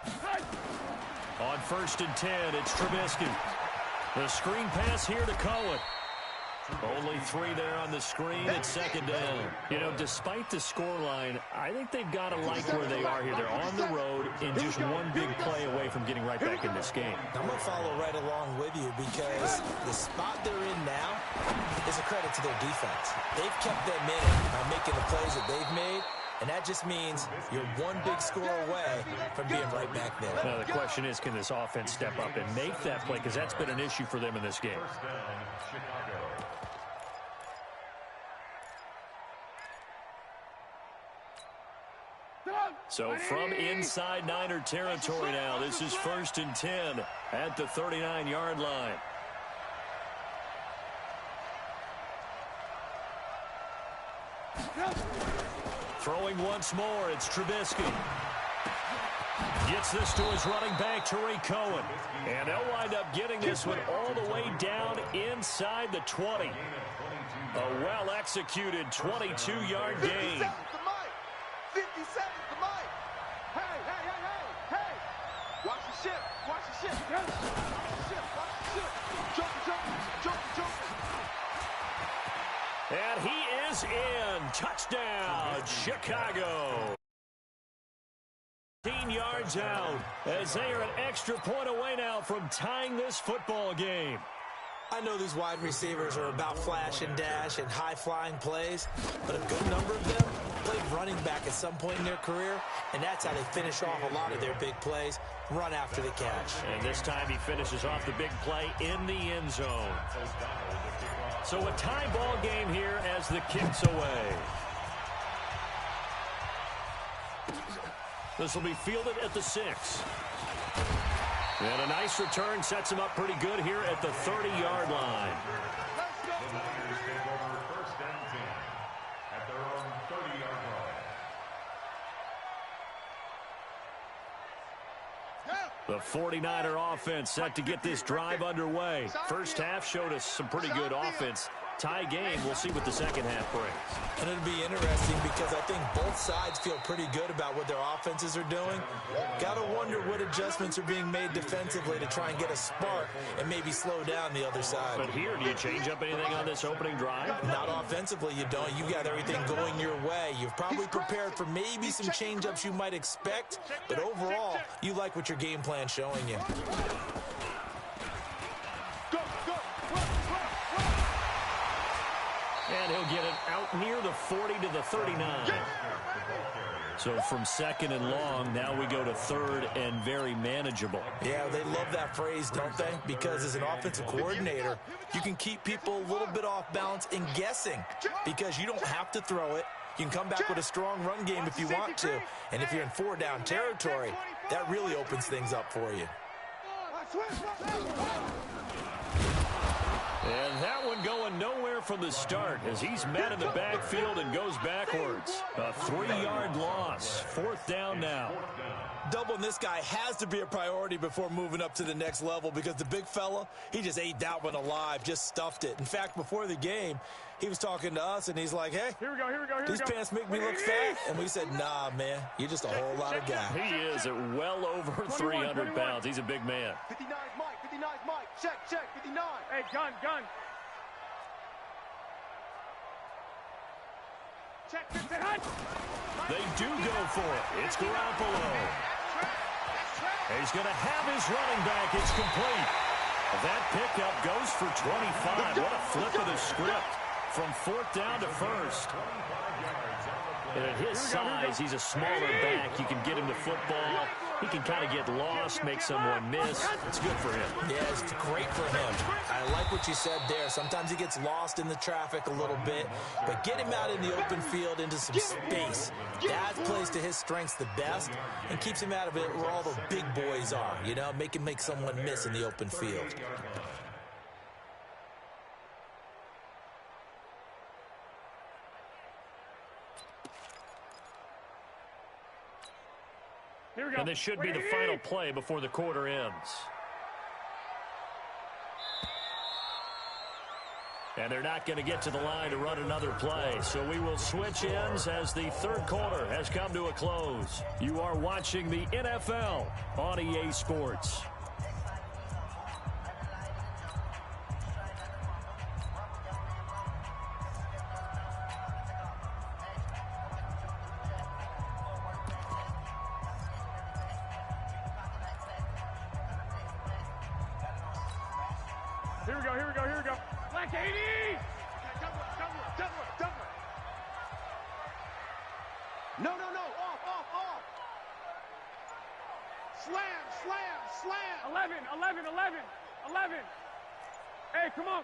C: Hey.
A: On 1st and 10, it's Trubisky. The screen pass here to Cohen. Only 3 there on the screen at second down. You know, despite the scoreline, I think they've got to like where they are here. They're on the road and just one big play away from getting right back in this game.
B: I'm going to follow right along with you because the spot they're in now is a credit to their defense. They've kept them in by making the plays that they've made, and that just means you're one big score away from being right back there.
A: Now, the question is, can this offense step up and make that play? Because that's been an issue for them in this game.
D: First down, Chicago.
A: So from inside Niner territory now, this is 1st and 10 at the 39-yard line. Throwing once more, it's Trubisky. Gets this to his running back, Tariq Cohen. And they'll wind up getting this one all the way down inside the 20. A well-executed 22-yard gain.
C: 50 seconds to Mike. Hey. Watch the ship. Watch the ship. Watch the ship. Watch the ship. Jump.
A: And he is in. Touchdown, Chicago. 15 yards out as they are an extra point away now from tying this football game.
B: I know these wide receivers are about flash and dash and high-flying plays, but a good number of them played running back at some point in their career, and that's how they finish off a lot of their big plays, run after the catch.
A: And this time he finishes off the big play in the end zone. So a tie ball game here as the kick's away. This will be fielded at the 6. And a nice return sets him up pretty good here at the 30-yard line.
D: The Niners take over 1st and 10 at their own 30-yard line.
A: The 49er offense set to get this drive underway. First half showed us some pretty good offense. Tie game, we'll see what the second half brings.
B: And it'll be interesting because I think both sides feel pretty good about what their offenses are doing. Got to wonder what adjustments are being made defensively to try and get a spark and maybe slow down the other side.
A: But here, do you change up anything on this opening drive?
B: Not offensively, you don't. You got everything going your way. You've probably prepared for maybe some change-ups you might expect, but overall, you like what your game plan's showing you.
A: And he'll get it out near the 40 to the 39. So from 2nd and long, now we go to 3rd and very manageable.
B: Yeah, they love that phrase, don't they? Because as an offensive coordinator, you can keep people a little bit off balance and guessing because you don't have to throw it. You can come back with a strong run game if you want to. And if you're in 4-down territory, that really opens things up for you.
A: And that one going nowhere from the start as he's met in the backfield and goes backwards. A 3-yard loss. 4th down now.
B: Doubling this guy has to be a priority before moving up to the next level because the big fella, he just ate that one alive, just stuffed it. In fact, before the game, he was talking to us, and he's like, hey, here we go. These pants make me look fat. And we said, nah, man, you're just a whole lot of guy.
A: He is at well over 300 pounds. He's a big man.
C: 59 Mike. Check. 59.
E: Hey, gun. Check,
A: They do go for it. It's Garoppolo. He's going to have his running back. It's complete. That pickup goes for 25. What a flip of the script from 4th down to 1st. And at his size, he's a smaller back. You can get him the football. He can kind of get lost, make someone miss. It's good for him.
B: Yeah, it's great for him. I like what you said there. Sometimes he gets lost in the traffic a little bit, but get him out in the open field into some space. That plays to his strengths the best and keeps him out of it where all the big boys are, you know, make someone miss in the open field.
A: And this should be the final play before the quarter ends. And they're not going to get to the line to run another play. So we will switch ends as the 3rd quarter has come to a close. You are watching the NFL on EA Sports.
E: go. Black 80! Double. No. Off. Slam. 11. Hey, come on.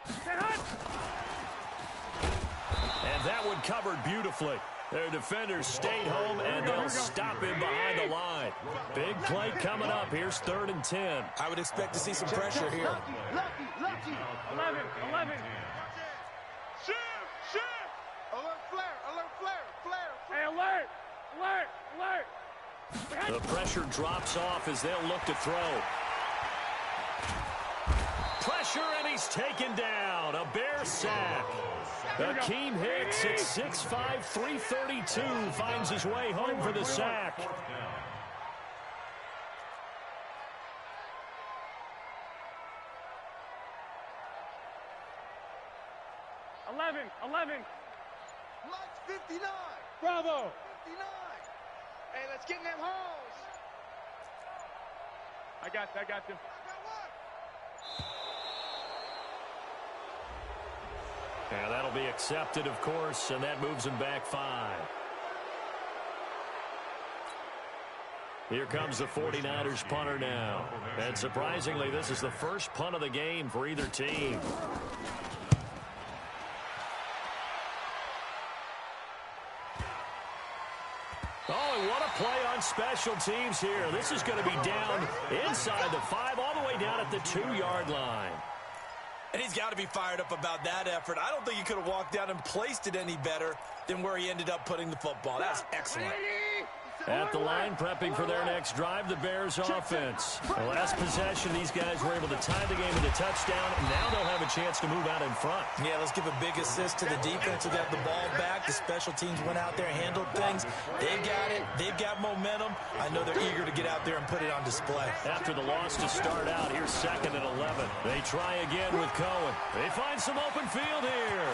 E: Stay hot.
A: And that one covered beautifully. Their defenders stayed home, and they'll stop him behind the line. Big play coming up. Here's 3rd and 10.
B: I would expect to see some pressure here.
E: Lucky. 11. Shift. Alert flare. Hey, alert.
A: The pressure drops off as they'll look to throw. Pressure, and he's taken down. A Bear sack. Akeem Hicks at 6'5", 332 finds his way home for the sack.
E: Eleven.
C: Mike's 59.
E: Bravo.
C: 59.
E: Hey, let's get in them holes. I got you.
C: I got one.
A: And that'll be accepted, of course, and that moves him back 5. Here comes the 49ers punter now. And surprisingly, this is the first punt of the game for either team. Oh, and what a play on special teams here. This is going to be down inside the 5, all the way down at the 2-yard line.
B: And he's got to be fired up about that effort. I don't think he could have walked down and placed it any better than where he ended up putting the football. That's excellent.
A: At the line, prepping for their next drive, the Bears offense. The last possession, these guys were able to tie the game with a touchdown. Now they'll have a chance to move out in front.
B: Yeah, let's give a big assist to the defense who got the ball back. The special teams went out there and handled things. They've got it. They've got momentum. I know they're eager to get out there and put it on display.
A: After the loss to start out, here's 2nd and 11. They try again with Cohen. They find some open field here.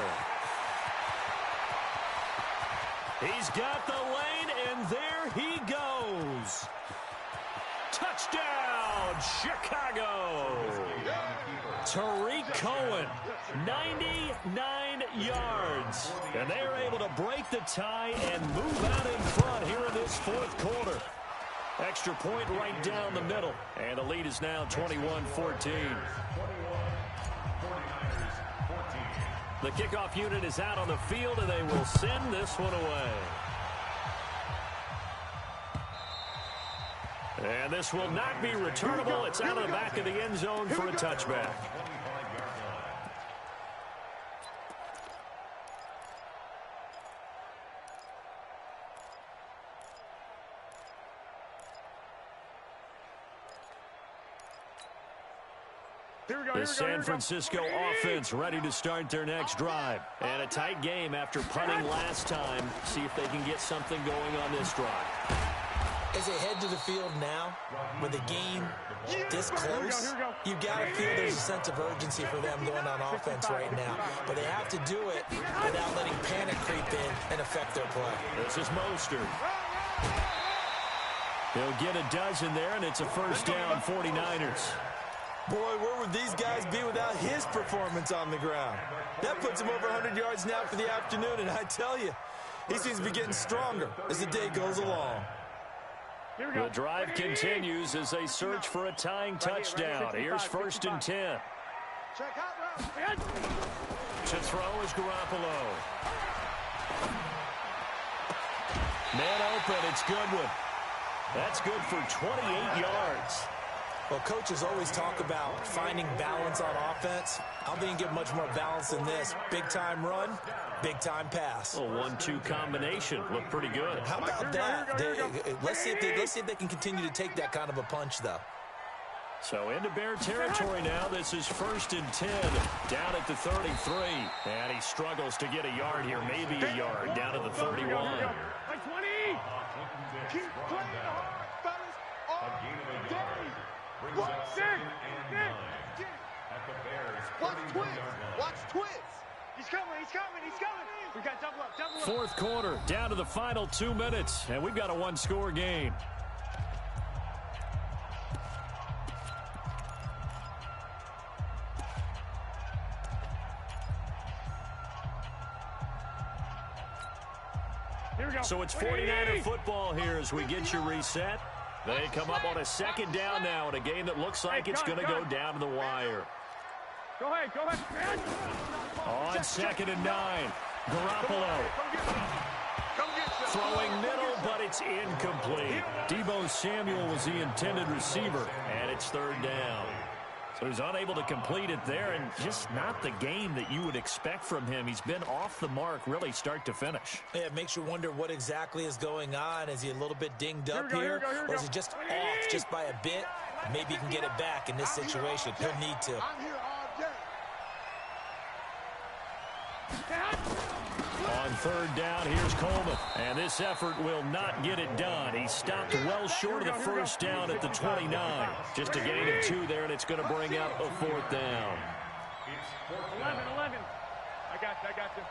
A: He's got the lane, and there he goes. Touchdown, Chicago. Tariq Cohen, 99 yards. And they are able to break the tie and move out in front here in this 4th quarter. Extra point right down the middle. And the lead is now 21-14. The kickoff unit is out on the field, and they will send this one away. And this will not be returnable. It's out of the back of the end zone for a touchback. The San Francisco offense ready to start their next drive. And a tight game after punting last time. See if they can get something going on this drive.
B: As they head to the field now, with the game this close, you've got to feel there's a sense of urgency for them going on offense right now. But they have to do it without letting panic creep in and affect their play.
A: This is Mostert. He'll get a dozen there, and it's a first down, 49ers.
B: Boy, where would these guys be without his performance on the ground? That puts him over 100 yards now for the afternoon, and I tell you, he seems to be getting stronger as the day goes along.
A: The drive continues as they search for a tying touchdown. Here's 1st and 10. To throw is Garoppolo. Man open, it's Goodwin. That's good for 28 yards.
B: Well, coaches always talk about finding balance on offense. I don't think you get much more balance than this. Big-time run, big-time pass.
A: A 1-2 combination. Looked pretty good.
B: How about that? Let's see if they can continue to take that kind of a punch, though.
A: So into Bear territory now. This is 1st and 10, down at the 33. And he struggles to get a yard here, maybe a yard, down at the 31.
E: Like 20. Keep playing hard, fellas, all day. Watch twins. He's coming. We got double up.
A: 4th quarter, down to the final 2 minutes, and we've got a 1-score game. So it's 49er football here as we get you reset. They come up on a second down now in a game that looks like it's going to go down to the wire.
C: Go ahead.
A: On 2nd and 9, Garoppolo. Throwing middle, but it's incomplete. Deebo Samuel was the intended receiver, and it's 3rd down. So he's unable to complete it there, and just not the game that you would expect from him. He's been off the mark really start to finish.
B: Yeah, it makes you wonder what exactly is going on. Is he a little bit dinged up here, or is he just off just by a bit? Maybe he can get it back in this situation. He'll need to.
C: I'm here all day.
A: On 3rd down, here's Coleman. And this effort will not get it done. He stopped well short of the 1st down at the 29. Just a gain of 2 there, and it's going to bring up a 4th down.
C: 11. I got you.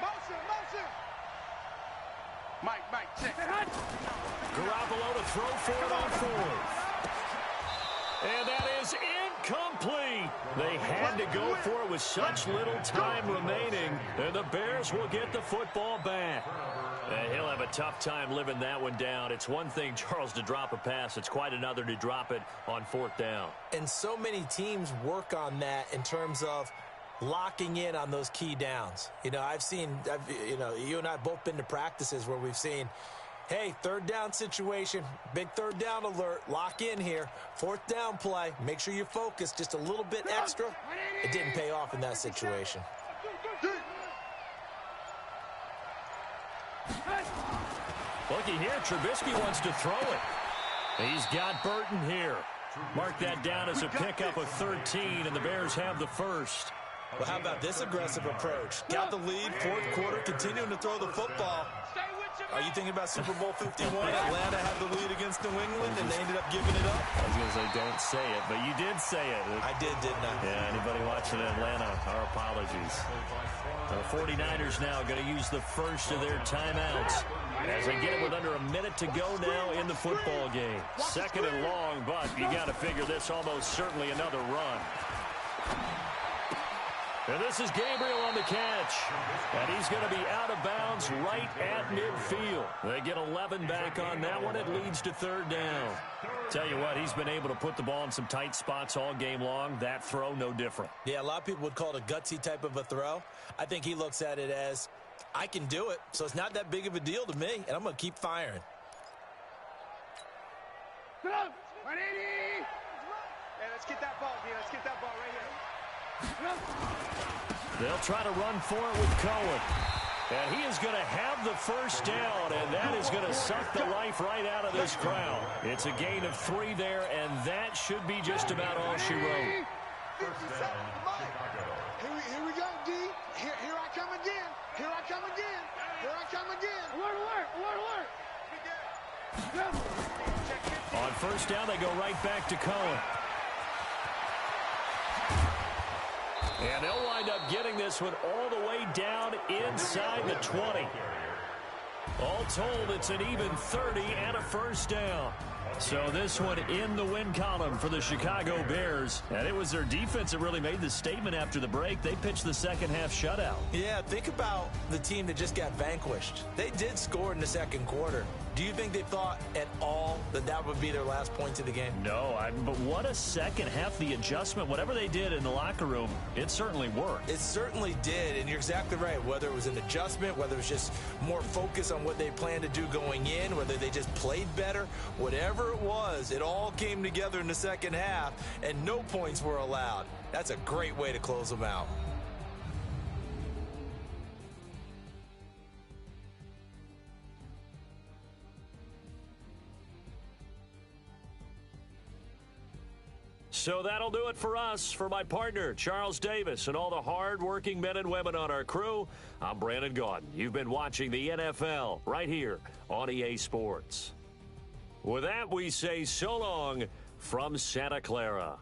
C: Motion. Mike, check.
A: Garoppolo to throw for it on 4th. And that is incomplete. They had to go for it with such little time remaining, and the Bears will get the football back. And he'll have a tough time living that one down. It's one thing, Charles, to drop a pass. It's quite another to drop it on 4th down.
B: And so many teams work on that in terms of locking in on those key downs. You know, you and I have both been to practices where we've seen, hey, 3rd down situation, big 3rd down alert, lock in here, 4th down play, make sure you focus just a little bit extra. It didn't pay off in that situation.
A: Looky here, Trubisky wants to throw it. He's got Burton here. Mark that down as a pickup of 13, and the Bears have the 1st.
B: Well, how about this aggressive approach? Got the lead, 4th quarter, continuing to throw the football. Are you thinking about Super Bowl 51? Atlanta had the lead against New England, and they ended up giving it up?
A: I was going to say, don't say it, but you did say it.
B: I did, didn't I?
A: Yeah, anybody watching Atlanta, our apologies. The 49ers now going to use the first of their timeouts as they get it with under a minute to go now in the football game. 2nd and long, but you got to figure this almost certainly another run. And this is Gabriel on the catch. And he's going to be out of bounds right at midfield. They get 11 back on that one. It leads to 3rd down. Tell you what, he's been able to put the ball in some tight spots all game long. That throw, no different.
B: Yeah, a lot of people would call it a gutsy type of a throw. I think he looks at it as, I can do it, so it's not that big of a deal to me, and I'm going to keep firing.
C: 180! Hey, let's get that ball, D. Let's get that ball right here.
A: They'll try to run for it with Cohen. And he is going to have the 1st down, and that is going to suck the life right out of this crowd. It's a gain of 3 there, and that should be just about all she wrote.
C: Here we go, D. Here I come again. Alert.
A: On 1st down, they go right back to Cohen. And they'll wind up getting this one all the way down inside the 20. All told, it's an even 30 and a 1st down. So this one in the win column for the Chicago Bears. And it was their defense that really made the statement after the break. They pitched the second half shutout.
B: Yeah, think about the team that just got vanquished. They did score in the 2nd quarter. Do you think they thought at all that that would be their last points of the game?
A: No, but what a second half. The adjustment, whatever they did in the locker room, it certainly worked.
B: It certainly did, and you're exactly right. Whether it was an adjustment, whether it was just more focus on what they planned to do going in, whether they just played better, whatever it was, it all came together in the second half, and no points were allowed. That's a great way to close them out.
A: So that'll do it for us. For my partner, Charles Davis, and all the hard-working men and women on our crew, I'm Brandon Gaudin. You've been watching the NFL right here on EA Sports. With that, we say so long from Santa Clara.